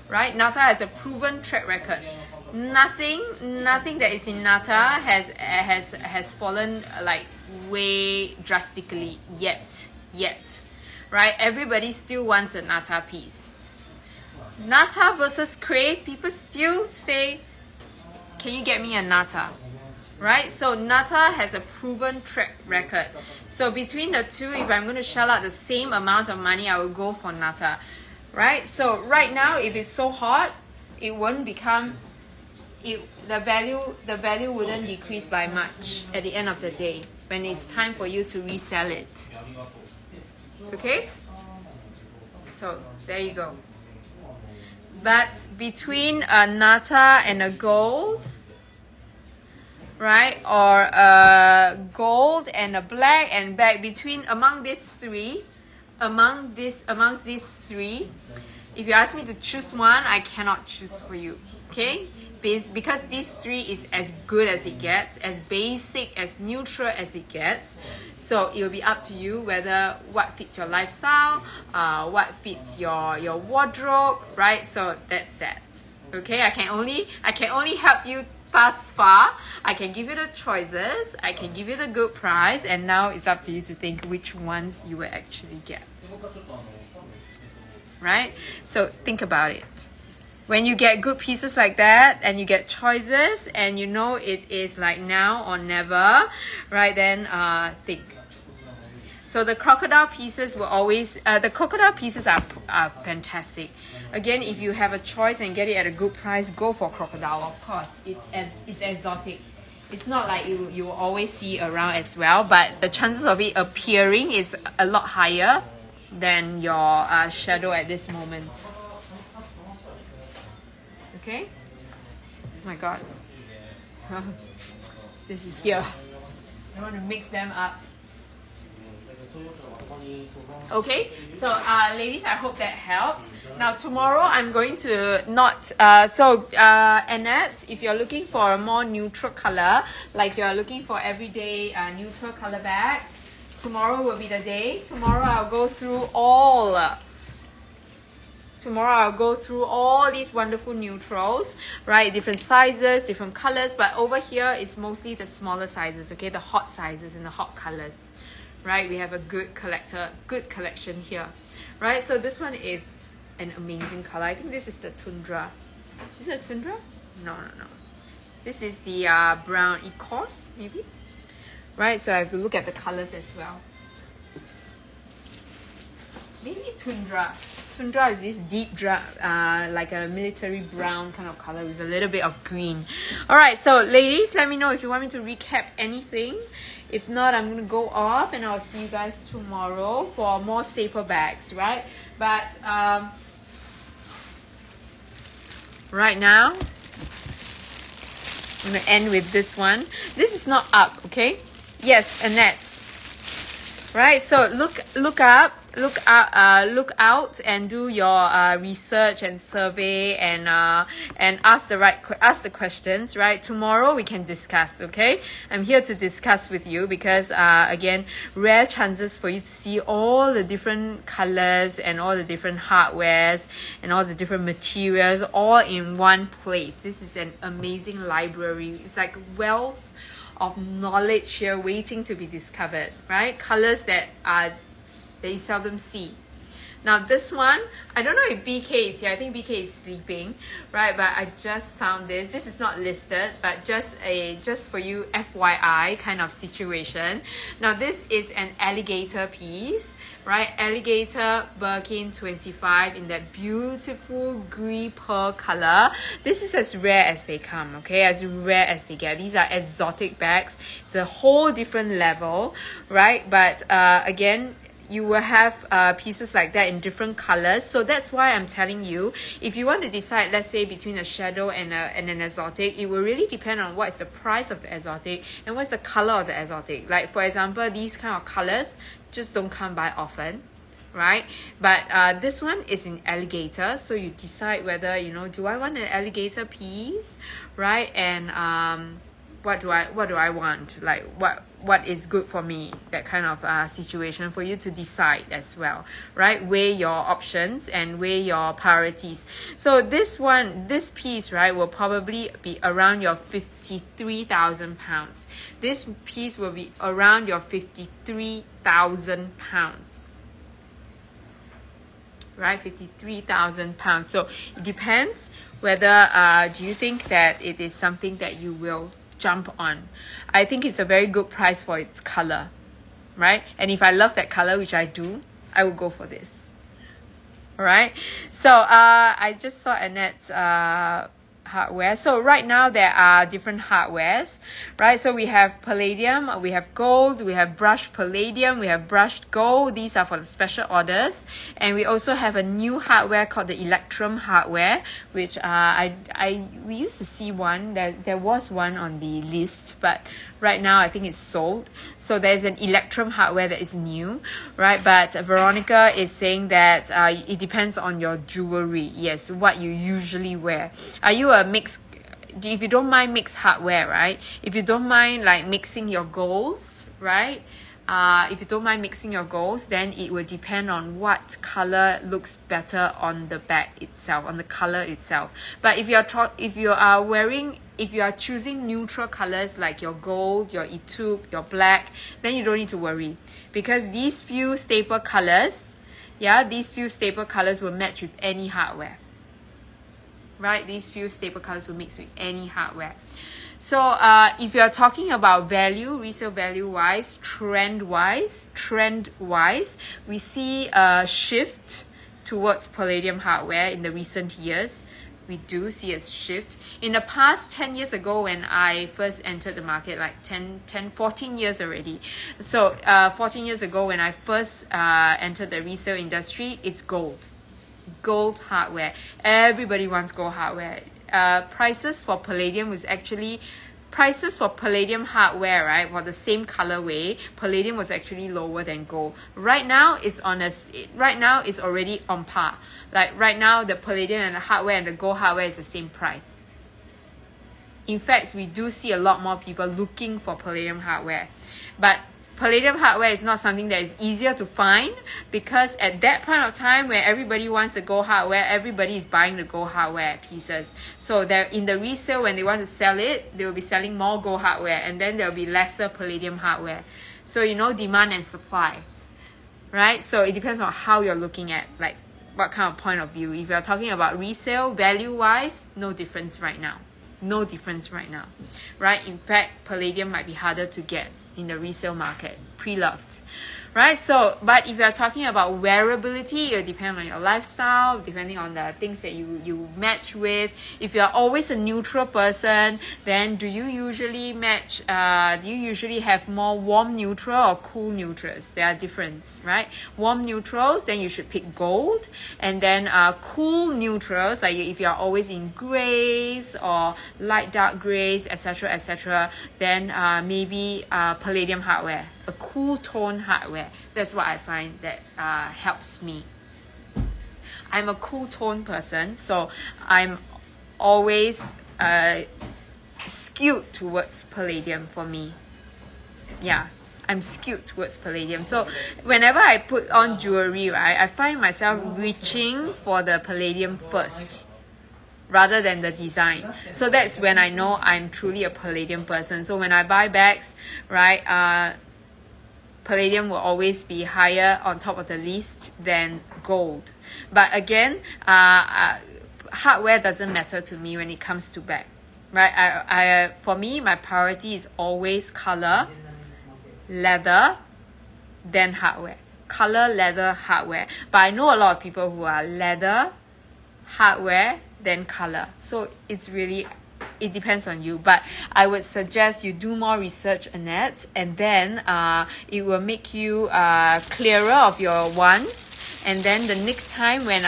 right? Nata has a proven track record. Nothing that is in nata has fallen like way drastically yet, right? Everybody still wants a nata piece. Nata versus Cray, people still say, can you get me a nata? right? So Nata has a proven track record. So between the two, if I'm going to shell out the same amount of money, I will go for Nata, right? So right now, if it's so hot, it won't become, the value wouldn't decrease by much at the end of the day when it's time for you to resell it. Okay? So there you go. But between a Nata and a gold, right, or a gold and a black and black, amongst these three, if you ask me to choose one, I cannot choose for you. Okay, because these three is as good as it gets, as basic, as neutral as it gets. So it will be up to you whether what fits your lifestyle, what fits your wardrobe, right? So that's that. Okay, I can only help you thus far. I can give you the choices, I can give you the good price, and now it's up to you to think which ones you will actually get. Right? So think about it. When you get good pieces like that and you get choices and you know it is like now or never, right, then think. So the crocodile pieces will always, the crocodile pieces are fantastic. Again, if you have a choice and get it at a good price, go for crocodile, of course. It's exotic. It's not like you will always see around as well, but the chances of it appearing is a lot higher than your shadow at this moment. Okay? Oh my god. This is here. I want to mix them up. Okay, so ladies, I hope that helps. Now tomorrow I'm going to Annette, if you're looking for a more neutral color, like you're looking for everyday neutral color bags, tomorrow will be the day. Tomorrow I'll go through all these wonderful neutrals, right? Different sizes, different colors, but over here is mostly the smaller sizes, okay? The hot sizes and the hot colors, right? We have a good collection here, right? So this one is an amazing color. I think this is the Tundra. Is it a Tundra? No. This is the brown Ecos, maybe? Right, so I have to look at the colors as well. Maybe Tundra. Tundra is this deep, like a military brown kind of color with a little bit of green. Alright, so ladies, let me know if you want me to recap anything. If not, I'm going to go off and I'll see you guys tomorrow for more staple bags, right? But right now, I'm going to end with this one. This is not up, okay? Yes, Annette. Right, so look out and do your research and survey and ask the questions, right? Tomorrow we can discuss, okay? I'm here to discuss with you because again, rare chances for you to see all the different colors and all the different hardwares and all the different materials all in one place. This is an amazing library. It's like wealth of knowledge here waiting to be discovered, right? Colors that you seldom see. Now this one, I don't know if BK is here. I think BK is sleeping, right? But I just found this. This is not listed, but just for you FYI kind of situation. Now this is an alligator piece, right? Alligator Birkin 25 in that beautiful gris pearl color. This is as rare as they come, okay? As rare as they get. These are exotic bags. It's a whole different level, right? But again, you will have pieces like that in different colors. So that's why I'm telling you, if you want to decide, let's say, between a shadow and an exotic, it will really depend on what is the price of the exotic and what's the color of the exotic. Like, for example, these kind of colors just don't come by often, right? But this one is in alligator, so you decide whether, you know, do I want an alligator piece, right? And what do I want, like what is good for me, that kind of situation for you to decide as well, right? Weigh your options and weigh your priorities. So this piece, right, will probably be around your 53,000 pounds. This piece will be around your 53,000 pounds, right? 53,000 pounds. So it depends whether do you think that it is something that you will jump on. I think it's a very good price for its color, right? And if I love that color, which I do, I will go for this. All right. So I just saw Annette's hardware. So right now there are different hardwares, right? So we have palladium, we have gold, we have brushed palladium, we have brushed gold. These are for the special orders. And we also have a new hardware called the Electrum hardware, which we used to see one. There was one on the list, but right now I think it's sold. So there's an Electrum hardware that is new, right? But Veronica is saying that it depends on your jewelry. Yes, what you usually wear. Are you a mix? If you don't mind mixed hardware, right? If you don't mind like mixing your golds, right? If you don't mind mixing your golds, then it will depend on what color looks better on the bag itself, on the color itself. But if you are choosing neutral colors like your gold, your etude, your black, then you don't need to worry, because these few staple colors, these few staple colors will match with any hardware, right? These few staple colors will mix with any hardware. So if you're talking about value, resale value wise, trend wise, we see a shift towards palladium hardware in the recent years. We do see a shift. In the past 10 years ago, when I first entered the market, like 14 years already. So 14 years ago when I first entered the resale industry, it's gold hardware. Everybody wants gold hardware. Prices for palladium hardware, right, for the same colorway, palladium was actually lower than gold. Right now it's already on par. Like right now the palladium and the hardware and the gold hardware is the same price. In fact, we do see a lot more people looking for palladium hardware. But palladium hardware is not something that is easier to find, because at that point of time where everybody wants the gold hardware, everybody is buying the gold hardware pieces. So they're in the resale, when they want to sell it, they will be selling more gold hardware, and then there will be lesser palladium hardware. So demand and supply, right? So it depends on how you're looking at, like what kind of point of view. If you're talking about resale value wise, no difference right now, right? In fact, palladium might be harder to get in the resale market, pre-loved, right? So, but if you're talking about wearability, it will depend on your lifestyle, depending on the things that you match with. If you're always a neutral person, then do you usually have more warm neutral or cool neutrals? There are difference, right? Warm neutrals, then you should pick gold. And then cool neutrals, like if you're always in grays or light dark grays, etc., then maybe palladium hardware, a cool tone hardware. That's what I find that helps me. I'm a cool tone person, so I'm always skewed towards palladium for me. Yeah, I'm skewed towards palladium. So whenever I put on jewelry, right, I find myself reaching for the palladium first rather than the design. So that's when I know I'm truly a palladium person. So when I buy bags, right, palladium will always be higher on top of the list than gold. But again, hardware doesn't matter to me when it comes to bag, right? For me, my priority is always color, leather, then hardware. Color, leather, hardware. But I know a lot of people who are leather, hardware, then color. So it depends on you, but I would suggest you do more research, Annette, and then it will make you clearer of your wants. And then the next time when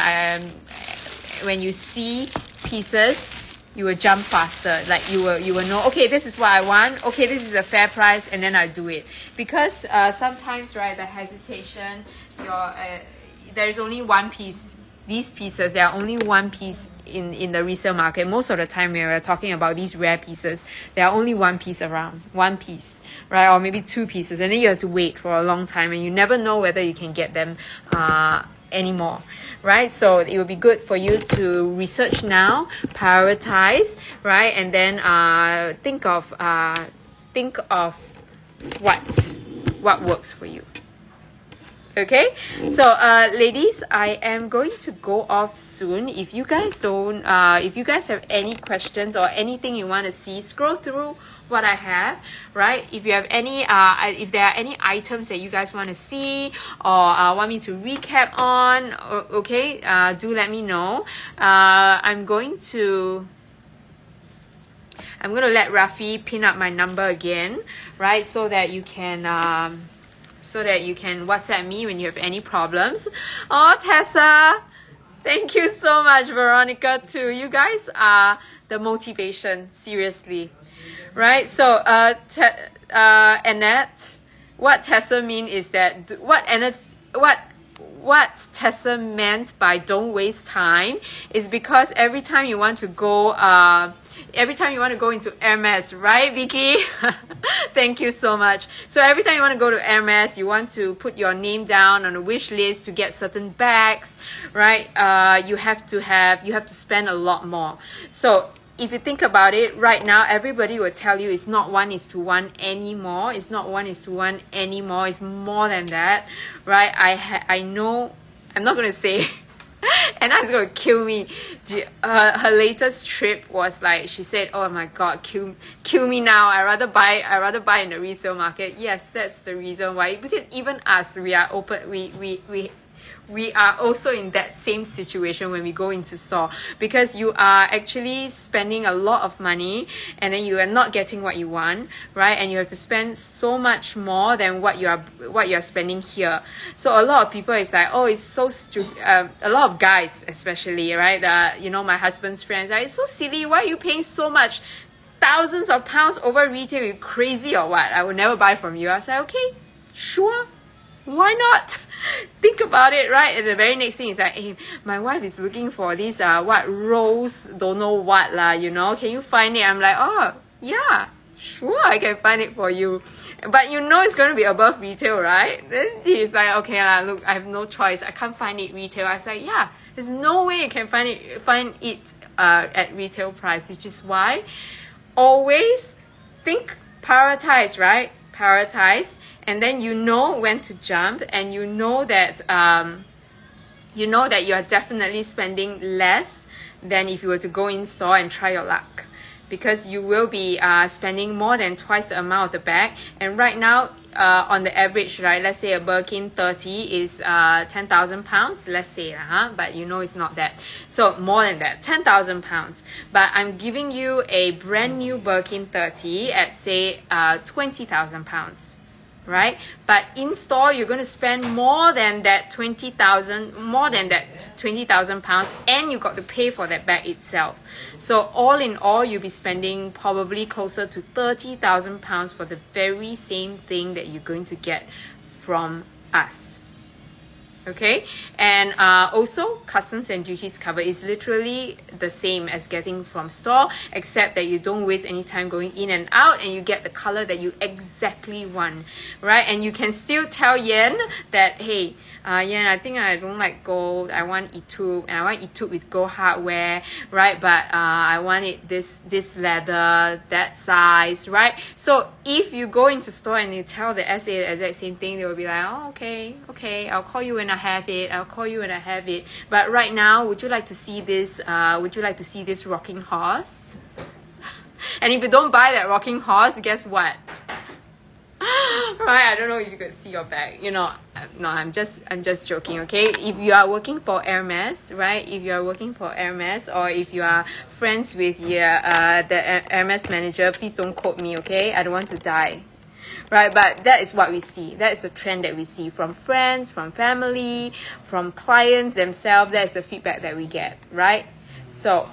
you see pieces, you will jump faster. Like you will know, okay, this is what I want, okay, this is a fair price, and then I do it. Because sometimes, right, the hesitation, there is only one piece. These pieces, there are only one piece in the resale market. Most of the time when we're talking about these rare pieces, there are only one piece around, right? Or maybe two pieces, and then you have to wait for a long time, and you never know whether you can get them anymore, right? So it will be good for you to research now, prioritize, right? And then think of what works for you. Okay, so ladies, I am going to go off soon. If you guys don't, if you guys have any questions or anything you want to see, scroll through what I have, right? If you have any, if there are any items that you guys want to see or want me to recap on, okay, do let me know. I'm going to let Rafi pin up my number again, right? So that you can WhatsApp me when you have any problems. Oh, Tessa, thank you so much. Veronica too. You guys are the motivation, seriously. Right? So, Annette, what Tessa mean is that what Tessa meant by don't waste time is because every time you want to go into Hermes, right, Vicky? Thank you so much. So every time you want to go to Hermes, you want to put your name down on a wish list to get certain bags, right? You have to spend a lot more. So if you think about it, right now, everybody will tell you it's not 1:1 anymore. It's not 1:1 anymore. It's more than that, right? I know, I'm not going to say, Anna's going to kill me. Her latest trip was like, she said, oh my God, kill me now. I rather buy in the resale market. Yes, that's the reason why. Because even us, we are open, we are also in that same situation when we go into store, because you are actually spending a lot of money and then you are not getting what you want, right? And you have to spend so much more than what you are spending here. So a lot of people is like, oh, it's so stupid. A lot of guys especially, right? You know, my husband's friends, right? It's so silly. Why are you paying so much? Thousands of pounds over retail? You crazy or what? I would never buy from you. I was like, okay, sure. Why not? Think about it, right? And the very next thing is like, hey, my wife is looking for this rose, don't know what lah, you know, can you find it? I'm like, oh yeah, sure, I can find it for you. But you know it's going to be above retail, right? Then he's like, okay lah, look, I have no choice, I can't find it retail. I was like, yeah, there's no way you can find it at retail price, which is why always prioritize, right? Prioritize. And then you know when to jump, and you know that you are definitely spending less than if you were to go in store and try your luck, because you will be spending more than twice the amount of the bag. And right now, on the average, right, let's say a Birkin 30 is 10,000 pounds, let's say, but you know it's not that. So more than that, 10,000 pounds. But I'm giving you a brand new Birkin 30 at say 20,000 pounds. Right? But in store, you're going to spend more than that 20,000 pounds, and you got to pay for that bag itself. So all in all, you'll be spending probably closer to 30,000 pounds for the very same thing that you're going to get from us. Okay, and also customs and duties cover is literally the same as getting from store, except that you don't waste any time going in and out, and you get the color that you exactly want, right? And you can still tell Yen that, hey, Yen, I think I don't like gold, I want Etude, and I want Etude with gold hardware, right? But I want it this leather, that size, right? So if you go into store and you tell the SA the exact same thing, they will be like, oh, okay, I'll call you when I have it. I'll call you when I have it. But right now, would you like to see this? Would you like to see this rocking horse? And if you don't buy that rocking horse, guess what? Right? I don't know if you could see your bag. You know, no, I'm just joking. Okay. If you are working for Hermes, right? If you are working for Hermes, or if you are friends with the Hermes manager, please don't quote me. Okay? I don't want to die. Right, but that is what we see. That is the trend that we see from friends, from family, from clients themselves. That's the feedback that we get, right? So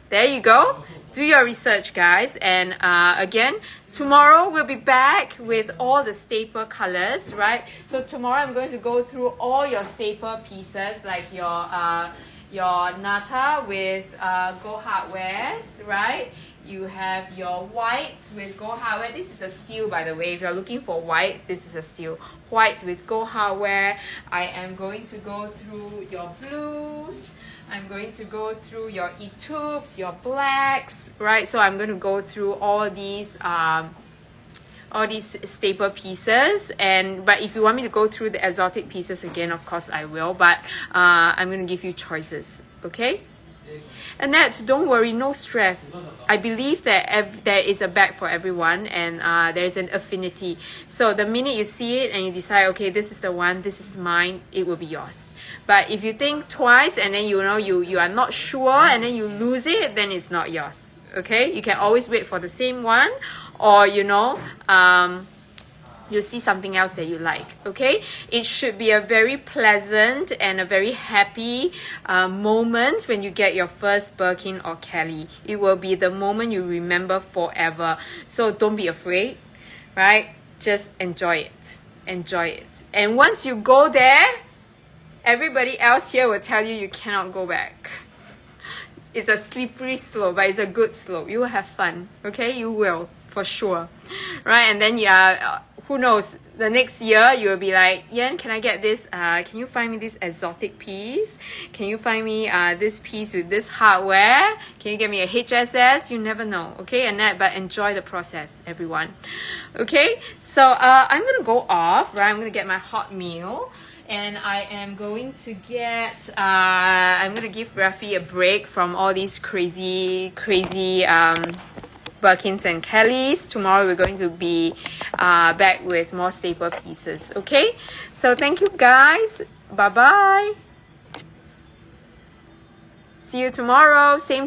there you go. Do your research, guys. And again, tomorrow we'll be back with all the staple colors, right? So tomorrow I'm going to go through all your staple pieces, like your Nata with gold hardwares, right? You have your white with gold hardware. This is a steal, by the way. If you're looking for white, this is a steal. White with gold hardware. I am going to go through your blues. I'm going to go through your Etubes, your blacks, right? So I'm going to go through all these all these staple pieces. But if you want me to go through the exotic pieces again, of course I will, but I'm going to give you choices, okay? Annette, don't worry, no stress. I believe that there is a bag for everyone, and there's an affinity. So the minute you see it and you decide, okay, this is the one, this is mine, it will be yours. But if you think twice and then you are not sure and then you lose it, then it's not yours. Okay, you can always wait for the same one, or you'll see something else that you like. Okay, it should be a very pleasant and a very happy moment when you get your first Birkin or Kelly. It will be the moment you remember forever. So don't be afraid, right? Just enjoy it. And once you go there, everybody else here will tell you cannot go back. It's a slippery slope, but it's a good slope. You will have fun, okay? You will, for sure, right? And then who knows, the next year you will be like, Yan, can I get this? Can you find me this exotic piece? Can you find me this piece with this hardware? Can you get me a HSS? You never know, okay? But enjoy the process, everyone. Okay, so I'm gonna go off, right? I'm gonna get my hot meal. And I am going to get, I'm going to give Rafi a break from all these crazy Birkins and Kellys. Tomorrow we're going to be back with more staple pieces, okay? So thank you guys. Bye-bye. See you tomorrow. Same